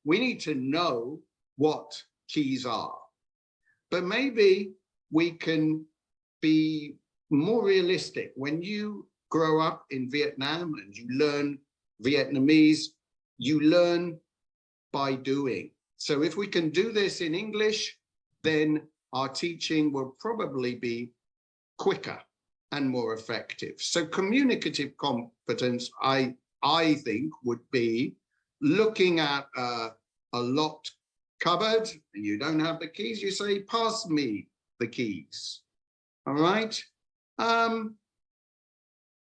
we need to know what keys are. But maybe we can be more realistic. When you grow up in Vietnam and you learn Vietnamese, you learn by doing. So if we can do this in English, then our teaching will probably be quicker and more effective. So communicative competence, I think, would be looking at a locked cupboard and you don't have the keys, you say, pass me the keys. All right.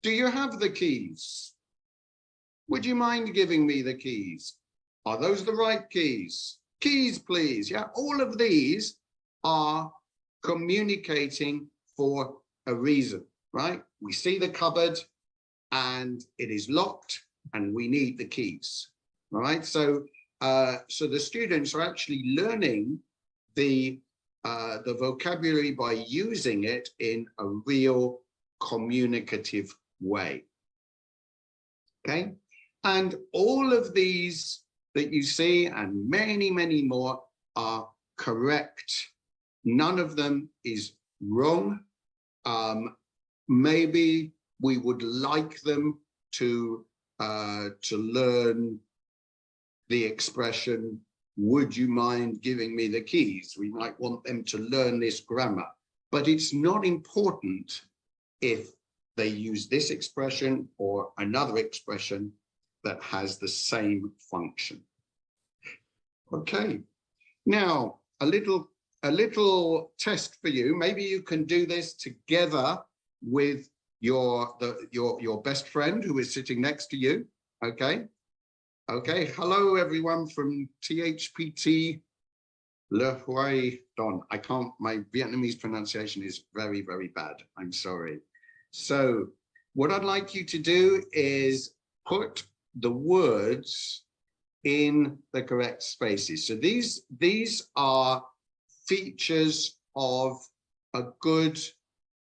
Do you have the keys? Would you mind giving me the keys? Are those the right keys? Keys, please. Yeah, all of these are communicating for a reason, right? We see the cupboard and it is locked and we need the keys, all right? So the students are actually learning the vocabulary by using it in a real communicative way. Okay, and all of these that you see and many, many more are correct. None of them is wrong. Maybe we would like them to learn the expression, would you mind giving me the keys? We might want them to learn this grammar, but it's not important if they use this expression or another expression that has the same function. Okay, now a little test for you. Maybe you can do this together with your best friend who is sitting next to you. Okay. Okay, hello everyone from THPT Le Huai Don. My Vietnamese pronunciation is very, very bad. I'm sorry. So what I'd like you to do is put the words in the correct spaces. So these are features of a good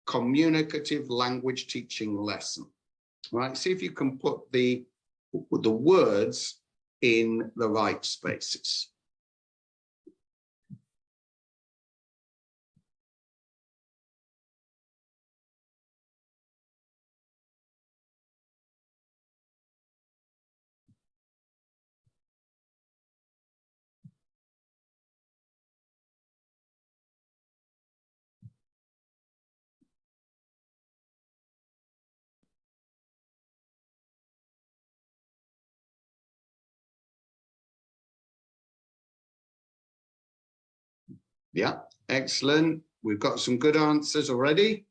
communicative language teaching lesson, right? See if you can put the words in the right spaces. Yeah, excellent. We've got some good answers already.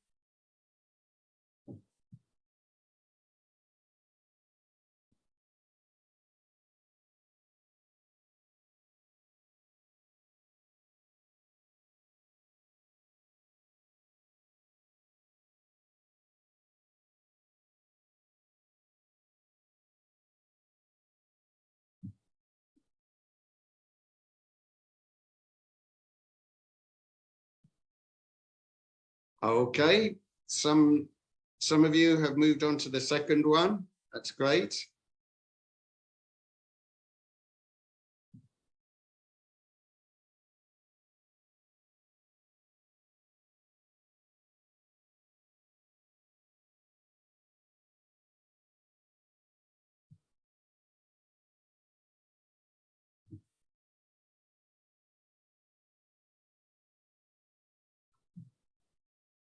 Okay, some of you have moved on to the second one. That's great.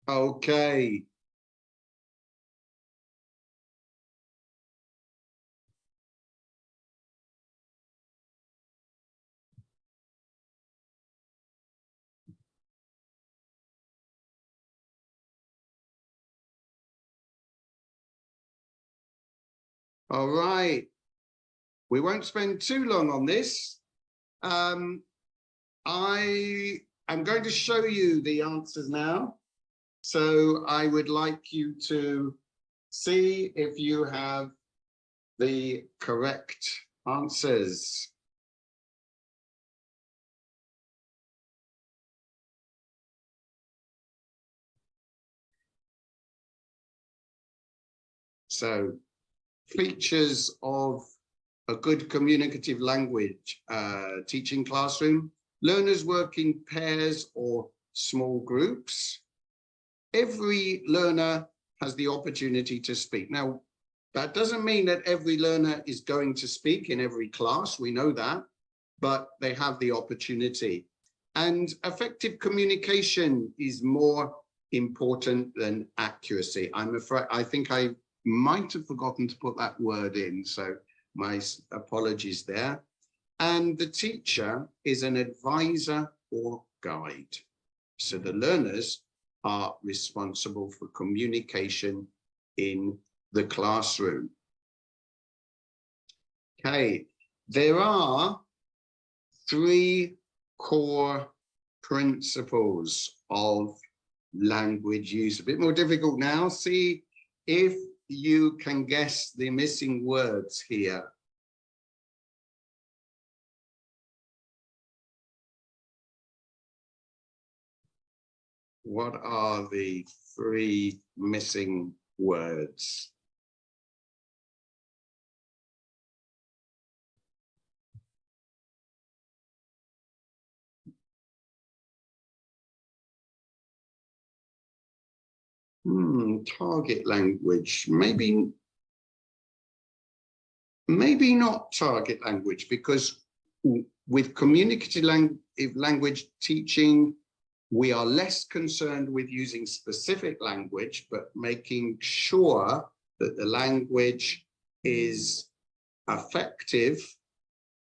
Okay. All right. We won't spend too long on this. I am going to show you the answers now. So I would like you to see if you have the correct answers. So, features of a good communicative language teaching classroom. Learners work in pairs or small groups. Every learner has the opportunity to speak. Now, that doesn't mean that every learner is going to speak in every class, we know that, but they have the opportunity. And effective communication is more important than accuracy. I'm afraid, I think I might have forgotten to put that word in, so my apologies there. And the teacher is an advisor or guide. So the learners are responsible for communication in the classroom. Okay, there are 3 core principles of language use. A bit more difficult now. See if you can guess the missing words here. What are the 3 missing words? Target language, maybe not target language, because with communicative language teaching, we are less concerned with using specific language, but making sure that the language is effective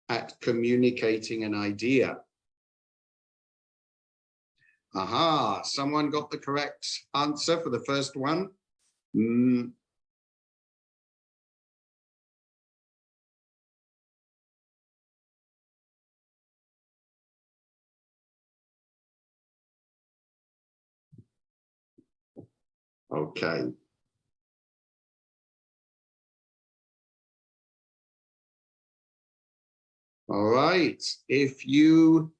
at communicating an idea. Aha, someone got the correct answer for the first one. Okay. All right, if you...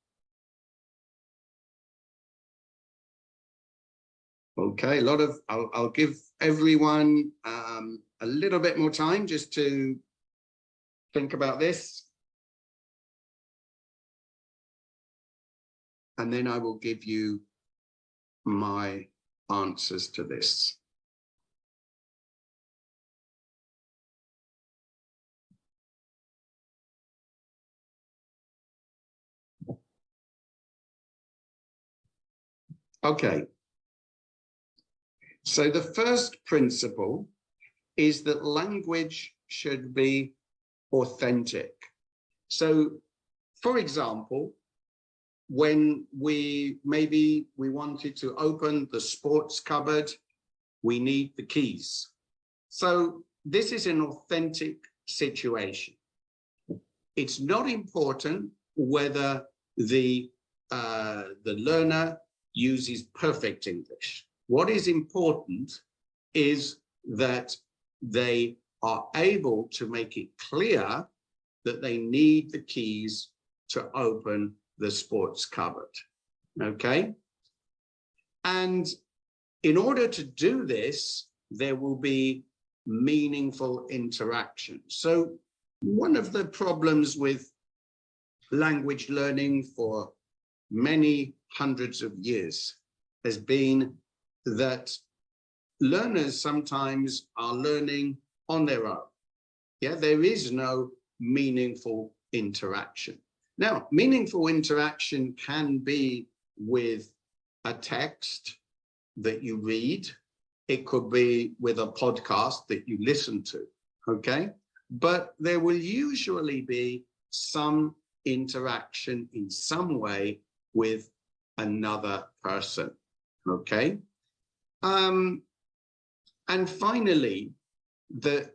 Okay, I'll give everyone a little bit more time just to think about this. And then I will give you my answers to this. Okay. So the first principle is that language should be authentic. So, for example, when we wanted to open the sports cupboard, we need the keys. So this is an authentic situation. It's not important whether the learner uses perfect English. What is important is that they are able to make it clear that they need the keys to open the sports cupboard. Okay? And in order to do this, there will be meaningful interaction. So one of the problems with language learning for many hundreds of years has been that learners sometimes are learning on their own. Yeah, there is no meaningful interaction. Now, meaningful interaction can be with a text that you read. It could be with a podcast that you listen to, okay? But there will usually be some interaction in some way with another person, okay? And finally, the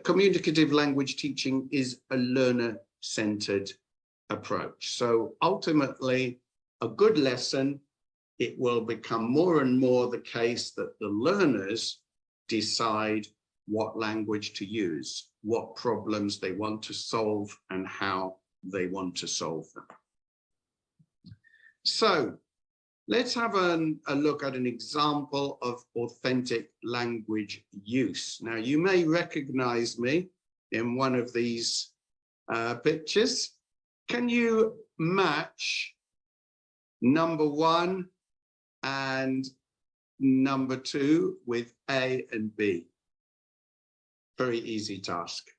communicative language teaching is a learner-centered approach. So ultimately, a good lesson, it will become more and more the case that the learners decide what language to use, what problems they want to solve, and how they want to solve them. So let's have a look at an example of authentic language use. Now, you may recognize me in one of these pictures. Can you match number 1 and number 2 with A and B? Very easy task.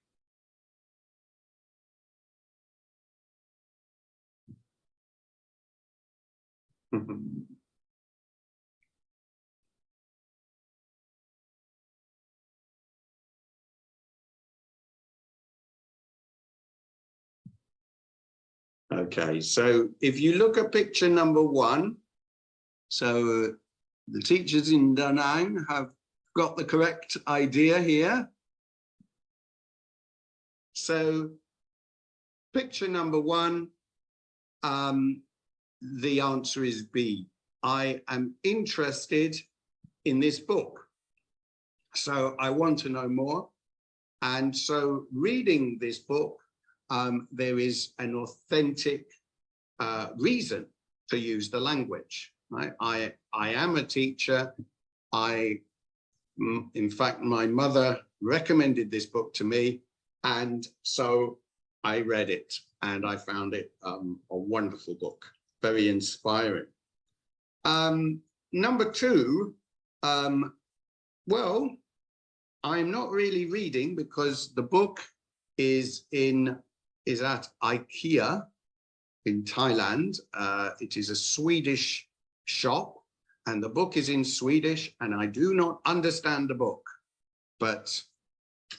Okay, so if you look at picture number 1, so the teachers in Da Nang have got the correct idea here. So picture number 1, the answer is B. I am interested in this book, so I want to know more. And so reading this book, there is an authentic reason to use the language, right? I am a teacher. In fact, my mother recommended this book to me, and so I read it, and I found it a wonderful book, very inspiring. Number two, well, I'm not really reading because the book is at IKEA in Thailand. It is a Swedish shop, and the book is in Swedish, and I do not understand the book, but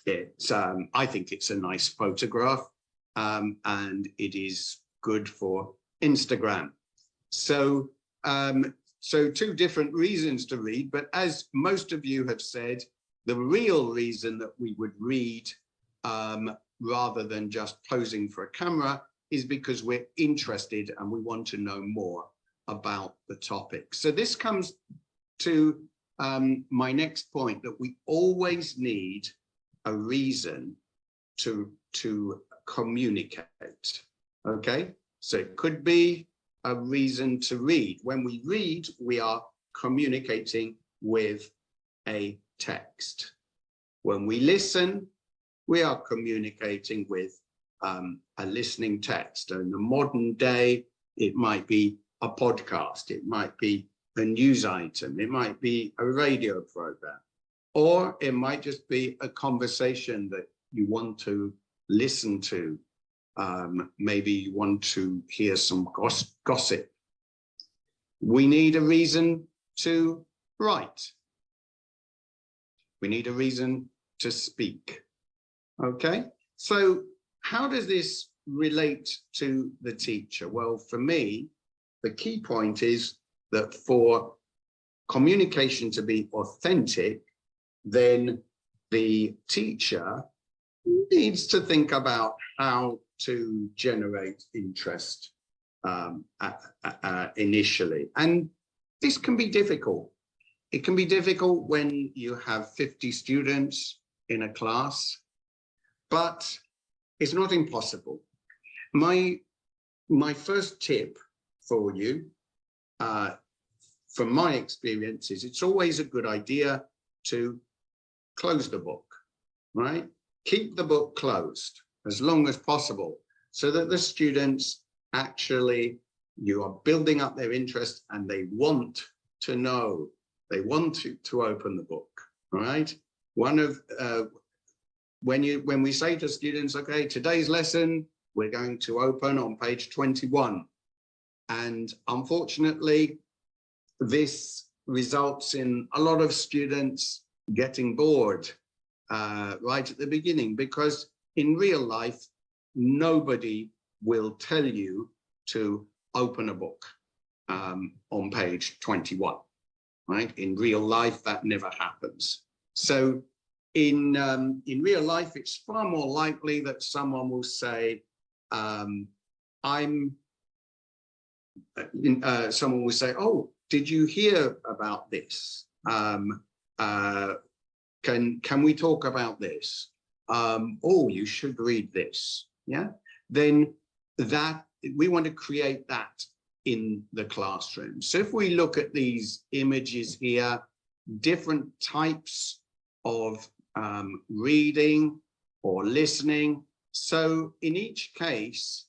it's I think it's a nice photograph, and it is good for Instagram. So so two different reasons to read, but as most of you have said, the real reason that we would read rather than just posing for a camera is because we're interested and we want to know more about the topic. So this comes to my next point, that we always need a reason to communicate. Okay, so it could be a reason to read. When we read, we are communicating with a text. When we listen, we are communicating with a listening text. In the modern day, it might be a podcast, it might be a news item, it might be a radio program, or it might just be a conversation that you want to listen to. Maybe you want to hear some gossip. We need a reason to write. We need a reason to speak. Okay, so how does this relate to the teacher? Well, for me, the key point is that for communication to be authentic, then the teacher needs to think about how to generate interest initially. And this can be difficult. It can be difficult when you have 50 students in a class, but it's not impossible. My first tip for you, from my experience, is it's always a good idea to close the book, right? Keep the book closed as long as possible so that the students actually, you are building up their interest and they want to know, they want to open the book, right? One of, when we say to students, okay, today's lesson, we're going to open on page 21. And unfortunately, this results in a lot of students getting bored right at the beginning, because in real life, nobody will tell you to open a book on page 21, right? In real life, that never happens. So in real life, it's far more likely that someone will say, someone will say, oh, did you hear about this? Can we talk about this? Oh, you should read this. Yeah, then that we want to create that in the classroom. So if we look at these images here, different types of reading or listening. So in each case,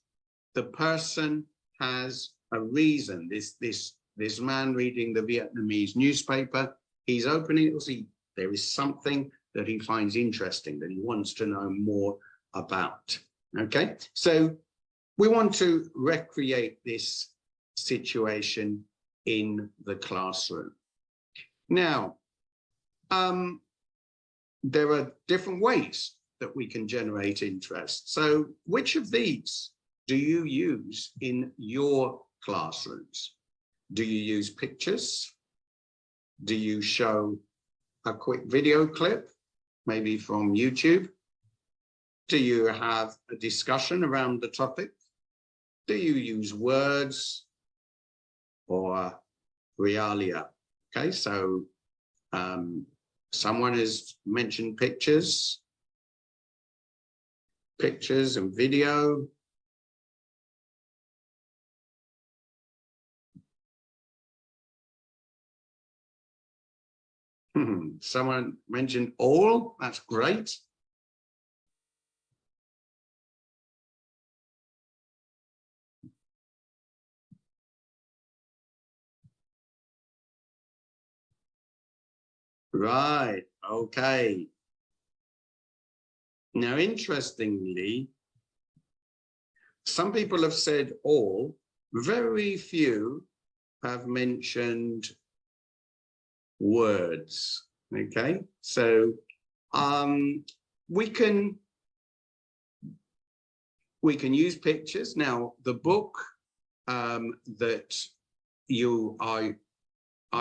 the person has a reason. This man reading the Vietnamese newspaper, he's opening it to see there is something that he finds interesting, that he wants to know more about. Okay, so we want to recreate this situation in the classroom. Now, there are different ways that we can generate interest. So which of these do you use in your classrooms? Do you use pictures? Do you show a quick video clip, maybe from YouTube? Do you have a discussion around the topic? Do you use words? or realia. Okay, so someone has mentioned pictures and video. Someone mentioned all. That's great. Right, okay. Now, interestingly, some people have said all, very few have mentioned words. Okay, so we can use pictures. Now, the book that you are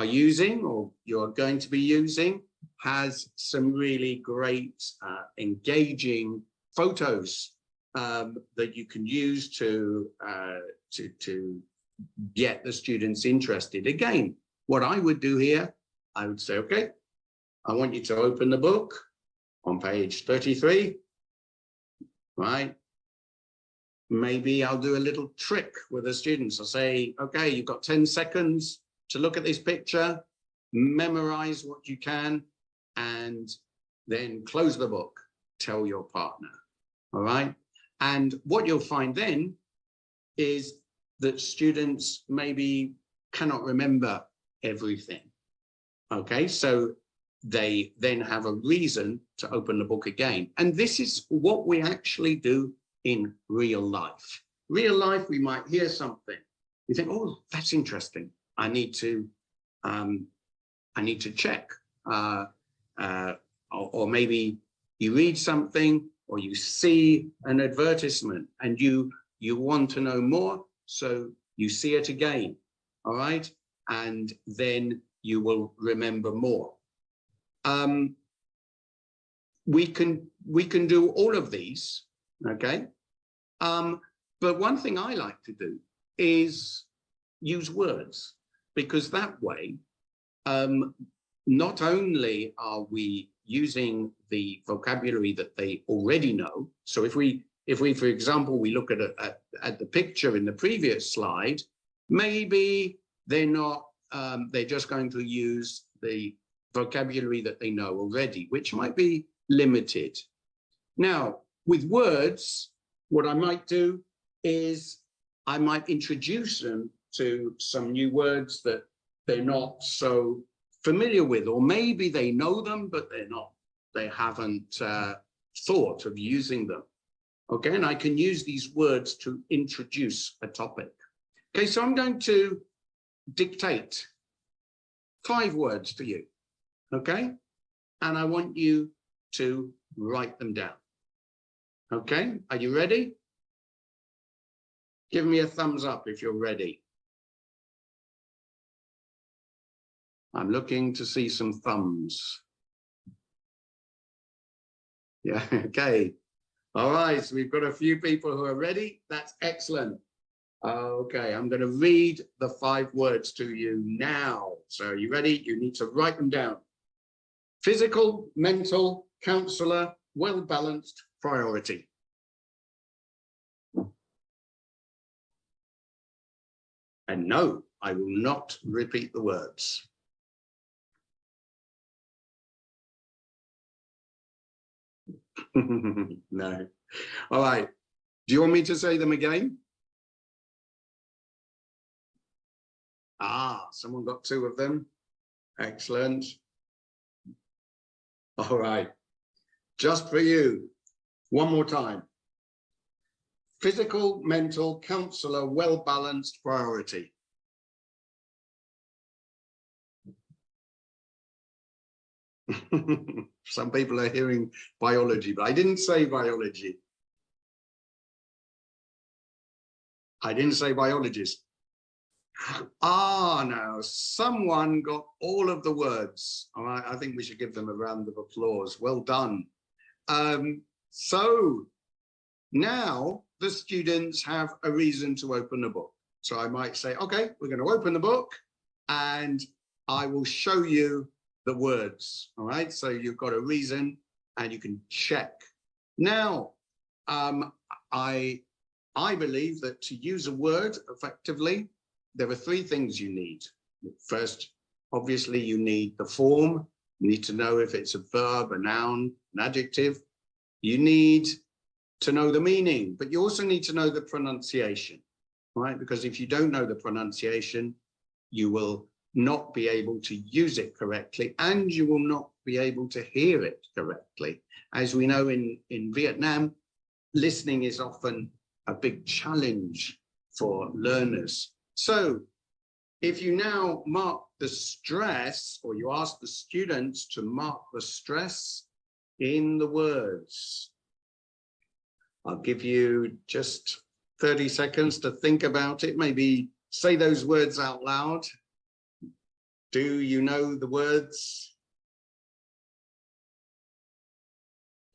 using or you're going to be using has some really great engaging photos that you can use to get the students interested. Again, what I would do here, I would say, okay, I want you to open the book on page 33, right? Maybe I'll do a little trick with the students. I'll say, okay, you've got 10 seconds to look at this picture, memorize what you can, and then close the book, tell your partner, all right? And what you'll find then is that students maybe cannot remember everything, okay? So they then have a reason to open the book again. And this is what we actually do in real life. Real life, we might hear something. You think, oh, that's interesting. I need to check. Or maybe you read something or you see an advertisement and you want to know more, so you see it again, all right? And then you will remember more. We can do all of these, okay? But one thing I like to do is use words, because that way, not only are we using the vocabulary that they already know. So if we, for example, we look at the picture in the previous slide, maybe they're not, they're just going to use the vocabulary that they know already, which might be limited. Now, with words, what I might do is I might introduce them to some new words that they're not so familiar with, or maybe they know them, but they haven't thought of using them. Okay, and I can use these words to introduce a topic. Okay, so I'm going to dictate 5 words to you, okay? And I want you to write them down. Okay, are you ready? Give me a thumbs up if you're ready. I'm looking to see some thumbs. Yeah, okay. All right, so we've got a few people who are ready. That's excellent. Okay, I'm going to read the 5 words to you now. So are you ready? You need to write them down. Physical, mental, counselor, well-balanced, priority. And no, I will not repeat the words. No. All right. Do you want me to say them again? Ah, someone got 2 of them. Excellent. All right. Just for you. One more time. Physical, mental, counselor, well-balanced, priority. Some people are hearing biology, but I didn't say biology. I didn't say biologist. Ah, now someone got all of the words. All right, I think we should give them a round of applause. Well done. So now the students have a reason to open a book. So I might say, okay, we're going to open the book and I will show you the words. All right, so you've got a reason and you can check. Now, I believe that to use a word effectively, there are three things you need. First, obviously, you need the form. You need to know if it's a verb, a noun, an adjective. You need to know the meaning, but you also need to know the pronunciation, right? Because if you don't know the pronunciation, you will not be able to use it correctly, and you will not be able to hear it correctly. As we know in Vietnam, listening is often a big challenge for learners. So if you now mark the stress, or you ask the students to mark the stress in the words, I'll give you just 30 seconds to think about it. Maybe say those words out loud. Do you know the words?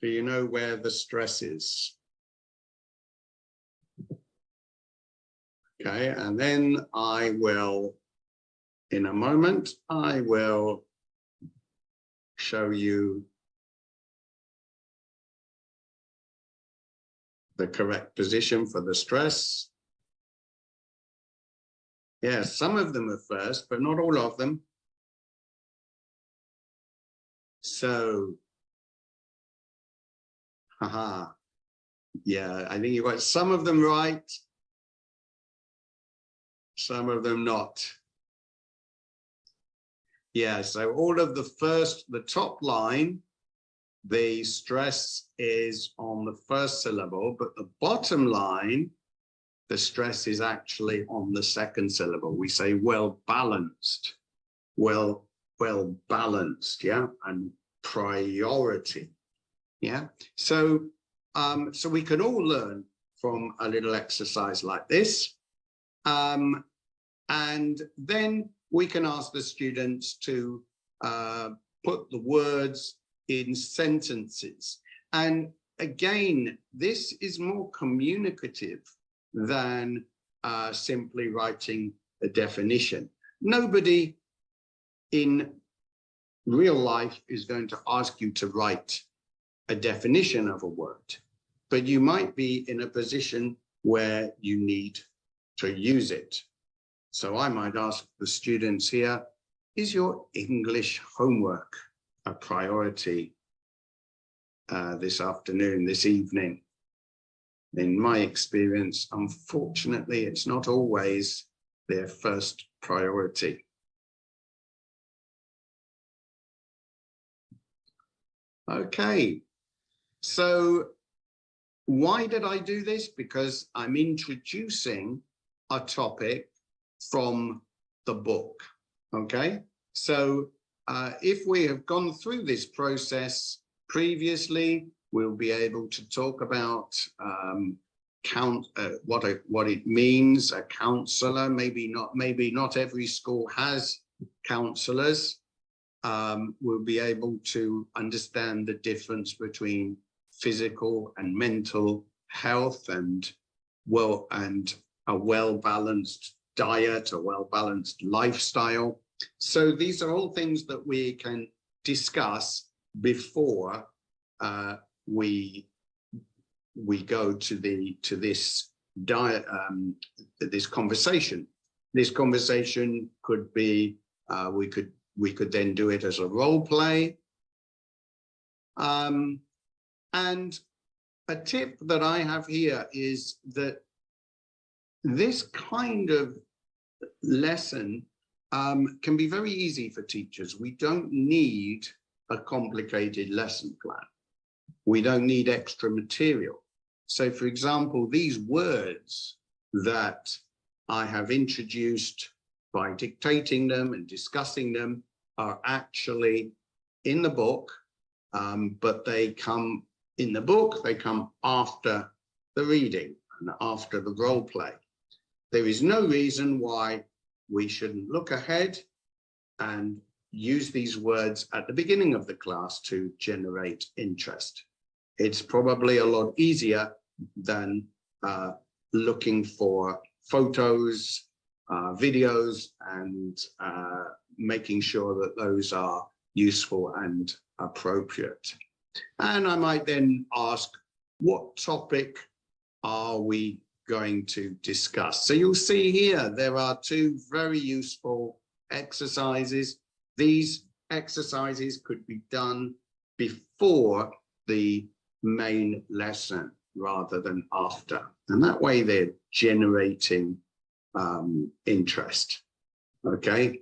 Do you know where the stress is? Okay, and then I will, in a moment, I will show you the correct position for the stress. Yes, some of them are first, but not all of them. So, yeah, I think you got some of them right, some of them not. Yeah, so all of the first, the top line, the stress is on the first syllable, but the bottom line, the stress is actually on the second syllable. We say well balanced, well balanced, yeah, and priority, yeah. So so we can all learn from a little exercise like this, and then we can ask the students to put the words in sentences. And again, this is more communicative than simply writing a definition. Nobody in real life is going to ask you to write a definition of a word, but you might be in a position where you need to use it. So I might ask the students here, is your English homework a priority this afternoon, this evening? In my experience, unfortunately, it's not always their first priority. Okay, so why did I do this? Because I'm introducing a topic from the book, okay? So if we have gone through this process previously, we'll be able to talk about what it means, a counselor. Maybe not every school has counselors. We'll be able to understand the difference between physical and mental health and a well-balanced diet, a well-balanced lifestyle. So these are all things that we can discuss before we go to this conversation. This conversation could be we could then do it as a role play. And a tip that I have here is that this kind of lesson can be very easy for teachers. We don't need a complicated lesson plan. We don't need extra material. So, for example, these words that I have introduced by dictating them and discussing them are actually in the book, but they come in the book, they come after the reading and after the role play. There is no reason why we shouldn't look ahead and use these words at the beginning of the class to generate interest. It's probably a lot easier than looking for photos, videos, and making sure that those are useful and appropriate. And I might then ask, what topic are we going to discuss? So you'll see here, there are two very useful exercises. These exercises could be done before the main lesson rather than after. And that way they're generating interest. Okay,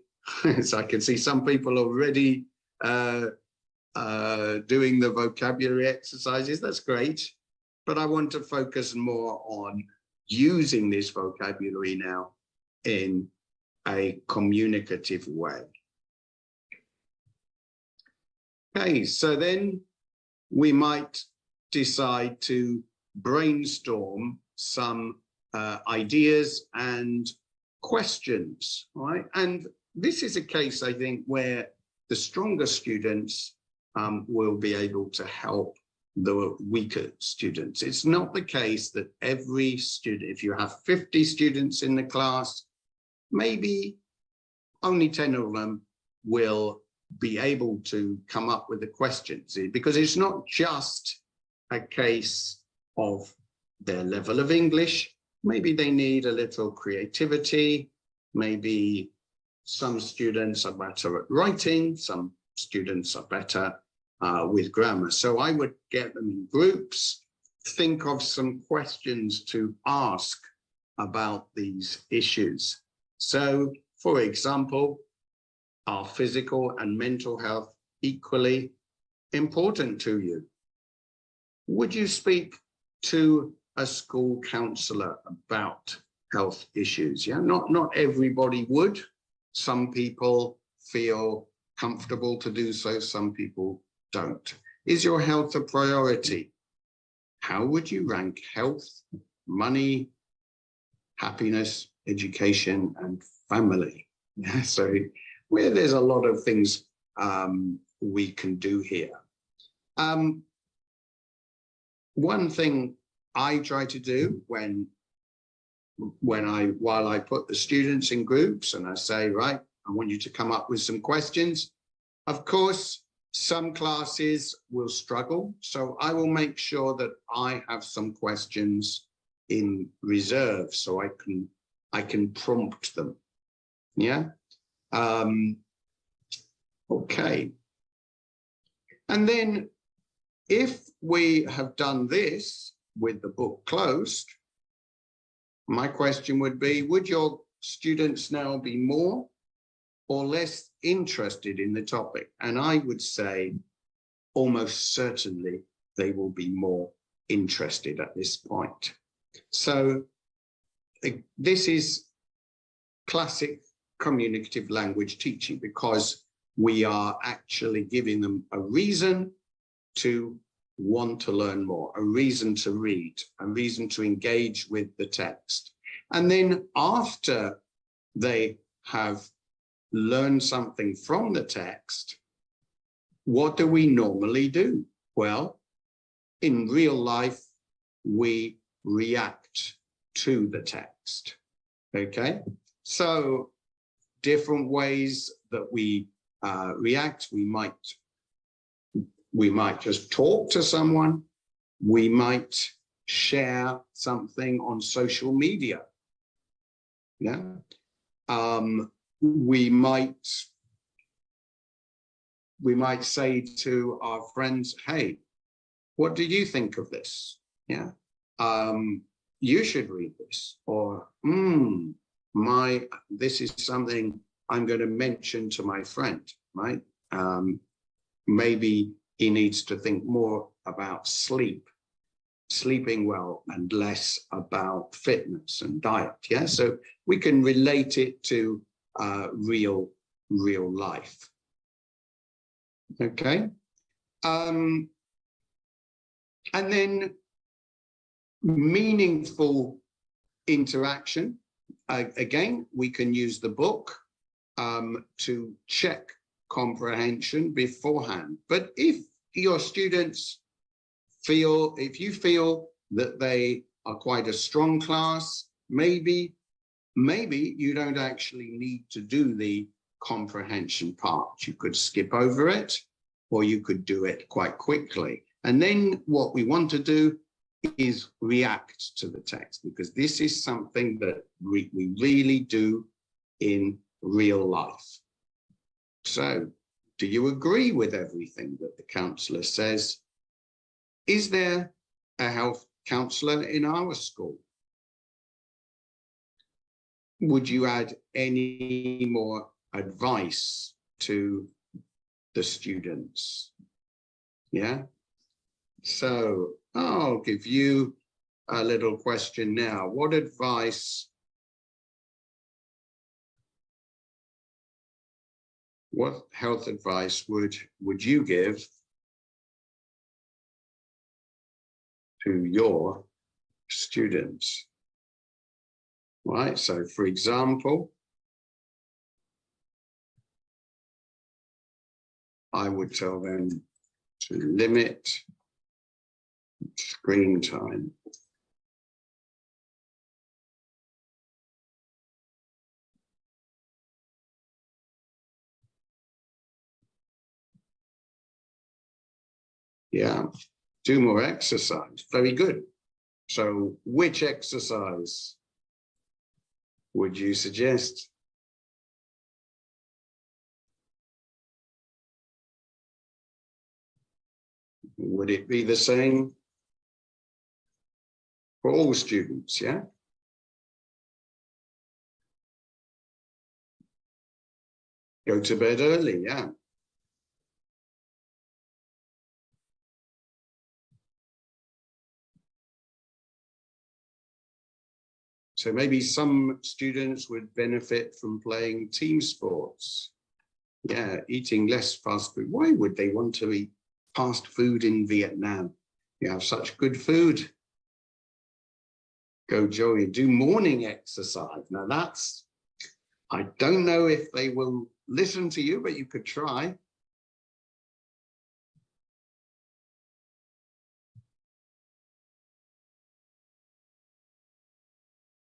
so I can see some people already doing the vocabulary exercises. That's great. But I want to focus more on using this vocabulary now in a communicative way. Okay, so then we might decide to brainstorm some ideas and questions, right? And this is a case, I think, where the stronger students will be able to help the weaker students. It's not the case that every student, if you have 50 students in the class, maybe only 10 of them will be able to come up with the questions, because it's not just a case of their level of English. Maybe they need a little creativity. Maybe some students are better at writing. Some students are better with grammar. So I would get them in groups, think of some questions to ask about these issues. So, for example, are physical and mental health equally important to you? Would you speak to a school counselor about health issues? Yeah, not everybody would. Some people feel comfortable to do so, some people don't. Is your health a priority? How would you rank health, money, happiness, education, and family? Yeah, so where there's a lot of things we can do here. One thing I try to do while I put the students in groups and I say, right, I want you to come up with some questions. Of course, some classes will struggle, so I will make sure that I have some questions in reserve so I can prompt them. Yeah. Okay. And then if we have done this with the book closed, my question would be, would your students now be more or less interested in the topic? And I would say almost certainly they will be more interested at this point. So this is classic communicative language teaching, because we are actually giving them a reason to want to learn more, a reason to read, a reason to engage with the text. And then after they have learned something from the text, what do we normally do? Well, in real life, we react to the text. Okay, so different ways that we react. We might just talk to someone. We might share something on social media. Yeah. We might say to our friends, hey, what do you think of this? Yeah. You should read this. Or, this is something I'm going to mention to my friend, right? Maybe he needs to think more about sleeping well, and less about fitness and diet. Yeah, so we can relate it to real life. Okay, and then meaningful interaction. Again, we can use the book to check comprehension beforehand. But if your students if you feel that they are quite a strong class, maybe maybe you don't actually need to do the comprehension part. You could skip over it, or you could do it quite quickly. And then what we want to do is react to the text, because this is something that we really do in real life. So, do you agree with everything that the counsellor says? Is there a health counsellor in our school? Would you add any more advice to the students? Yeah. So I'll give you a little question now. What advice, what health advice would you give to your students? Right, so for example, I would tell them to limit screen time. Yeah, do more exercise. Very good. So which exercise would you suggest? Would it be the same for all students? Yeah. Go to bed early. Yeah. So maybe some students would benefit from playing team sports. Yeah, eating less fast food. Why would they want to eat fast food in Vietnam? You have such good food. Go join, do morning exercise. Now that's, I don't know if they will listen to you, but you could try.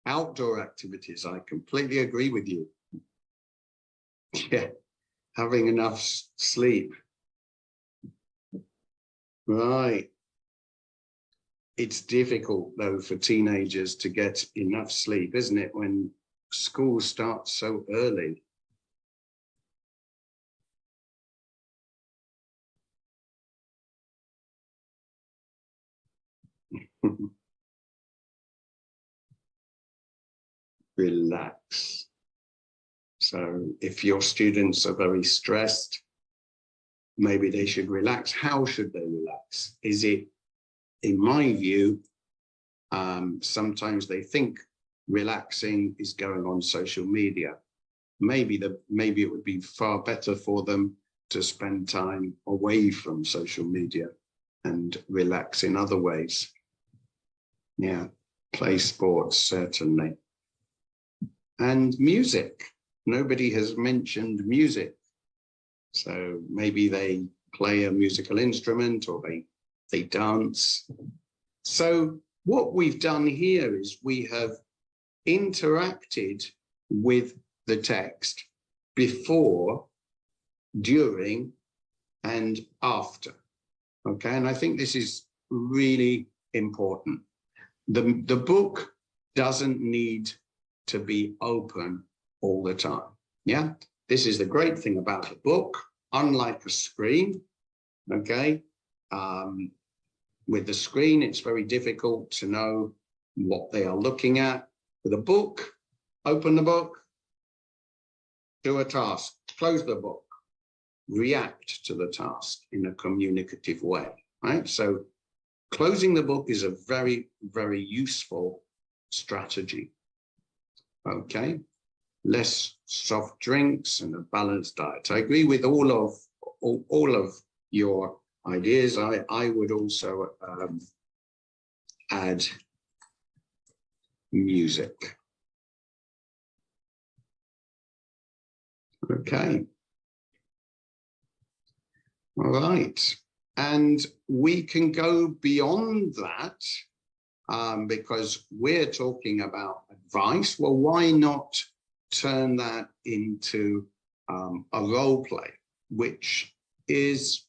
Outdoor activities, I completely agree with you. Yeah, having enough sleep. Right. It's difficult, though, for teenagers to get enough sleep, isn't it, when school starts so early? Relax. So if your students are very stressed, maybe they should relax. How should they relax? Is it, in my view, sometimes they think relaxing is going on social media. Maybe it would be far better for them to spend time away from social media and relax in other ways. Yeah, play sports, certainly. And music. Nobody has mentioned music. So maybe they play a musical instrument, or they dance. So what we've done here is we have interacted with the text before, during, and after. Okay, and I think this is really important. The book doesn't need to be open all the time. Yeah, this is the great thing about the book, unlike a screen. Okay, with the screen, it's very difficult to know what they are looking at. With a book, open the book, do a task, close the book, react to the task in a communicative way, right? So closing the book is a very, very useful strategy. Okay, less soft drinks and a balanced diet. I agree with all of your ideas. I would also add music. Okay. All right. And we can go beyond that because we're talking about advice. Well, why not turn that into a role play, which is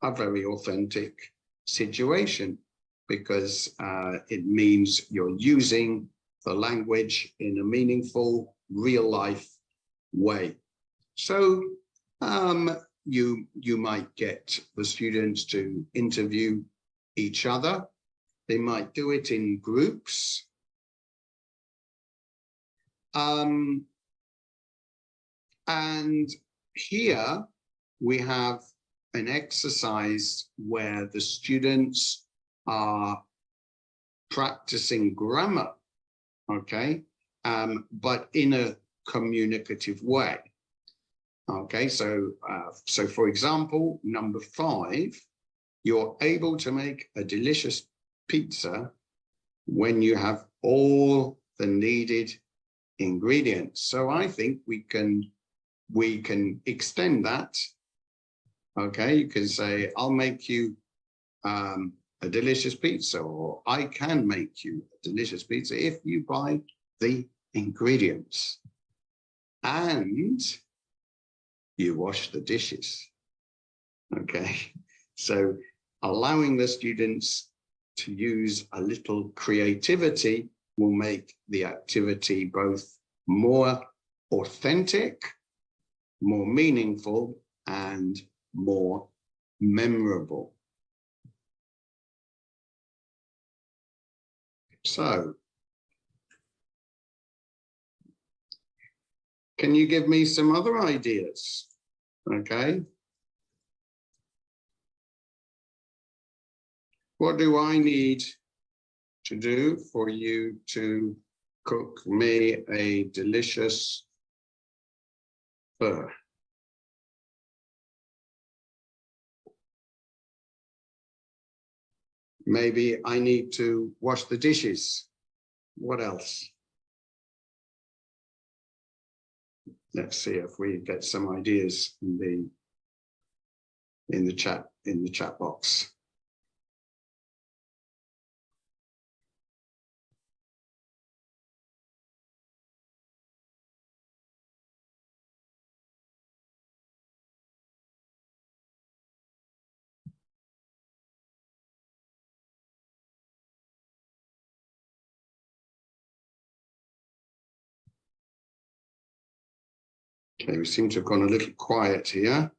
a very authentic situation, because it means you're using the language in a meaningful, real life way. So you might get the students to interview each other. They might do it in groups. And here we have an exercise where the students are practicing grammar, okay, but in a communicative way. Okay, so for example, number 5, you're able to make a delicious pizza when you have all the needed ingredients. So I think we can extend that. Okay, you can say, I'll make you a delicious pizza, or I can make you a delicious pizza if you buy the ingredients and you wash the dishes. Okay, so allowing the students to use a little creativity will make the activity both more authentic, more meaningful, and more memorable. So, can you give me some other ideas? Okay. What do I need to do for you to cook me a delicious fur? Maybe I need to wash the dishes. What else? Let's see if we get some ideas in the chat box. Okay, we seem to have gone a little quiet here.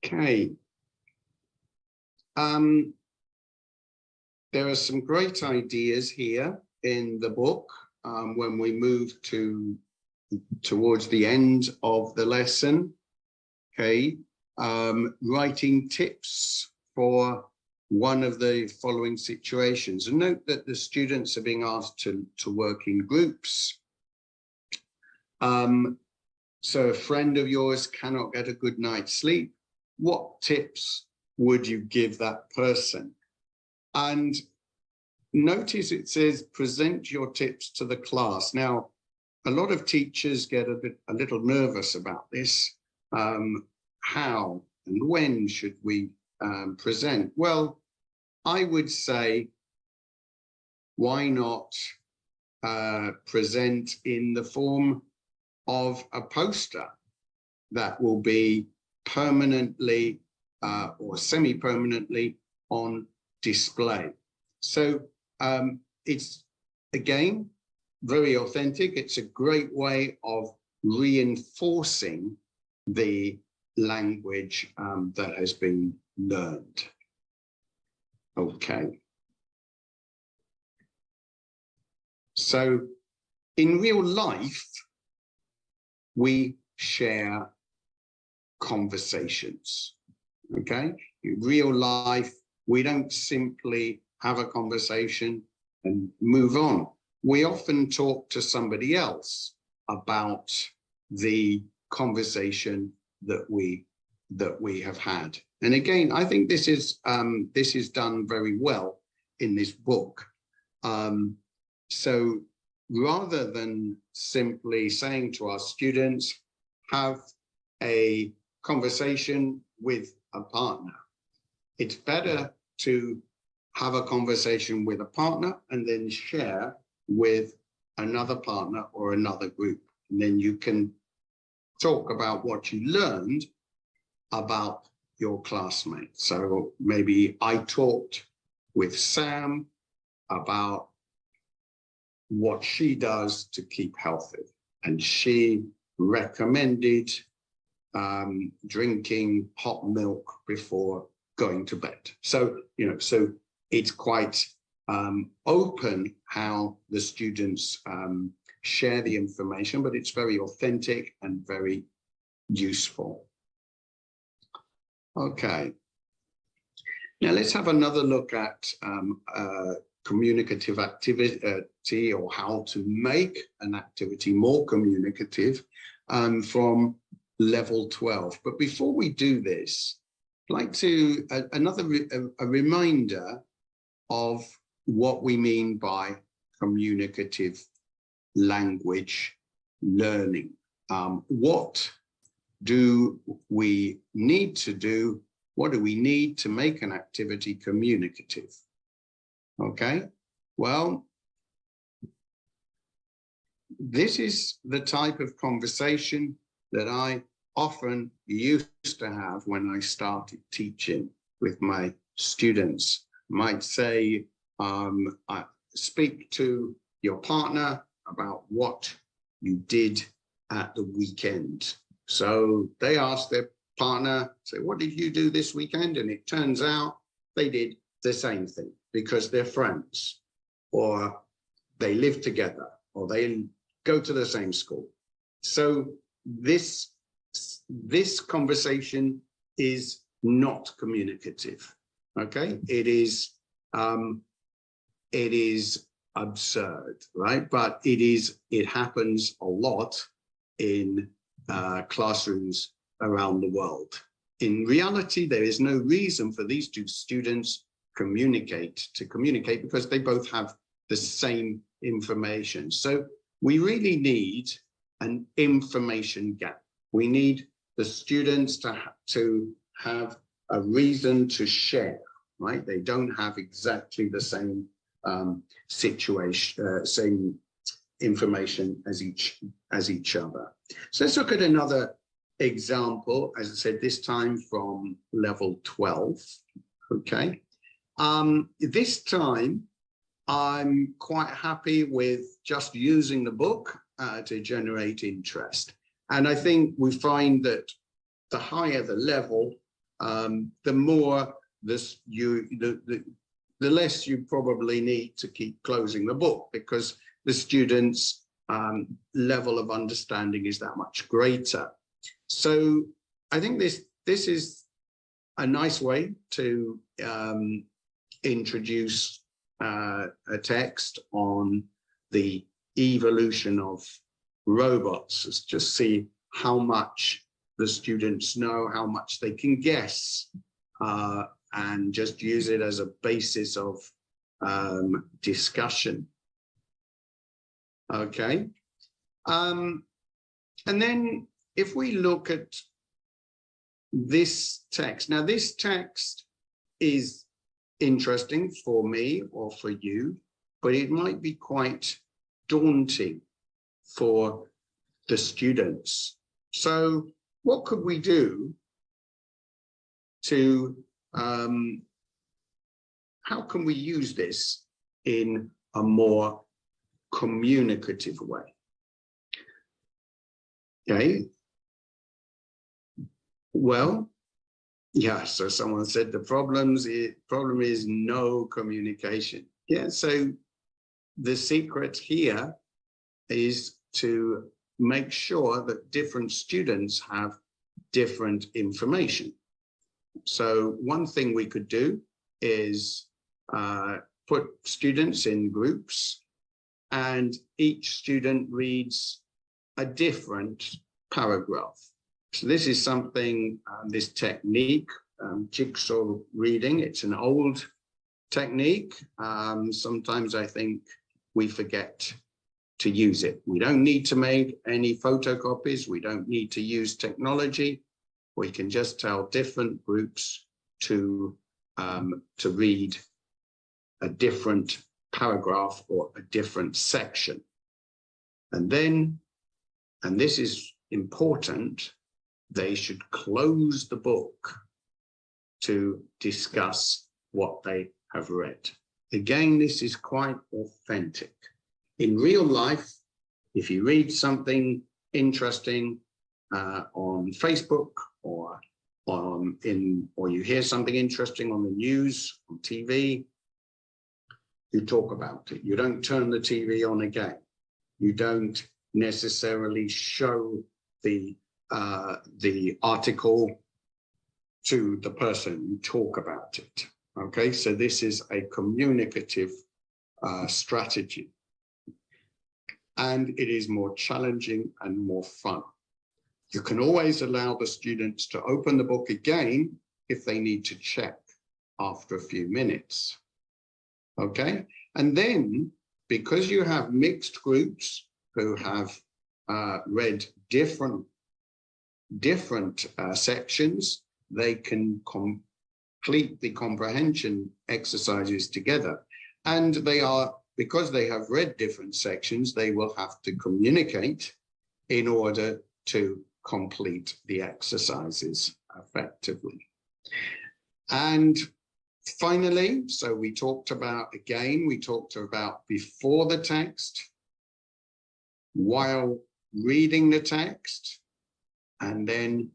Okay. There are some great ideas here in the book when we move towards the end of the lesson. Okay, writing tips for one of the following situations. And note that the students are being asked to work in groups. So a friend of yours cannot get a good night's sleep. What tips would you give that person? And notice it says, present your tips to the class. Now, a lot of teachers get a little nervous about this. How and when should we present? Well, I would say, why not present in the form of a poster that will be permanently or semi-permanently on display. So it's, again, very authentic. It's a great way of reinforcing the language that has been learned. Okay. So in real life, we share conversations. Okay. In real life, we don't simply have a conversation and move on. We often talk to somebody else about the conversation that we have had. And again, I think this is done very well in this book. So rather than simply saying to our students, have a conversation with a partner, it's better to have a conversation with a partner and then share with another partner or another group. And then you can talk about what you learned about your classmates. So maybe I talked with Sam about what she does to keep healthy, and she recommended drinking hot milk before going to bed. So, you know, so it's quite open how the students share the information, but it's very authentic and very useful. Okay. Now let's have another look at communicative activity, or how to make an activity more communicative from level 12. But before we do this, I'd like to a reminder of what we mean by communicative language learning. What do we need to do? What do we need to make an activity communicative? Okay, well, this is the type of conversation that I often used to have when I started teaching with my students. Might say, speak to your partner about what you did at the weekend. So they asked their partner, say, what did you do this weekend? And it turns out they did the same thing, because they're friends, or they live together, or they go to the same school. So this conversation is not communicative. Okay, it is absurd, right? But it happens a lot in classrooms around the world. In reality, there is no reason for these two students to communicate because they both have the same information. So we really need an information gap. We need the students to have a reason to share, right? They don't have exactly the same situation, same information as each other. So let's look at another example, as I said, this time from level 12, okay? This time, I'm quite happy with just using the book to generate interest. And I think we find that the higher the level, the more the less you probably need to keep closing the book, because the students' level of understanding is that much greater. So I think this is a nice way to introduce a text on the evolution of robots. Let's just see how much the students know, how much they can guess, and just use it as a basis of discussion. Okay. And then if we look at this text, now this text is interesting for me or for you, but it might be quite daunting for the students. So what could we do to, how can we use this in a more communicative way? Okay. Well, yeah, so someone said the problem is no communication. Yeah, so the secret here is to make sure that different students have different information. So one thing we could do is put students in groups, and each student reads a different paragraph. So this is something, this technique, jigsaw reading, it's an old technique. Sometimes I think we forget to use it. We don't need to make any photocopies. We don't need to use technology. We can just tell different groups to read a different paragraph or a different section. And then, and this is important, they should close the book to discuss what they have read. Again, this is quite authentic. In real life, if you read something interesting on Facebook or you hear something interesting on the news, on TV, you talk about it. You don't turn the TV on again. You don't necessarily show the article to the person. You talk about it. Okay, so this is a communicative strategy, and it is more challenging and more fun. You can always allow the students to open the book again if they need to check after a few minutes. Okay, and then because you have mixed groups who have read different sections, they can complete the comprehension exercises together. And they are, because they have read different sections, they will have to communicate in order to complete the exercises effectively. And finally, so we talked about before the text, while reading the text, and then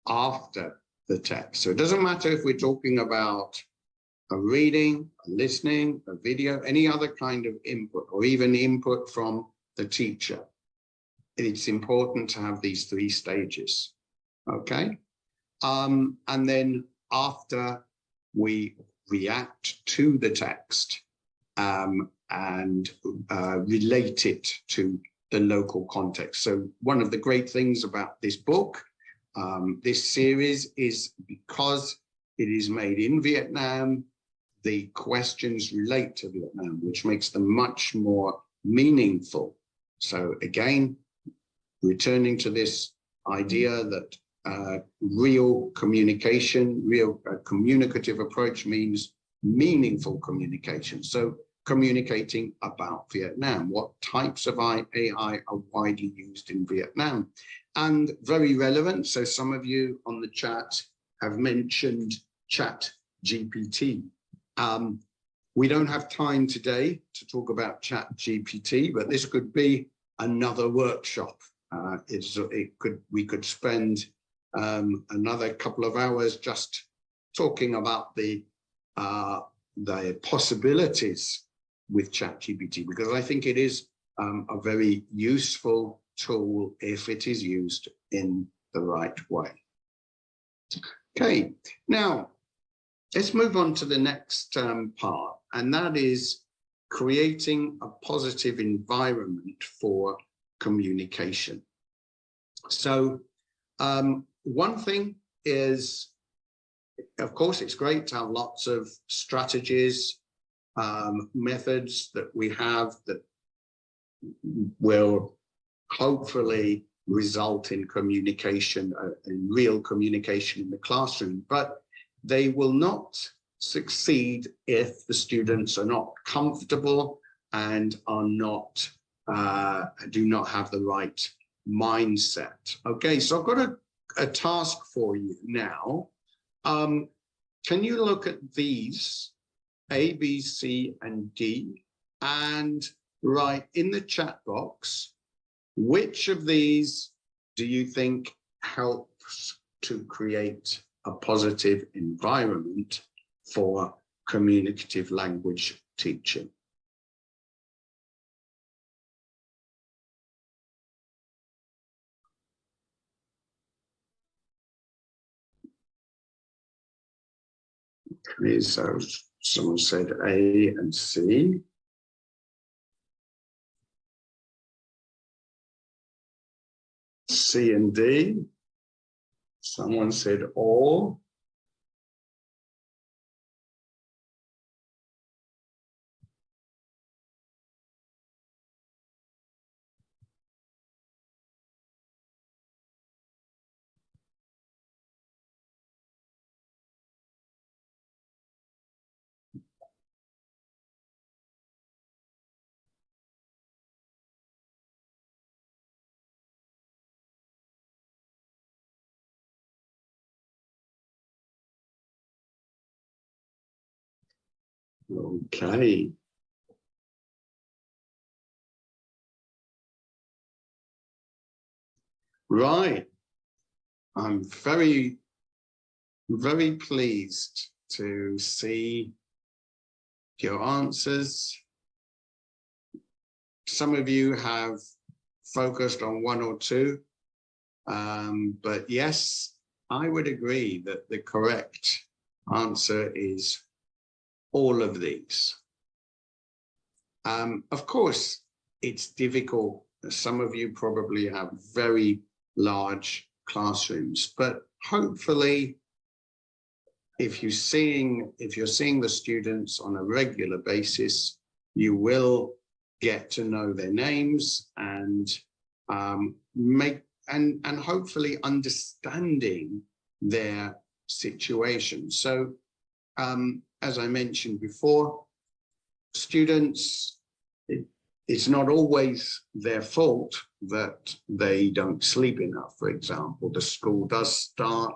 after the text. So it doesn't matter if we're talking about a reading, a listening, a video, any other kind of input, or even input from the teacher. It's important to have these three stages, okay? And then after we react to the text and relate it to the local context. So one of the great things about this book, this series, is because it is made in Vietnam, the questions relate to Vietnam, which makes them much more meaningful. So again, returning to this idea that real communication, communicative approach means meaningful communication. So communicating about Vietnam, what types of AI are widely used in Vietnam, and very relevant. So some of you on the chat have mentioned ChatGPT. We don't have time today to talk about ChatGPT, but this could be another workshop. We could spend another couple of hours just talking about the possibilities with ChatGPT, because I think it is a very useful tool if it is used in the right way. Okay, now let's move on to the next part, and that is creating a positive environment for communication. So one thing is, of course, it's great to have lots of strategies, methods that we have that will hopefully result in communication, in real communication in the classroom, but they will not succeed if the students are not comfortable and are not, do not have the right mindset. Okay, so I've got a task for you now. Can you look at these, A, B, C, and D, and write in the chat box, which of these do you think helps to create a positive environment for communicative language teaching? Okay, so someone said A and C. C and D. Someone said all. Okay. Right. I'm very, very pleased to see your answers. Some of you have focused on one or two, but yes, I would agree that the correct answer is all of these. Of course, it's difficult. Some of you probably have very large classrooms, but hopefully, if you're seeing the students on a regular basis, you will get to know their names and hopefully understanding their situation. So, as I mentioned before, students, it's not always their fault that they don't sleep enough. For example, the school does start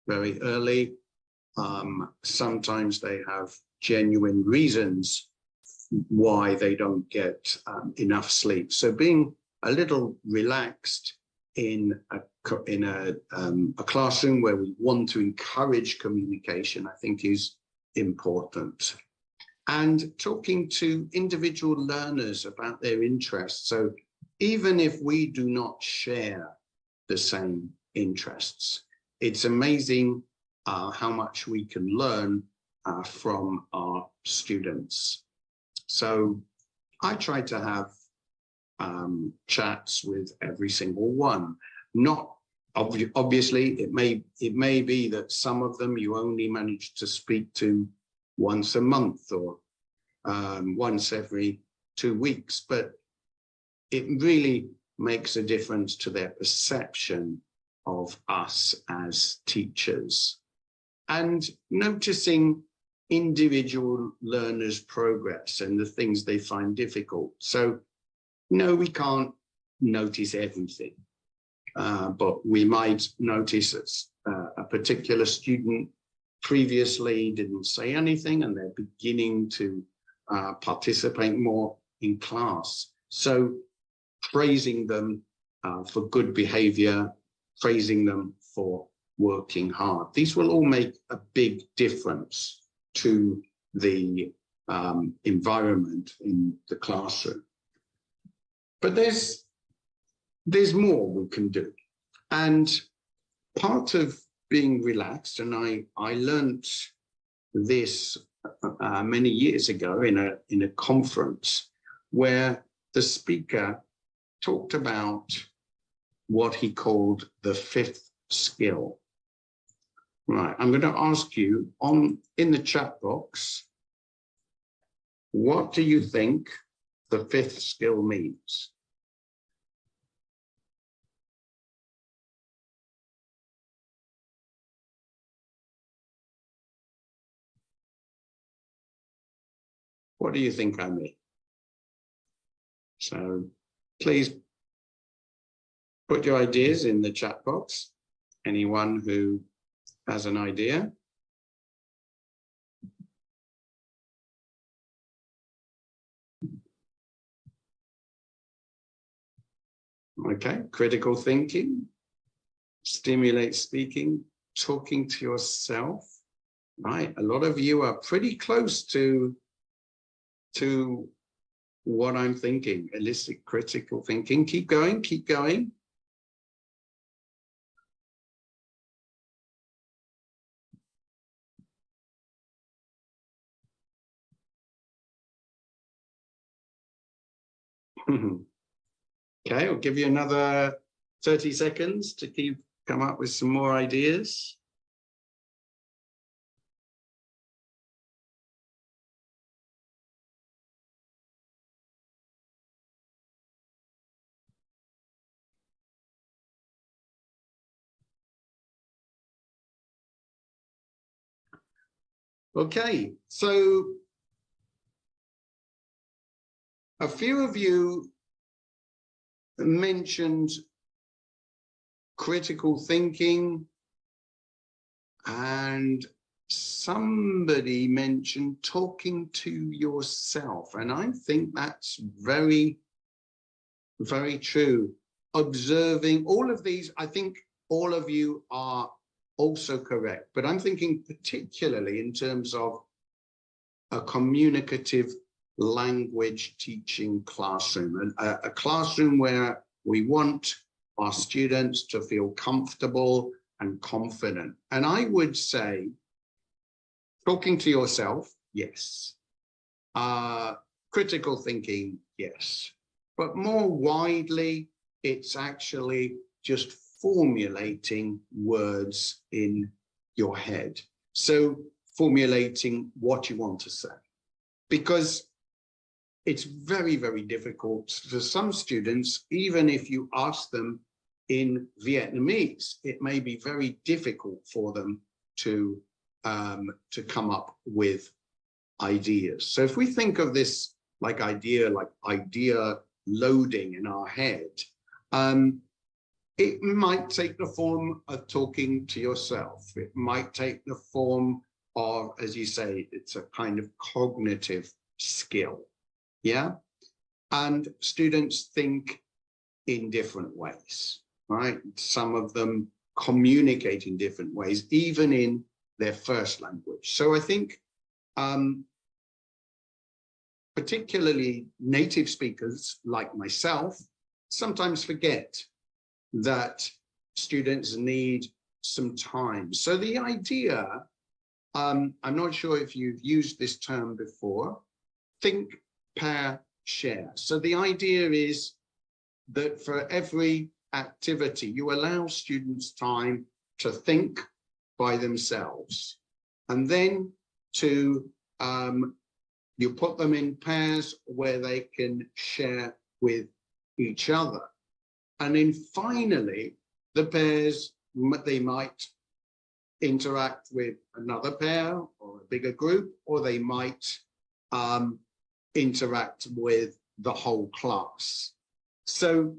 very early. Sometimes they have genuine reasons why they don't get enough sleep. So being a little relaxed in a classroom where we want to encourage communication, I think is important. And talking to individual learners about their interests. So even if we do not share the same interests, it's amazing how much we can learn from our students. So I try to have chats with every single one. Not obviously, it may be that some of them you only manage to speak to once a month or once every 2 weeks, but it really makes a difference to their perception of us as teachers. And noticing individual learners' progress and the things they find difficult. So, no, we can't notice everything, but we might notice a particular student previously didn't say anything and they're beginning to participate more in class. So praising them for good behavior, praising them for working hard. These will all make a big difference to the environment in the classroom. But there's more we can do. And part of being relaxed, and I learned this many years ago in a conference where the speaker talked about what he called the fifth skill. Right, I'm going to ask you in the chat box, what do you think the fifth skill means? What do you think I mean? So please put your ideas in the chat box. Anyone who has an idea. Okay, critical thinking, stimulate speaking, talking to yourself. Right, a lot of you are pretty close to what I'm thinking. Elicit critical thinking. Keep going, keep going. Okay, I'll give you another 30 seconds to come up with some more ideas. Okay, so a few of you mentioned critical thinking, and somebody mentioned talking to yourself, and I think that's very, very true. Observing all of these, I think all of you are also correct, but I'm thinking particularly in terms of a communicative language teaching classroom, and a classroom where we want our students to feel comfortable and confident. And I would say talking to yourself, yes. Critical thinking, yes. But more widely, it's actually just formulating words in your head. So formulating what you want to say. Because it's very, very difficult for some students, even if you ask them in Vietnamese, it may be very difficult for them to come up with ideas. So if we think of this like idea loading in our head, it might take the form of talking to yourself. It might take the form of, as you say, it's a kind of cognitive skill, yeah? And students think in different ways, right? Some of them communicate in different ways, even in their first language. So I think particularly native speakers like myself sometimes forget that students need some time. So the idea, I'm not sure if you've used this term before, think, pair, share. So the idea is that for every activity, you allow students time to think by themselves, and then to you put them in pairs where they can share with each other. And then finally, the pairs, they might interact with another pair or a bigger group, or they might interact with the whole class. So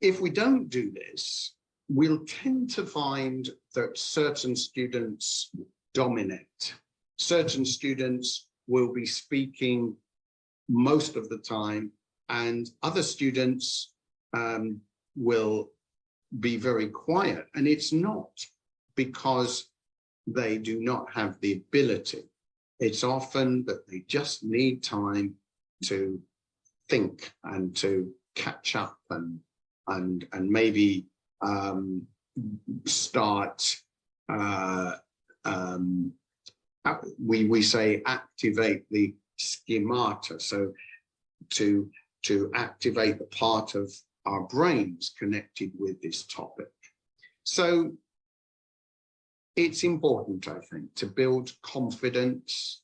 if we don't do this, we'll tend to find that certain students dominate. Certain students will be speaking most of the time, and other students will be very quiet. And it's not because they do not have the ability. It's often that they just need time to think and to catch up and maybe start, we say activate the schemata, so to activate the part of our brains connected with this topic. So it's important, I think, to build confidence,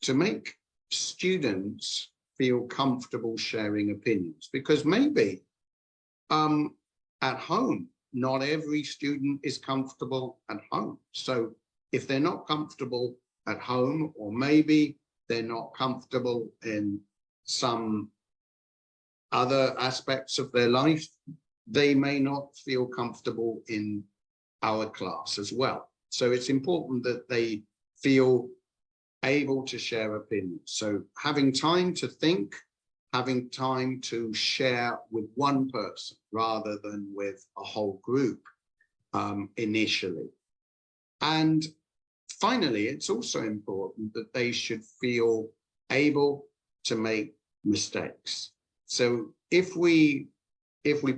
to make students feel comfortable sharing opinions, because maybe at home, not every student is comfortable at home. So if they're not comfortable at home, or maybe they're not comfortable in some other aspects of their life, they may not feel comfortable in our class as well. So it's important that they feel able to share opinions. So having time to think, having time to share with one person rather than with a whole group initially. And finally, it's also important that they should feel able to make mistakes. So if we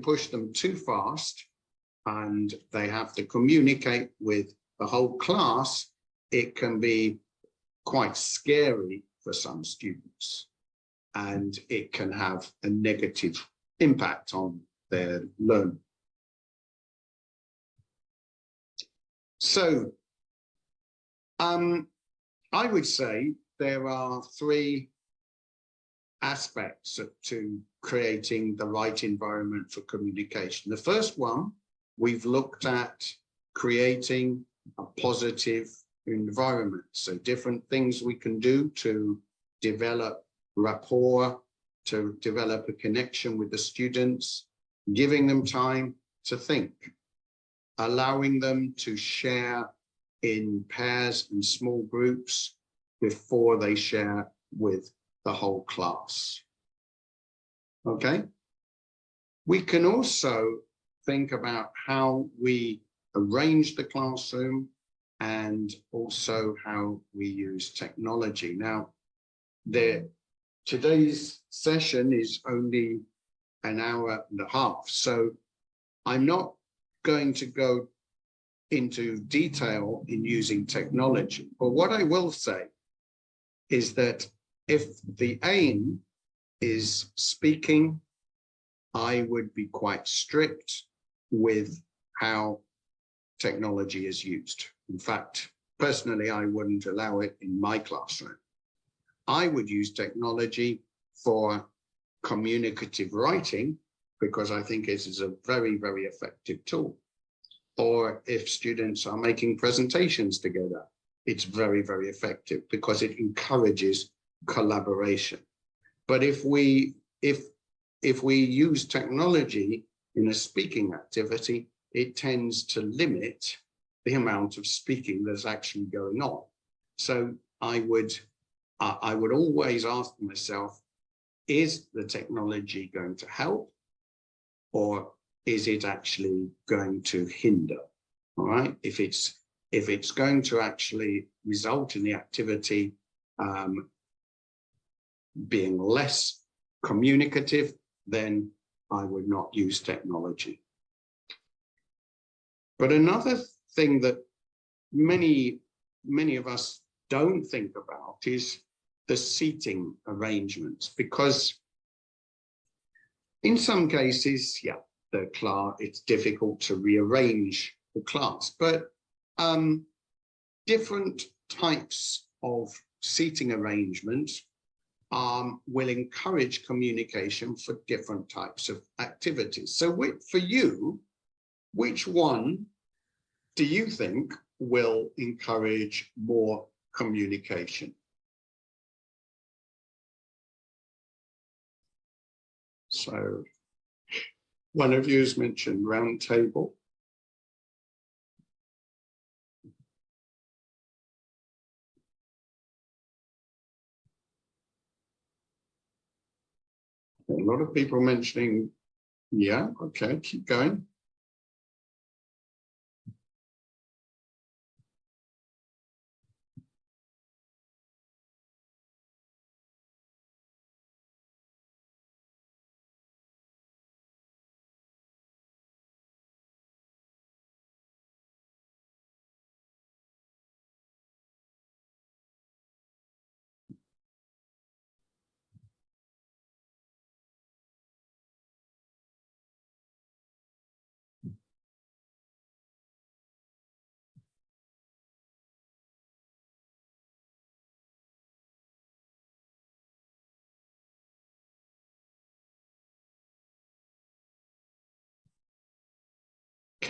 push them too fast and they have to communicate with the whole class, it can be quite scary for some students, and it can have a negative impact on their learning. So I would say there are three aspects to creating the right environment for communication. The first one, we've looked at creating a positive environment. So different things we can do to develop rapport, to develop a connection with the students, giving them time to think. allowing them to share in pairs and small groups before they share with the whole class. Okay? We can also think about how we arrange the classroom and also how we use technology. Now, today's session is only an hour and a half, so I'm not going to go into detail in using technology. But what I will say is that if the aim is speaking, I would be quite strict with how technology is used. In fact, personally, I wouldn't allow it in my classroom. I would use technology for communicative writing because I think it is a very, very effective tool. Or if students are making presentations together, it's very, very effective because it encourages collaboration. But if we use technology in a speaking activity, it tends to limit the amount of speaking that's actually going on. So I would always ask myself, is the technology going to help, or is it actually going to hinder? All right, if it's going to actually result in the activity being less communicative, then I would not use technology. But another thing that many of us don't think about is the seating arrangements, because in some cases, yeah, it's difficult to rearrange the class, but different types of seating arrangements will encourage communication for different types of activities. So for you, which one do you think will encourage more communication? So one of you has mentioned round table. A lot of people mentioning, yeah, okay, keep going.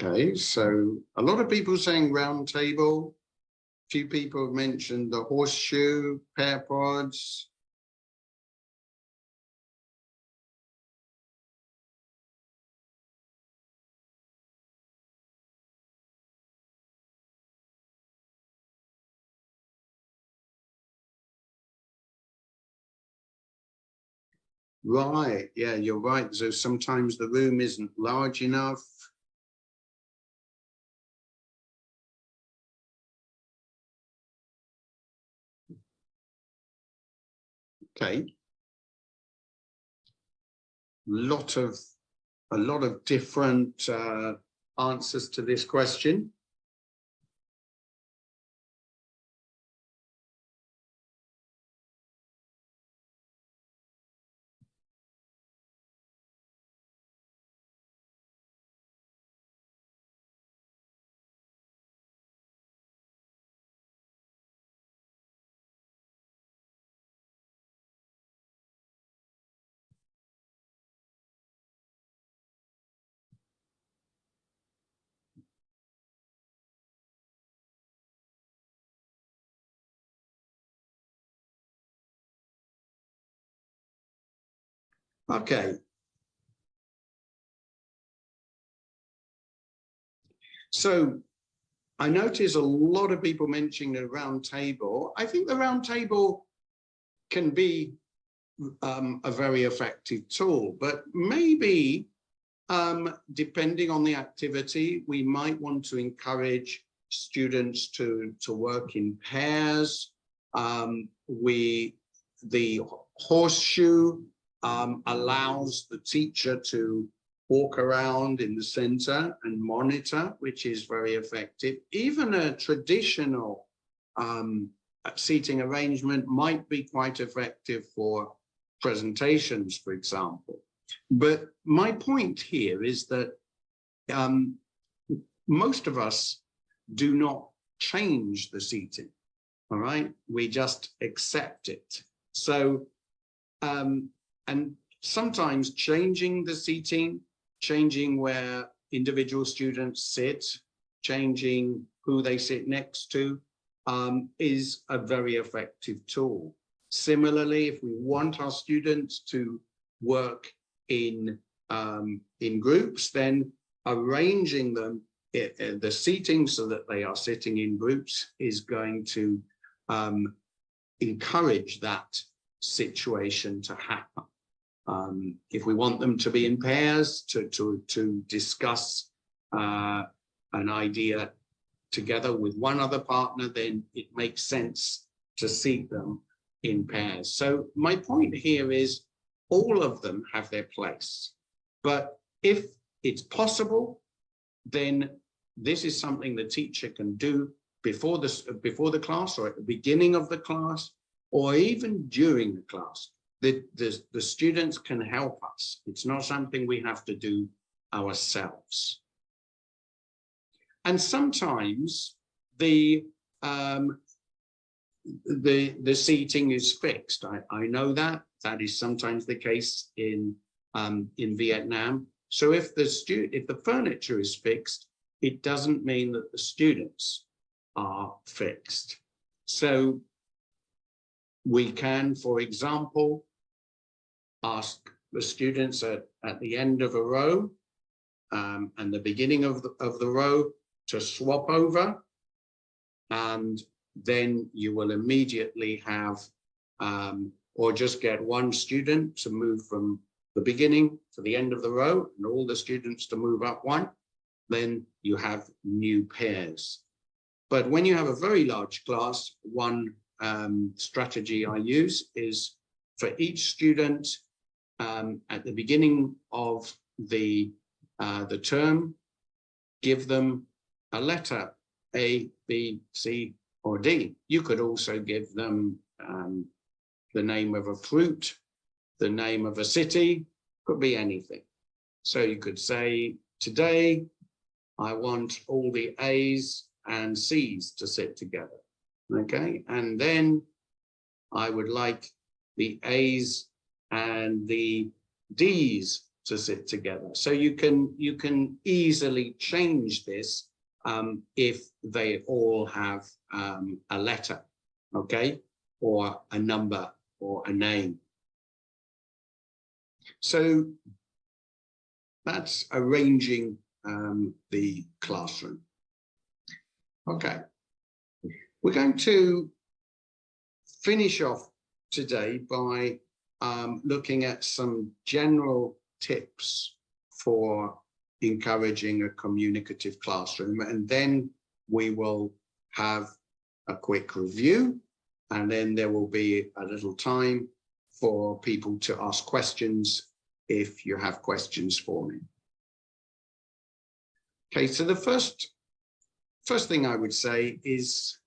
Okay, so a lot of people saying round table. A few people have mentioned the horseshoe, pair pods. Right, yeah, you're right. So sometimes the room isn't large enough. Okay. A lot of different answers to this question. Okay. So I notice a lot of people mentioning the round table. I think the round table can be a very effective tool, but maybe depending on the activity, we might want to encourage students to work in pairs. The horseshoe allows the teacher to walk around in the center and monitor, which is very effective. Even a traditional seating arrangement might be quite effective for presentations, for example. But my point here is that most of us do not change the seating, all right? We just accept it. So, and sometimes changing the seating, changing where individual students sit, changing who they sit next to, is a very effective tool. Similarly, if we want our students to work in groups, then arranging them, the seating so that they are sitting in groups is going to encourage that situation to happen. If we want them to be in pairs to discuss an idea together with one other partner, then it makes sense to seat them in pairs. So my point here is all of them have their place, but if it's possible, then this is something the teacher can do before the class, or at the beginning of the class, or even during the class. The students can help us. It's not something we have to do ourselves. And sometimes the seating is fixed. I know that is sometimes the case in Vietnam. So if the furniture is fixed, it doesn't mean that the students are fixed. So we can, for example, ask the students at the end of a row and the beginning of the row to swap over, and then you will immediately have, or just get one student to move from the beginning to the end of the row and all the students to move up one, then you have new pairs. But when you have a very large class, one strategy I use is for each student at the beginning of the term, give them a letter, A, B, C, or D. You could also give them the name of a fruit, the name of a city, could be anything. So you could say, today, I want all the A's and C's to sit together, okay? And then I would like the A's and the D's to sit together. So you can easily change this if they all have a letter, okay? Or a number or a name. So that's arranging the classroom. Okay, we're going to finish off today by looking at some general tips for encouraging a communicative classroom, and then we will have a quick review, and then there will be a little time for people to ask questions if you have questions for me. Okay, so the first thing I would say is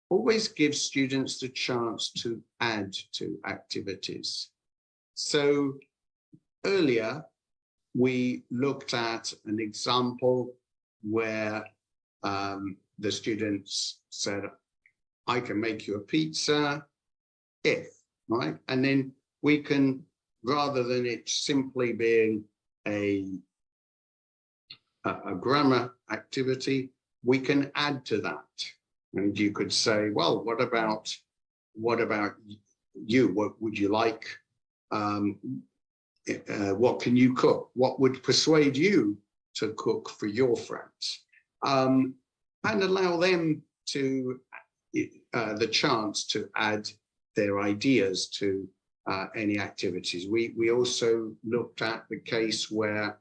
always give students the chance to add to activities. So earlier, we looked at an example where the students said, I can make you a pizza if, right? And then we can, rather than it simply being a grammar activity, we can add to that. And you could say, well, what about you? What would you like? What can you cook? What would persuade you to cook for your friends? and allow them to the chance to add their ideas to any activities. We also looked at the case where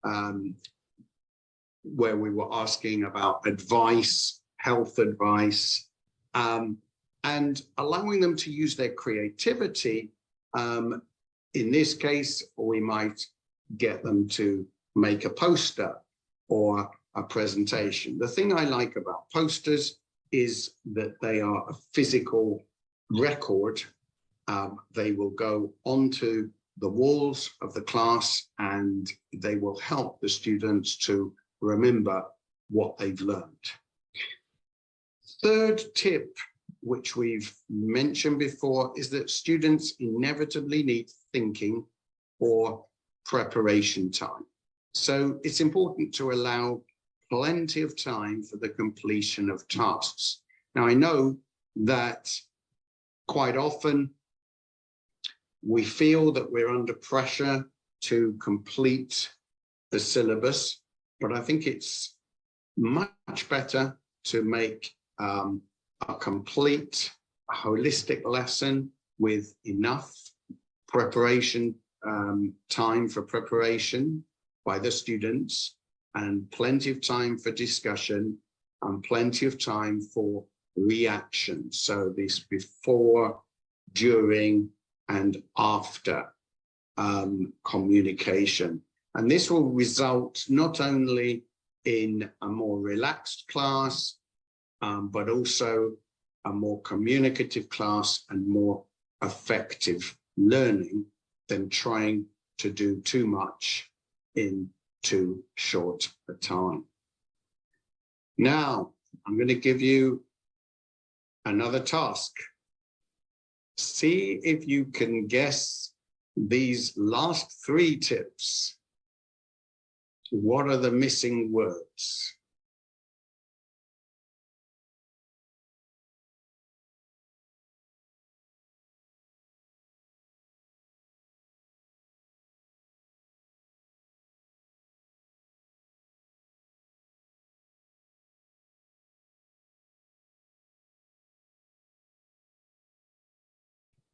we were asking about advice, health advice, and allowing them to use their creativity. In this case, we might get them to make a poster or a presentation. The thing I like about posters is that they are a physical record. They will go onto the walls of the class and they will help the students to remember what they've learned. Third tip, which we've mentioned before, is that students inevitably need thinking or preparation time. So it's important to allow plenty of time for the completion of tasks. Now, I know that quite often we feel that we're under pressure to complete the syllabus, but I think it's much better to make a complete, holistic lesson with enough preparation, time for preparation by the students, and plenty of time for discussion and plenty of time for reaction. So this before, during, and after communication. And this will result not only in a more relaxed class, but also a more communicative class and more effective learning than trying to do too much in too short a time. Now, I'm going to give you another task. See if you can guess these last three tips. What are the missing words?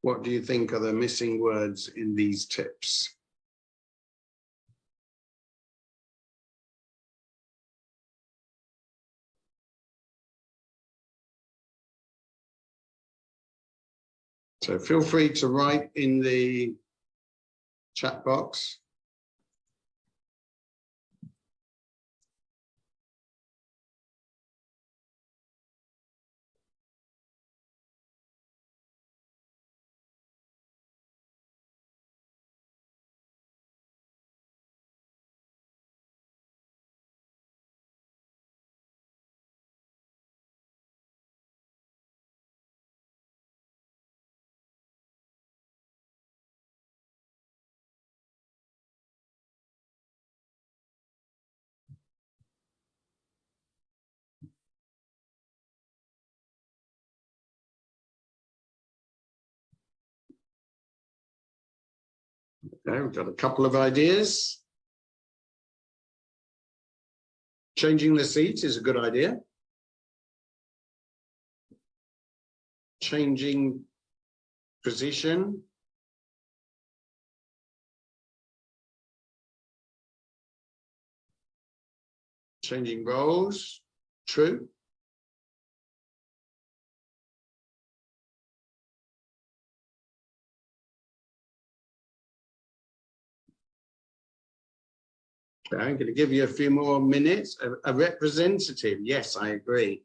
What do you think are the missing words in these tips? So feel free to write in the chat box. Okay, we've got a couple of ideas. Changing the seat is a good idea. Changing position. Changing roles, true. Okay, I'm going to give you a few more minutes. A representative, yes, I agree.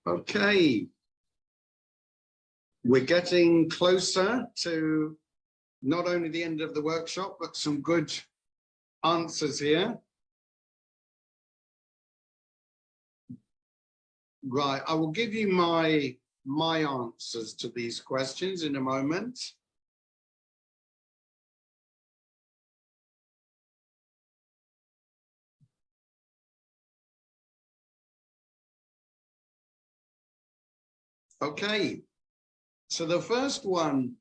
Okay. We're getting closer to not only the end of the workshop, but some good answers here. Right, I will give you my answers to these questions in a moment. Okay, so the first one,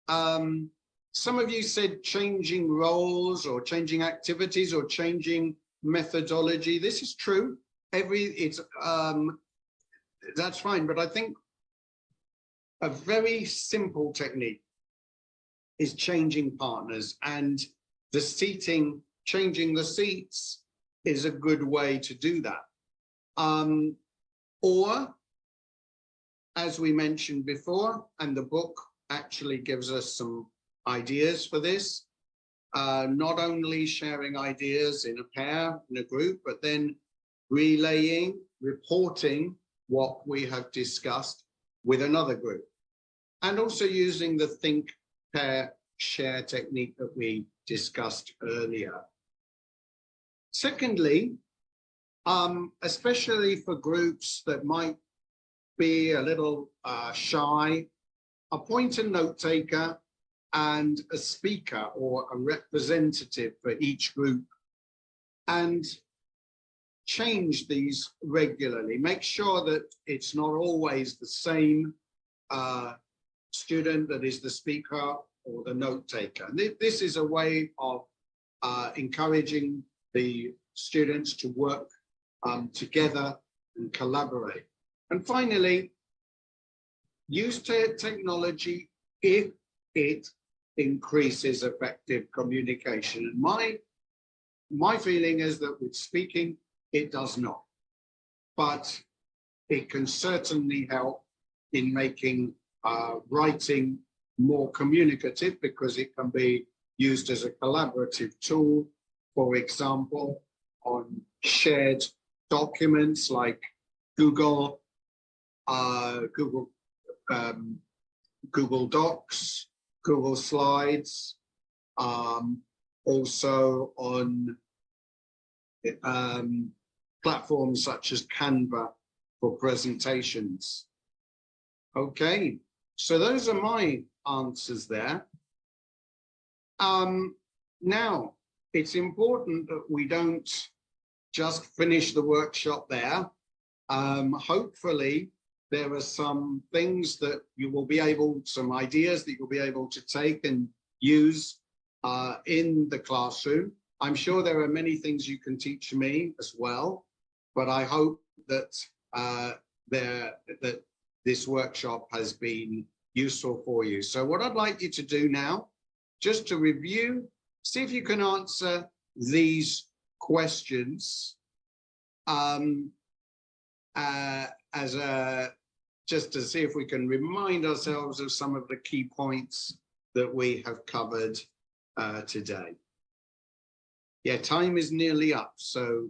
some of you said changing roles or changing activities or changing methodology. This is true. That's fine, but I think a very simple technique is changing partners, and the seating, changing the seats is a good way to do that. Or, as we mentioned before, and the book actually gives us some ideas for this, not only sharing ideas in a pair, in a group, but then relaying, reporting what we have discussed with another group. And also using the think, pair, share technique that we discussed earlier. Secondly, especially for groups that might be a little shy, appoint a note taker and a speaker or a representative for each group, and change these regularly. Make sure that it's not always the same student that is the speaker or the note taker. And this is a way of encouraging the students to work together and collaborate. And finally, use technology if it increases effective communication. And my feeling is that with speaking, it does not, but it can certainly help in making writing more communicative, because it can be used as a collaborative tool, for example, on shared documents like Google Docs, Google Slides, also on platforms such as Canva for presentations. Okay, so those are my answers there. Now, it's important that we don't just finish the workshop there. Hopefully, there are some things that you will be able, some ideas that you'll be able to take and use in the classroom. I'm sure there are many things you can teach me as well, but I hope that that this workshop has been useful for you. So what I'd like you to do now, just to review, see if you can answer these questions just to see if we can remind ourselves of some of the key points that we have covered today. Yeah, time is nearly up, so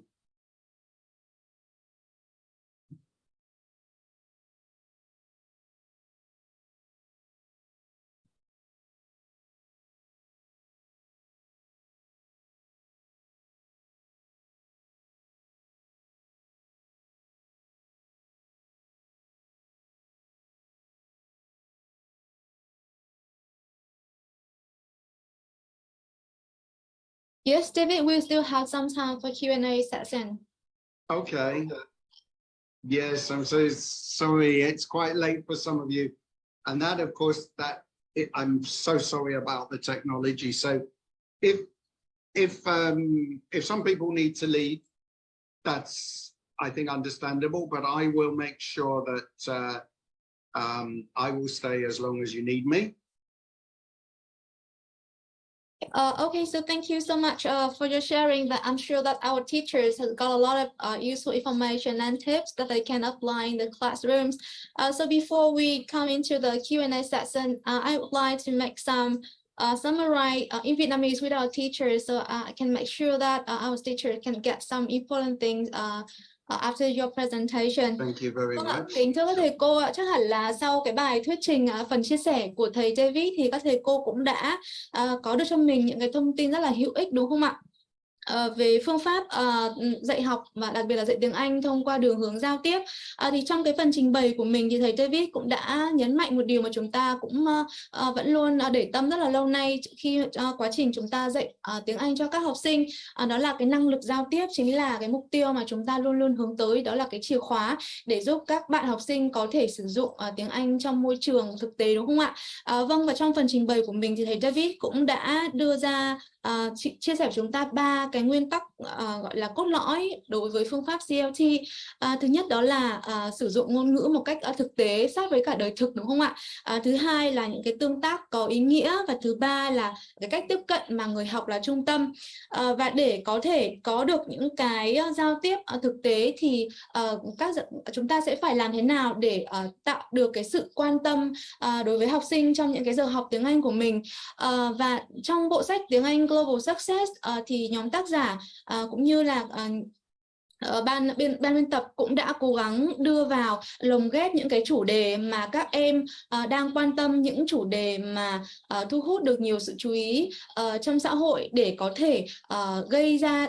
Yes, David, we still have some time for Q&A session. okay. Yes, I'm so sorry. It's quite late for some of you. And that, of course, I'm so sorry about the technology. So if some people need to leave, that's, I think, understandable, but I will make sure that I will stay as long as you need me. Okay, so thank you so much for your sharing. That I'm sure that our teachers have got a lot of useful information and tips that they can apply in the classrooms. So before we come into the Q&A session, I would like to make some summary in Vietnamese with our teachers, so I can make sure that our teachers can get some important things after your presentation. Thank you very Vâng ạ, much. kính thưa các thầy cô ạ, chắc hẳn là sau cái bài thuyết trình, phần chia sẻ của thầy David thì các thầy cô cũng đã có được cho mình những cái thông tin rất là hữu ích đúng không ạ? Về phương pháp dạy học và đặc biệt là dạy tiếng Anh thông qua đường hướng giao tiếp. Thì trong cái phần trình bày của mình thì thầy David cũng đã nhấn mạnh một điều mà chúng ta cũng vẫn luôn để tâm rất là lâu nay khi quá trình chúng ta dạy tiếng Anh cho các học sinh, đó là cái năng lực giao tiếp chính là cái mục tiêu mà chúng ta luôn luôn hướng tới, đó là cái chìa khóa để giúp các bạn học sinh có thể sử dụng tiếng Anh trong môi trường thực tế đúng không ạ? Vâng, và trong phần trình bày của mình thì thầy David cũng đã đưa ra chia sẻ với chúng ta 3 cái nguyên tắc gọi là cốt lõi đối với phương pháp CLT. Thứ nhất đó là sử dụng ngôn ngữ một cách thực tế sát với cả đời thực đúng không ạ? Thứ hai là những cái tương tác có ý nghĩa, và thứ ba là cái cách tiếp cận mà người học là trung tâm. Và để có thể có được những cái giao tiếp thực tế thì chúng ta sẽ phải làm thế nào để tạo được cái sự quan tâm đối với học sinh trong những cái giờ học tiếng Anh của mình. Và trong bộ sách tiếng Anh Global Success thì nhóm tác giả cũng như là ban biên tập cũng đã cố gắng đưa vào lồng ghép những cái chủ đề mà các em đang quan tâm, những chủ đề mà thu hút được nhiều sự chú ý trong xã hội để có thể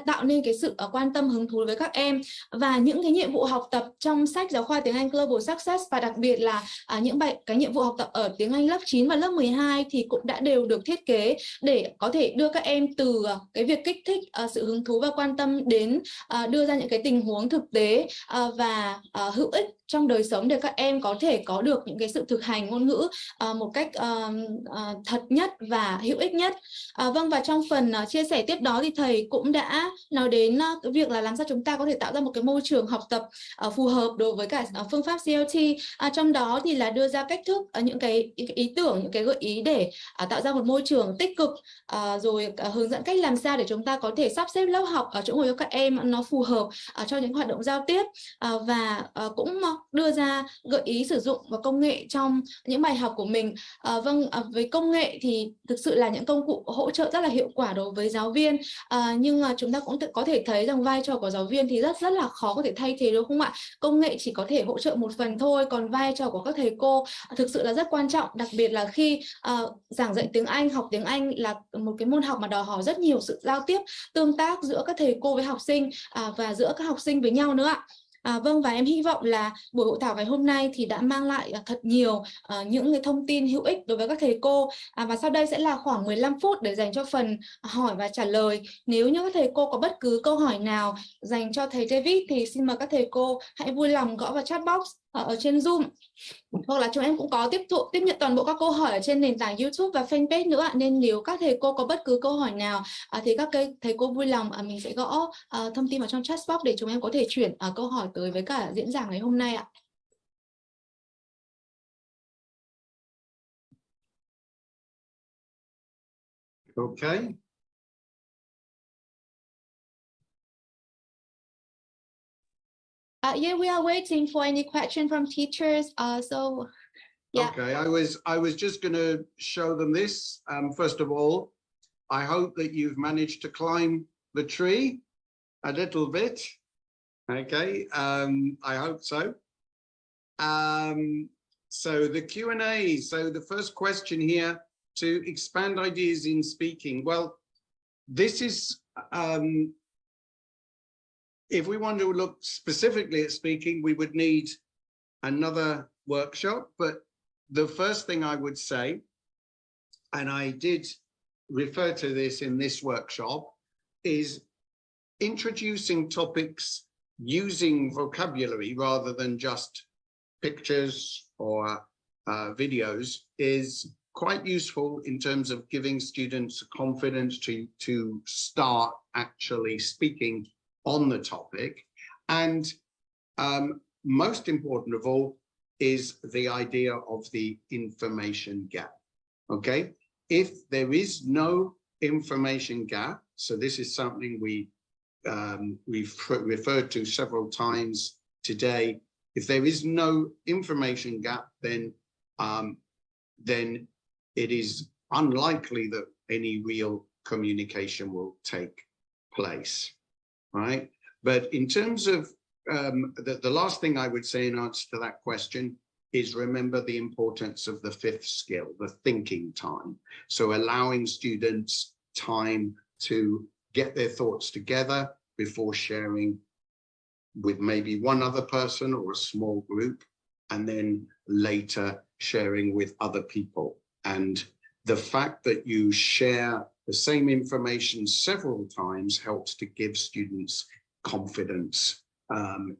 tạo nên cái sự quan tâm hứng thú với các em. Và những cái nhiệm vụ học tập trong sách giáo khoa tiếng Anh Global Success, và đặc biệt là cái nhiệm vụ học tập ở tiếng Anh lớp 9 và lớp 12 thì cũng đã đều được thiết kế để có thể đưa các em từ cái việc kích thích sự hứng thú và quan tâm đến đưa ra những cái tình huống thực tế và hữu ích trong đời sống để các em có thể có được những cái sự thực hành ngôn ngữ một cách thật nhất và hữu ích nhất. Vâng, và trong phần chia sẻ tiếp đó thì thầy cũng đã nói đến cái việc là làm sao chúng ta có thể tạo ra một cái môi trường học tập phù hợp đối với cả phương pháp CLT. Trong đó thì là đưa ra cách thức, những cái ý tưởng, những cái gợi ý để tạo ra một môi trường tích cực, rồi hướng dẫn cách làm sao để chúng ta có thể sắp xếp lớp học ở chỗ ngồi cho các em nó phù hợp cho những hoạt động giao tiếp, và cũng đưa ra gợi ý sử dụng và công nghệ trong những bài học của mình. Vâng, với công nghệ thì thực sự là những công cụ hỗ trợ rất là hiệu quả đối với giáo viên, nhưng chúng ta cũng có thể thấy rằng vai trò của giáo viên thì rất là khó có thể thay thế đúng không ạ? Công nghệ chỉ có thể hỗ trợ một phần thôi, còn vai trò của các thầy cô thực sự là rất quan trọng, đặc biệt là khi giảng dạy tiếng Anh, học tiếng Anh là một cái môn học mà đòi hỏi rất nhiều sự giao tiếp, tương tác giữa các thầy cô với học sinh và giữa các học sinh với nhau nữa ạ. Vâng, và em hy vọng là buổi hội thảo ngày hôm nay thì đã mang lại thật nhiều những cái thông tin hữu ích đối với các thầy cô. Và sau đây sẽ là khoảng 15 phút để dành cho phần hỏi và trả lời. Nếu như các thầy cô có bất cứ câu hỏi nào dành cho thầy David thì xin mời các thầy cô hãy vui lòng gõ vào chat box ở trên Zoom. Hoặc là chúng em cũng có tiếp nhận toàn bộ các câu hỏi ở trên nền tảng YouTube và fanpage nữa ạ. Nên nếu các thầy cô có bất cứ câu hỏi nào thì các thầy cô vui lòng mình sẽ gõ thông tin vào trong chat box để chúng em có thể chuyển câu hỏi tới với cả diễn giảng ngày hôm nay ạ. Okay. Yeah, we are waiting for any question from teachers. So, yeah. Okay, I was just going to show them this. First of all, I hope that you've managed to climb the tree a little bit. Okay, I hope so. So the Q&A. So the first question here, to expand ideas in speaking. Well, this is, if we want to look specifically at speaking, we would need another workshop. But the first thing I would say, and I did refer to this in this workshop, is introducing topics using vocabulary rather than just pictures or videos is quite useful in terms of giving students confidence to start actually speaking on the topic. And most important of all is the idea of the information gap. Okay, if there is no information gap, so this is something we've referred to several times today. If there is no information gap, then it is unlikely that any real communication will take place, right? But in terms of the last thing I would say in answer to that question is remember the importance of the fifth skill, the thinking time. So allowing students time to get their thoughts together before sharing with maybe one other person or a small group, and then later sharing with other people. And the fact that you share the same information several times helps to give students confidence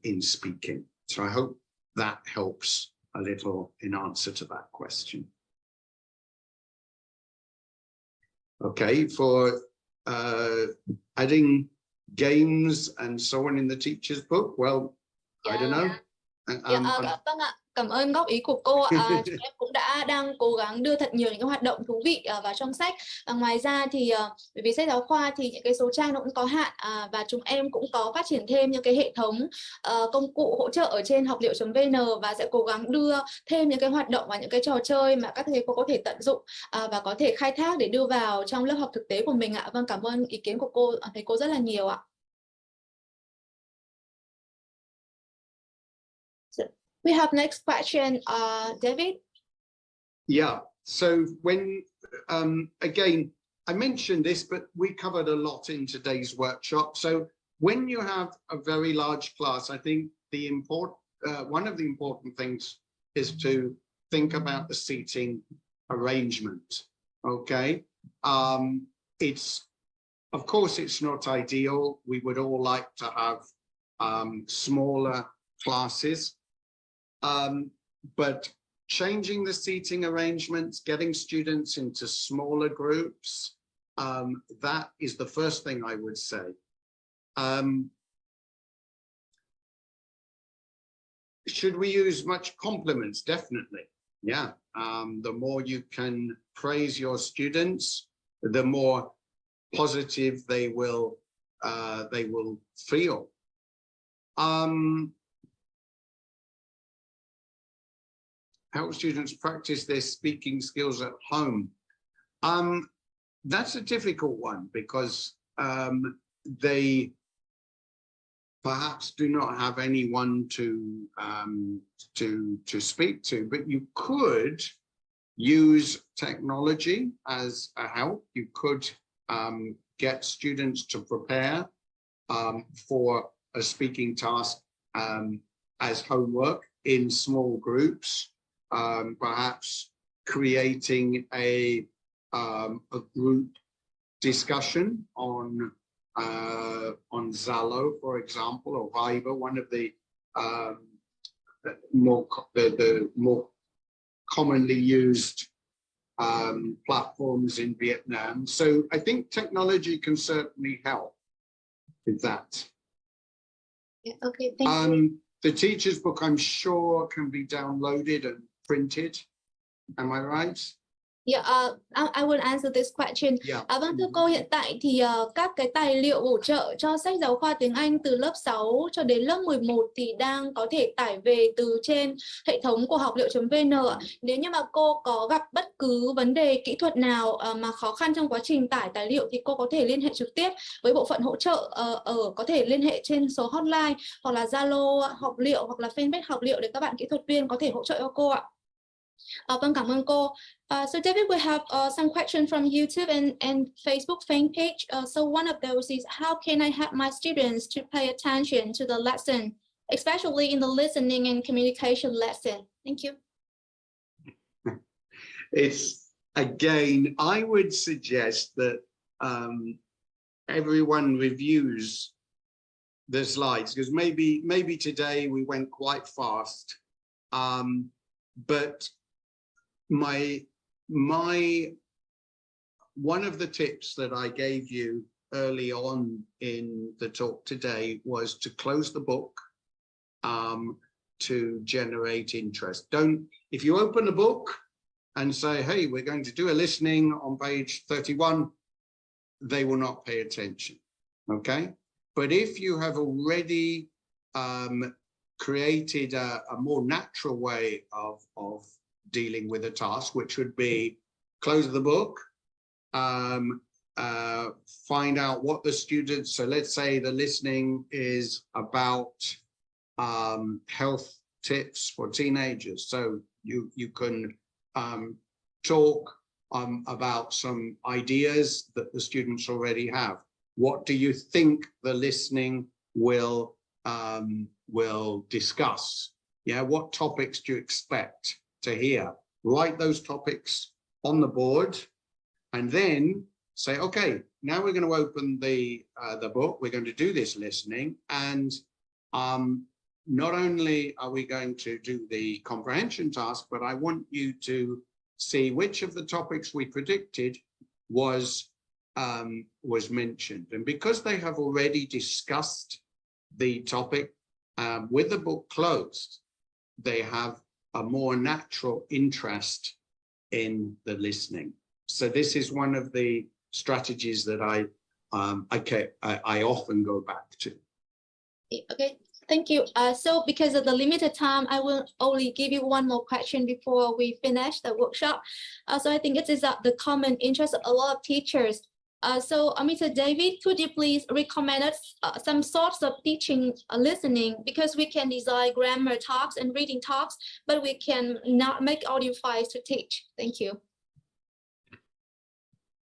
in speaking. So I hope that helps a little in answer to that question. Okay, for adding games and so on in the teacher's book, well, I don't know. Vâng ạ, cảm ơn góp ý của cô ạ. Chúng em cũng đang cố gắng đưa thật nhiều những cái hoạt động thú vị vào trong sách. Ngoài ra thì bởi vì sách giáo khoa thì những cái số trang nó cũng có hạn, và chúng em cũng có phát triển thêm những cái hệ thống công cụ hỗ trợ ở trên học liệu.vn, và sẽ cố gắng đưa thêm những cái hoạt động và những cái trò chơi mà các thầy cô có thể tận dụng và có thể khai thác để đưa vào trong lớp học thực tế của mình ạ. Vâng, cảm ơn ý kiến của cô, thầy cô rất là nhiều ạ. We have next question, David. Yeah, so when, again, I mentioned this, but we covered a lot in today's workshop. So when you have a very large class, I think one of the important things is to think about the seating arrangement, okay? Of course, it's not ideal. We would all like to have smaller classes. But changing the seating arrangements, getting students into smaller groups, that is the first thing I would say. Should we use much compliments? Definitely, yeah. The more you can praise your students, the more positive they will feel. Help students practice their speaking skills at home. That's a difficult one because they perhaps do not have anyone to speak to, but you could use technology as a help. You could get students to prepare for a speaking task as homework in small groups. Perhaps creating a group discussion on Zalo, for example, or Viber, one of the more commonly used platforms in Vietnam. So I think technology can certainly help with that. Yeah, okay, thank you. The teacher's book, I'm sure, can be downloaded and printed. Am I right? Yeah, I will answer this question. Yeah. Vâng, thưa cô, hiện tại thì các cái tài liệu bổ trợ cho sách giáo khoa tiếng Anh từ lớp 6 cho đến lớp 11 thì đang có thể tải về từ trên hệ thống của học liệu.vn. Nếu như mà cô có gặp bất cứ vấn đề kỹ thuật nào mà khó khăn trong quá trình tải tài liệu thì cô có thể liên hệ trực tiếp với bộ phận hỗ trợ, có thể liên hệ trên số hotline hoặc là Zalo học liệu hoặc là fanpage học liệu để các bạn kỹ thuật viên có thể hỗ trợ cho cô ạ. Vâng, cảm ơn cô. So David, we have some questions from YouTube and Facebook fan page. So one of those is, how can I help my students to pay attention to the lesson, especially in the listening and communication lesson? Thank you. It's, again, I would suggest that everyone reviews the slides, because maybe today we went quite fast, but one of the tips that I gave you early on in the talk today was to close the book to generate interest. If you open a book and say, hey, we're going to do a listening on page 31, they will not pay attention, okay? But if you have already created a more natural way of dealing with a task, which would be close the book, find out what the students, so let's say the listening is about health tips for teenagers. So you can talk about some ideas that the students already have. What do you think the listening will discuss? Yeah, what topics do you expect to hear? Write those topics on the board, and then say, okay, now we're going to open the book. We're going to do this listening, and not only are we going to do the comprehension task, but I want you to see which of the topics we predicted was mentioned. And because they have already discussed the topic with the book closed, they have a more natural interest in the listening. So this is one of the strategies that I often go back to. Okay, thank you. So because of the limited time, I will only give you one more question before we finish the workshop. So I think it is the common interest of a lot of teachers. So Mr. David, could you please recommend us some sorts of teaching listening, because we can design grammar talks and reading talks, but we can not make audio files to teach. Thank you.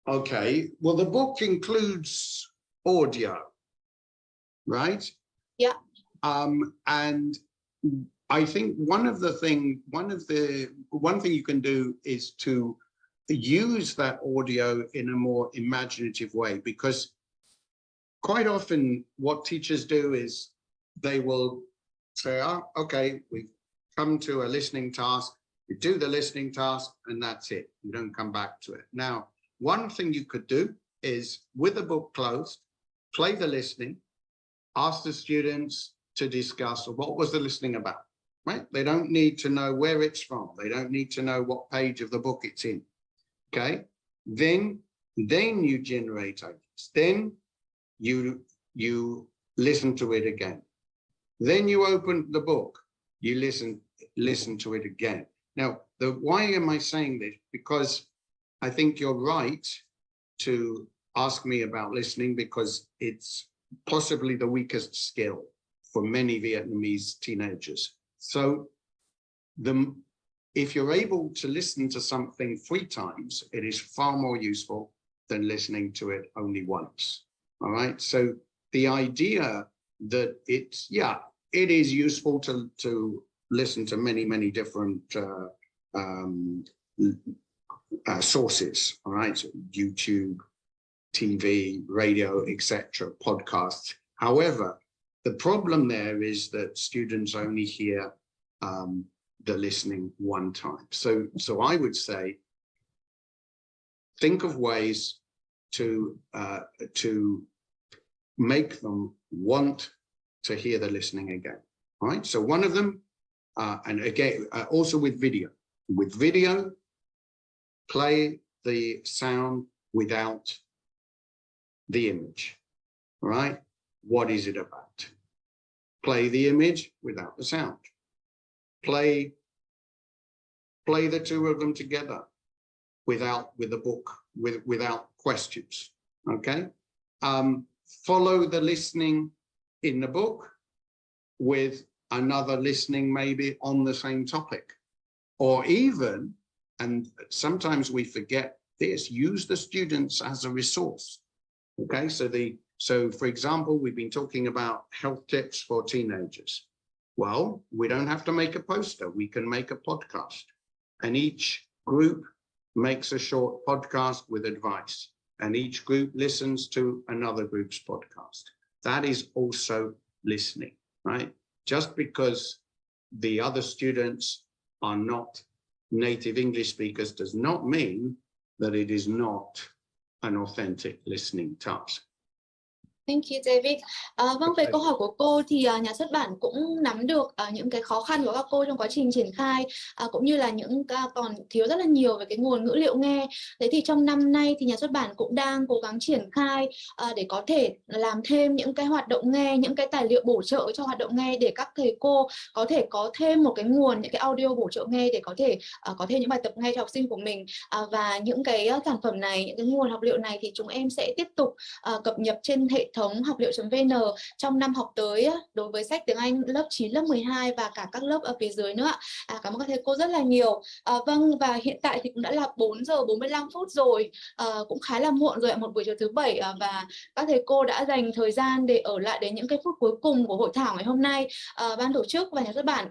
Okay, well, the book includes audio, right? Yeah. And I think one thing you can do is to use that audio in a more imaginative way, because quite often what teachers do is they will say, oh, okay, we've come to a listening task, you do the listening task, and that's it. You don't come back to it. Now, one thing you could do is, with the book closed, play the listening, ask the students to discuss what was the listening about, right? They don't need to know where it's from. They don't need to know what page of the book it's in, okay? Then you generate ideas. Then you listen to it again. Then you open the book, you listen to it again. Now, why am I saying this? Because I think you're right to ask me about listening, because it's possibly the weakest skill for many Vietnamese teenagers. So if you're able to listen to something 3 times, it is far more useful than listening to it only once. All right. So the idea that it is useful to listen to many different sources. All right. So YouTube, TV, radio, etc., podcasts. However, the problem there is that students only hear the listening one time. So I would say, think of ways to make them want to hear the listening again. All right. So one of them, and again, also with video. With video, play the sound without the image. All right. What is it about? Play the image without the sound. Play the 2 of them together without questions. Okay. Follow the listening in the book with another listening maybe on the same topic, or even, and sometimes we forget this, use the students as a resource. Okay, so for example, we've been talking about health tips for teenagers. Well, we don't have to make a poster, we can make a podcast, and each group makes a short podcast with advice, and each group listens to another group's podcast. That is also listening, right? Just because the other students are not native English speakers does not mean that it is not an authentic listening task. Thank you, David. Vâng, về câu hỏi của cô thì nhà xuất bản cũng nắm được những cái khó khăn của các cô trong quá trình triển khai, cũng như là những còn thiếu rất là nhiều về cái nguồn ngữ liệu nghe. Thế thì trong năm nay thì nhà xuất bản cũng đang cố gắng triển khai để có thể làm thêm những cái hoạt động nghe, những cái tài liệu bổ trợ cho hoạt động nghe, để các thầy cô có thể có thêm một cái nguồn, những cái audio bổ trợ nghe để có thể có thêm những bài tập nghe cho học sinh của mình. Và những cái sản phẩm này, những cái nguồn học liệu này thì chúng em sẽ tiếp tục cập nhật trên hệ thống học liệu.vn trong năm học tới đối với sách tiếng Anh lớp 9, lớp 12 và cả các lớp ở phía dưới nữa. Cảm ơn các thầy cô rất là nhiều. Vâng, và hiện tại thì cũng đã là 4 giờ 45 phút rồi, cũng khá là muộn rồi ạ, một buổi chiều thứ Bảy, và các thầy cô đã dành thời gian để ở lại đến những cái phút cuối cùng của hội thảo ngày hôm nay. Ban tổ chức và nhà xuất bản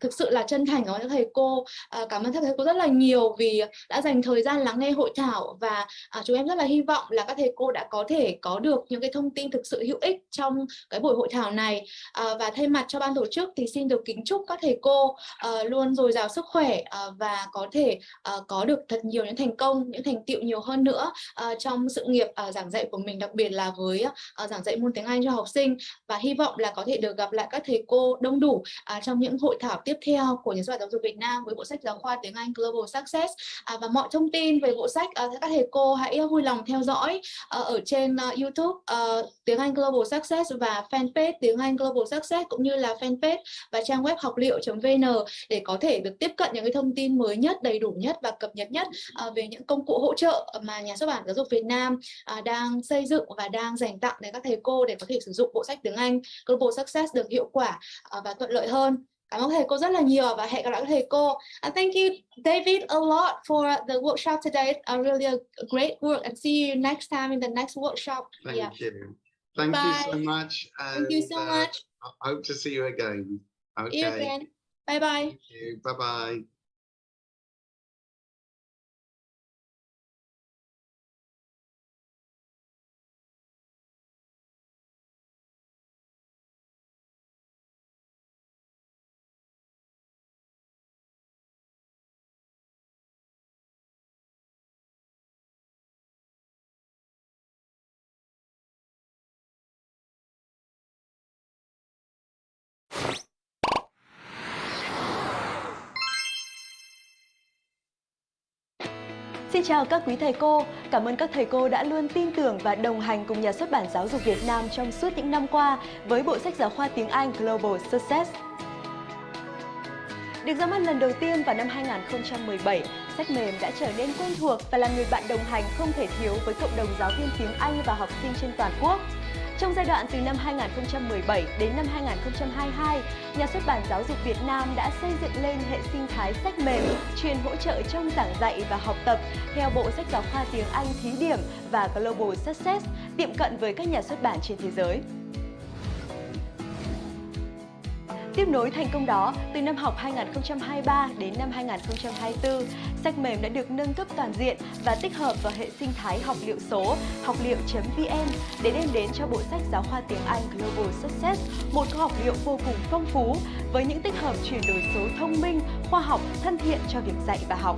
thực sự là chân thành cảm ơn các thầy cô. Cảm ơn các thầy cô rất là nhiều vì đã dành thời gian lắng nghe hội thảo, và chúng em rất là hy vọng là các thầy cô đã có thể có được những cái thông tin thực sự hữu ích trong cái buổi hội thảo này. Và thay mặt cho ban tổ chức thì xin được kính chúc các thầy cô luôn dồi dào sức khỏe và có thể có được thật nhiều những thành công, những thành tựu nhiều hơn nữa trong sự nghiệp giảng dạy của mình, đặc biệt là với giảng dạy môn tiếng Anh cho học sinh, và hy vọng là có thể được gặp lại các thầy cô đông đủ trong những hội thảo tiếp theo của Nhà Xuất bản Giáo dục Việt Nam với bộ sách giáo khoa tiếng Anh Global Success. Và mọi thông tin về bộ sách các thầy cô hãy vui lòng theo dõi ở trên YouTube tiếng Anh Global Success và fanpage tiếng Anh Global Success, cũng như là fanpage và trang web học liệu.vn để có thể được tiếp cận những cái thông tin mới nhất, đầy đủ nhất và cập nhật nhất về những công cụ hỗ trợ mà Nhà Xuất bản Giáo dục Việt Nam đang xây dựng và đang dành tặng đến các thầy cô để có thể sử dụng bộ sách tiếng Anh Global Success được hiệu quả và thuận lợi hơn. Cảm ơn thầy cô rất là nhiều và hẹn gặp lại các thầy cô. Thank you David a lot for the workshop today. Really a great work, and see you next time in the next workshop. Thank you. Thank you so much. Thank you so much. I hope to see you again. Okay. You again. Bye bye. Thank you. Bye bye. Xin chào các quý thầy cô, cảm ơn các thầy cô đã luôn tin tưởng và đồng hành cùng Nhà Xuất bản Giáo dục Việt Nam trong suốt những năm qua với bộ sách giáo khoa tiếng Anh Global Success. Được ra mắt lần đầu tiên vào năm 2017, sách mềm đã trở nên quen thuộc và là người bạn đồng hành không thể thiếu với cộng đồng giáo viên tiếng Anh và học sinh trên toàn quốc. Trong giai đoạn từ năm 2017 đến năm 2022, Nhà Xuất bản Giáo dục Việt Nam đã xây dựng lên hệ sinh thái sách mềm chuyên hỗ trợ trong giảng dạy và học tập theo bộ sách giáo khoa tiếng Anh thí điểm và Global Success, tiệm cận với các nhà xuất bản trên thế giới. Tiếp nối thành công đó, từ năm học 2023 đến năm 2024, sách mềm đã được nâng cấp toàn diện và tích hợp vào hệ sinh thái học liệu số, học liệu.vn để đem đến cho bộ sách giáo khoa tiếng Anh Global Success một kho học liệu vô cùng phong phú với những tích hợp chuyển đổi số thông minh, khoa học, thân thiện cho việc dạy và học.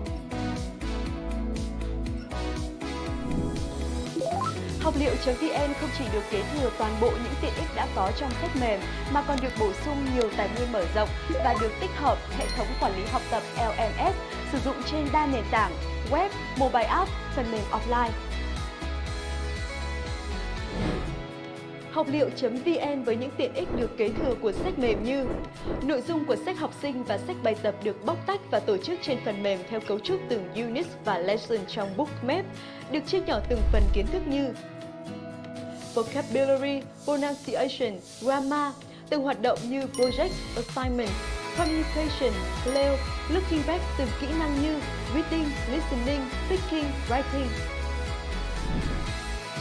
Học liệu.vn không chỉ được kế thừa toàn bộ những tiện ích đã có trong sách mềm mà còn được bổ sung nhiều tài nguyên mở rộng và được tích hợp hệ thống quản lý học tập LMS sử dụng trên đa nền tảng, web, mobile app, phần mềm offline. Học liệu.vn với những tiện ích được kế thừa của sách mềm như nội dung của sách học sinh và sách bài tập được bóc tách và tổ chức trên phần mềm theo cấu trúc từng unit và lesson trong bookmap, được chia nhỏ từng phần kiến thức như vocabulary, pronunciation, grammar, từng hoạt động như project, assignment, communication, play, looking back từng kỹ năng như reading, listening, speaking, writing.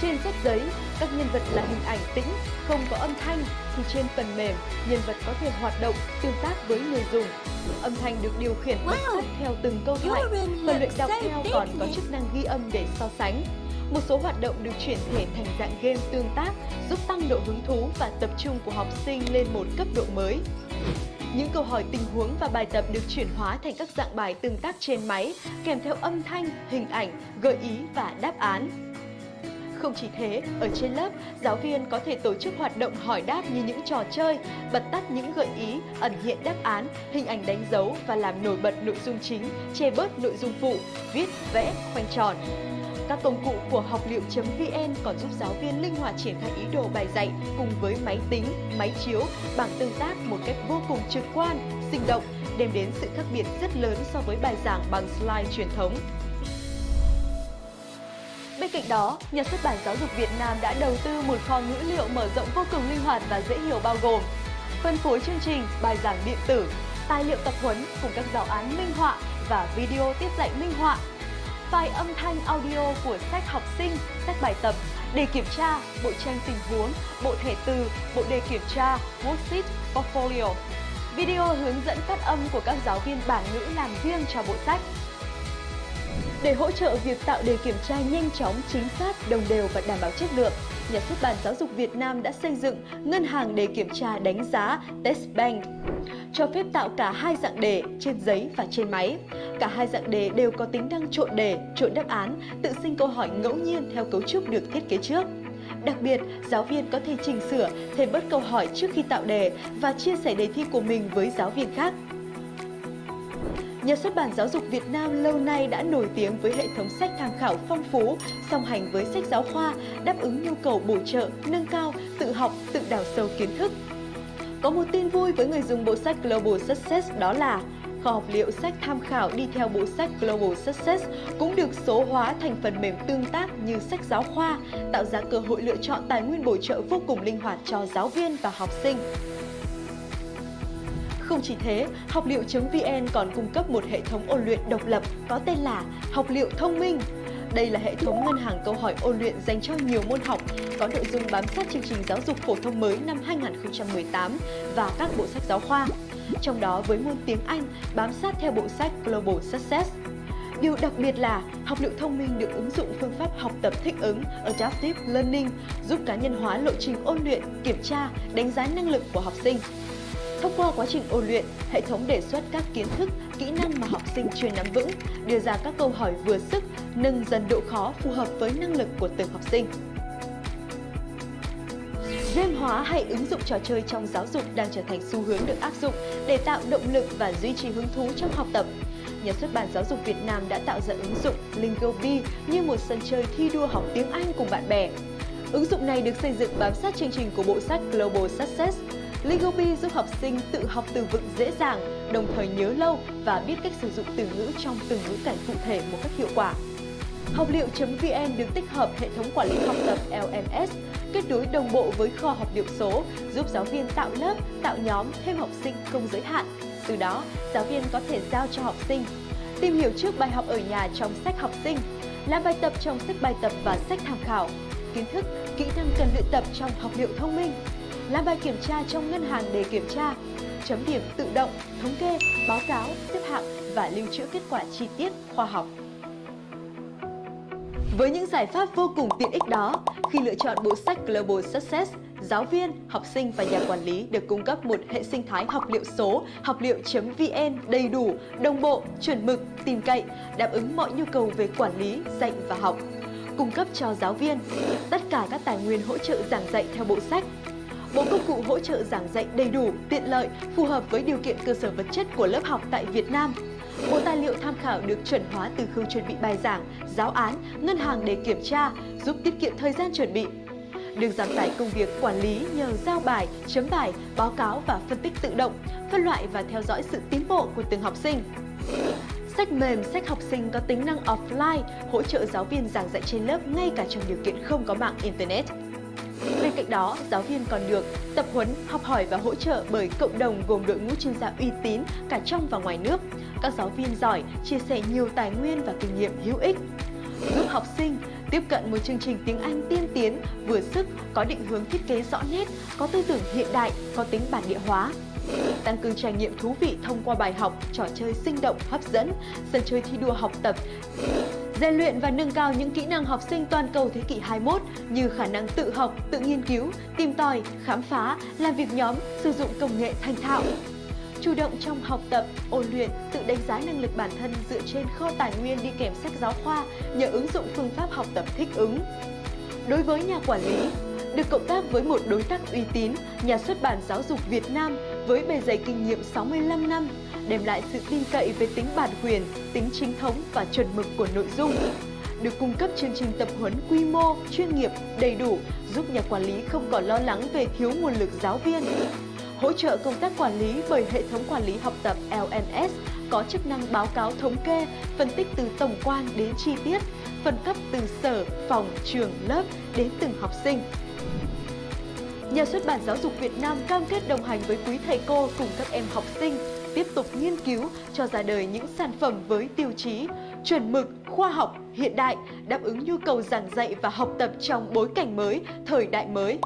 Trên sách giấy, các nhân vật là hình ảnh tĩnh, không có âm thanh, thì trên phần mềm, nhân vật có thể hoạt động, tương tác với người dùng. Âm thanh được điều khiển bật tắt theo từng câu thoại, phần luyện đọc theo còn có chức năng ghi âm để so sánh. Một số hoạt động được chuyển thể thành dạng game tương tác, giúp tăng độ hứng thú và tập trung của học sinh lên một cấp độ mới. Những câu hỏi tình huống và bài tập được chuyển hóa thành các dạng bài tương tác trên máy, kèm theo âm thanh, hình ảnh, gợi ý và đáp án. Không chỉ thế, ở trên lớp, giáo viên có thể tổ chức hoạt động hỏi đáp như những trò chơi, bật tắt những gợi ý, ẩn hiện đáp án, hình ảnh đánh dấu và làm nổi bật nội dung chính, che bớt nội dung phụ, viết, vẽ, khoanh tròn. Các công cụ của học liệu.vn còn giúp giáo viên linh hoạt triển khai ý đồ bài dạy cùng với máy tính, máy chiếu, bảng tương tác một cách vô cùng trực quan, sinh động, đem đến sự khác biệt rất lớn so với bài giảng bằng slide truyền thống. Bên Bên cạnh đó, Nhà xuất bản Giáo dục Việt Nam đã đầu tư một kho ngữ liệu mở rộng vô cùng linh hoạt và dễ hiểu, bao gồm phân phối chương trình, bài giảng điện tử, tài liệu tập huấn cùng các giáo án minh họa và video tiết dạy minh họa, file âm thanh audio của sách học sinh, sách bài tập, đề kiểm tra, bộ tranh tình huống, bộ thẻ từ, bộ đề kiểm tra, worksheet, portfolio, video hướng dẫn phát âm của các giáo viên bản ngữ làm riêng cho bộ sách. Để hỗ trợ việc tạo đề kiểm tra nhanh chóng, chính xác, đồng đều và đảm bảo chất lượng, Nhà xuất bản Giáo dục Việt Nam đã xây dựng ngân hàng đề kiểm tra đánh giá Test Bank, cho phép tạo cả hai dạng đề trên giấy và trên máy. Cả hai dạng đề đều có tính năng trộn đề, trộn đáp án, tự sinh câu hỏi ngẫu nhiên theo cấu trúc được thiết kế trước. Đặc biệt, giáo viên có thể chỉnh sửa, thêm bớt câu hỏi trước khi tạo đề và chia sẻ đề thi của mình với giáo viên khác. Nhà xuất bản Giáo dục Việt Nam lâu nay đã nổi tiếng với hệ thống sách tham khảo phong phú, song hành với sách giáo khoa, đáp ứng nhu cầu bổ trợ, nâng cao, tự học, tự đào sâu kiến thức. Có một tin vui với người dùng bộ sách Global Success, đó là kho học liệu sách tham khảo đi theo bộ sách Global Success cũng được số hóa thành phần mềm tương tác như sách giáo khoa, tạo ra cơ hội lựa chọn tài nguyên bổ trợ vô cùng linh hoạt cho giáo viên và học sinh. Không chỉ thế, học liệu.vn còn cung cấp một hệ thống ôn luyện độc lập có tên là Học liệu thông minh. Đây là hệ thống ngân hàng câu hỏi ôn luyện dành cho nhiều môn học, có nội dung bám sát chương trình giáo dục phổ thông mới năm 2018 và các bộ sách giáo khoa. Trong đó với môn tiếng Anh bám sát theo bộ sách Global Success. Điều đặc biệt là học liệu thông minh được ứng dụng phương pháp học tập thích ứng Adaptive Learning, giúp cá nhân hóa lộ trình ôn luyện, kiểm tra, đánh giá năng lực của học sinh. Thông qua quá trình ôn luyện, hệ thống đề xuất các kiến thức, kỹ năng mà học sinh chưa nắm vững, đưa ra các câu hỏi vừa sức, nâng dần độ khó phù hợp với năng lực của từng học sinh. Game hóa hay ứng dụng trò chơi trong giáo dục đang trở thành xu hướng được áp dụng để tạo động lực và duy trì hứng thú trong học tập. Nhà xuất bản Giáo dục Việt Nam đã tạo ra ứng dụng Lingobi như một sân chơi thi đua học tiếng Anh cùng bạn bè. Ứng dụng này được xây dựng bám sát chương trình của bộ sách Global Success. Lingobi giúp học sinh tự học từ vựng dễ dàng, đồng thời nhớ lâu và biết cách sử dụng từ ngữ trong từng ngữ cảnh cụ thể một cách hiệu quả. Học liệu.vn được tích hợp hệ thống quản lý học tập LMS, kết nối đồng bộ với kho học liệu số, giúp giáo viên tạo lớp, tạo nhóm, thêm học sinh không giới hạn. Từ đó, giáo viên có thể giao cho học sinh tìm hiểu trước bài học ở nhà trong sách học sinh, làm bài tập trong sách bài tập và sách tham khảo, kiến thức, kỹ năng cần luyện tập trong học liệu thông minh, làm bài kiểm tra trong ngân hàng đề kiểm tra, chấm điểm tự động, thống kê, báo cáo, xếp hạng và lưu trữ kết quả chi tiết, khoa học. Với những giải pháp vô cùng tiện ích đó, khi lựa chọn bộ sách Global Success, giáo viên, học sinh và nhà quản lý được cung cấp một hệ sinh thái học liệu số, học liệu.vn đầy đủ, đồng bộ, chuẩn mực, tin cậy, đáp ứng mọi nhu cầu về quản lý, dạy và học. Cung cấp cho giáo viên tất cả các tài nguyên hỗ trợ giảng dạy theo bộ sách, bộ công cụ hỗ trợ giảng dạy đầy đủ, tiện lợi, phù hợp với điều kiện cơ sở vật chất của lớp học tại Việt Nam. Bộ tài liệu tham khảo được chuẩn hóa từ khâu chuẩn bị bài giảng, giáo án, ngân hàng để kiểm tra, giúp tiết kiệm thời gian chuẩn bị. Được giảm tải công việc quản lý nhờ giao bài, chấm bài, báo cáo và phân tích tự động, phân loại và theo dõi sự tiến bộ của từng học sinh. Sách mềm, sách học sinh có tính năng offline, hỗ trợ giáo viên giảng dạy trên lớp ngay cả trong điều kiện không có mạng Internet. Bên cạnh đó, giáo viên còn được tập huấn, học hỏi và hỗ trợ bởi cộng đồng gồm đội ngũ chuyên gia uy tín cả trong và ngoài nước. Các giáo viên giỏi chia sẻ nhiều tài nguyên và kinh nghiệm hữu ích, giúp học sinh tiếp cận một chương trình tiếng Anh tiên tiến, vừa sức, có định hướng thiết kế rõ nét, có tư tưởng hiện đại, có tính bản địa hóa. Tăng cường trải nghiệm thú vị thông qua bài học, trò chơi sinh động, hấp dẫn, sân chơi thi đua học tập, rèn luyện và nâng cao những kỹ năng học sinh toàn cầu thế kỷ 21 như khả năng tự học, tự nghiên cứu, tìm tòi, khám phá, làm việc nhóm, sử dụng công nghệ thành thạo. Chủ động trong học tập, ôn luyện, tự đánh giá năng lực bản thân dựa trên kho tài nguyên đi kèm sách giáo khoa nhờ ứng dụng phương pháp học tập thích ứng. Đối với nhà quản lý, được cộng tác với một đối tác uy tín, Nhà xuất bản Giáo dục Việt Nam với bề dày kinh nghiệm 65 năm, đem lại sự tin cậy về tính bản quyền, tính chính thống và chuẩn mực của nội dung. Được cung cấp chương trình tập huấn quy mô, chuyên nghiệp, đầy đủ, giúp nhà quản lý không còn lo lắng về thiếu nguồn lực giáo viên. hỗ trợ công tác quản lý bởi hệ thống quản lý học tập LMS có chức năng báo cáo thống kê, phân tích từ tổng quan đến chi tiết, phân cấp từ sở, phòng, trường, lớp đến từng học sinh. Nhà xuất bản Giáo dục Việt Nam cam kết đồng hành với quý thầy cô cùng các em học sinh, tiếp tục nghiên cứu cho ra đời những sản phẩm với tiêu chí chuẩn mực, khoa học, hiện đại, đáp ứng nhu cầu giảng dạy và học tập trong bối cảnh mới, thời đại mới.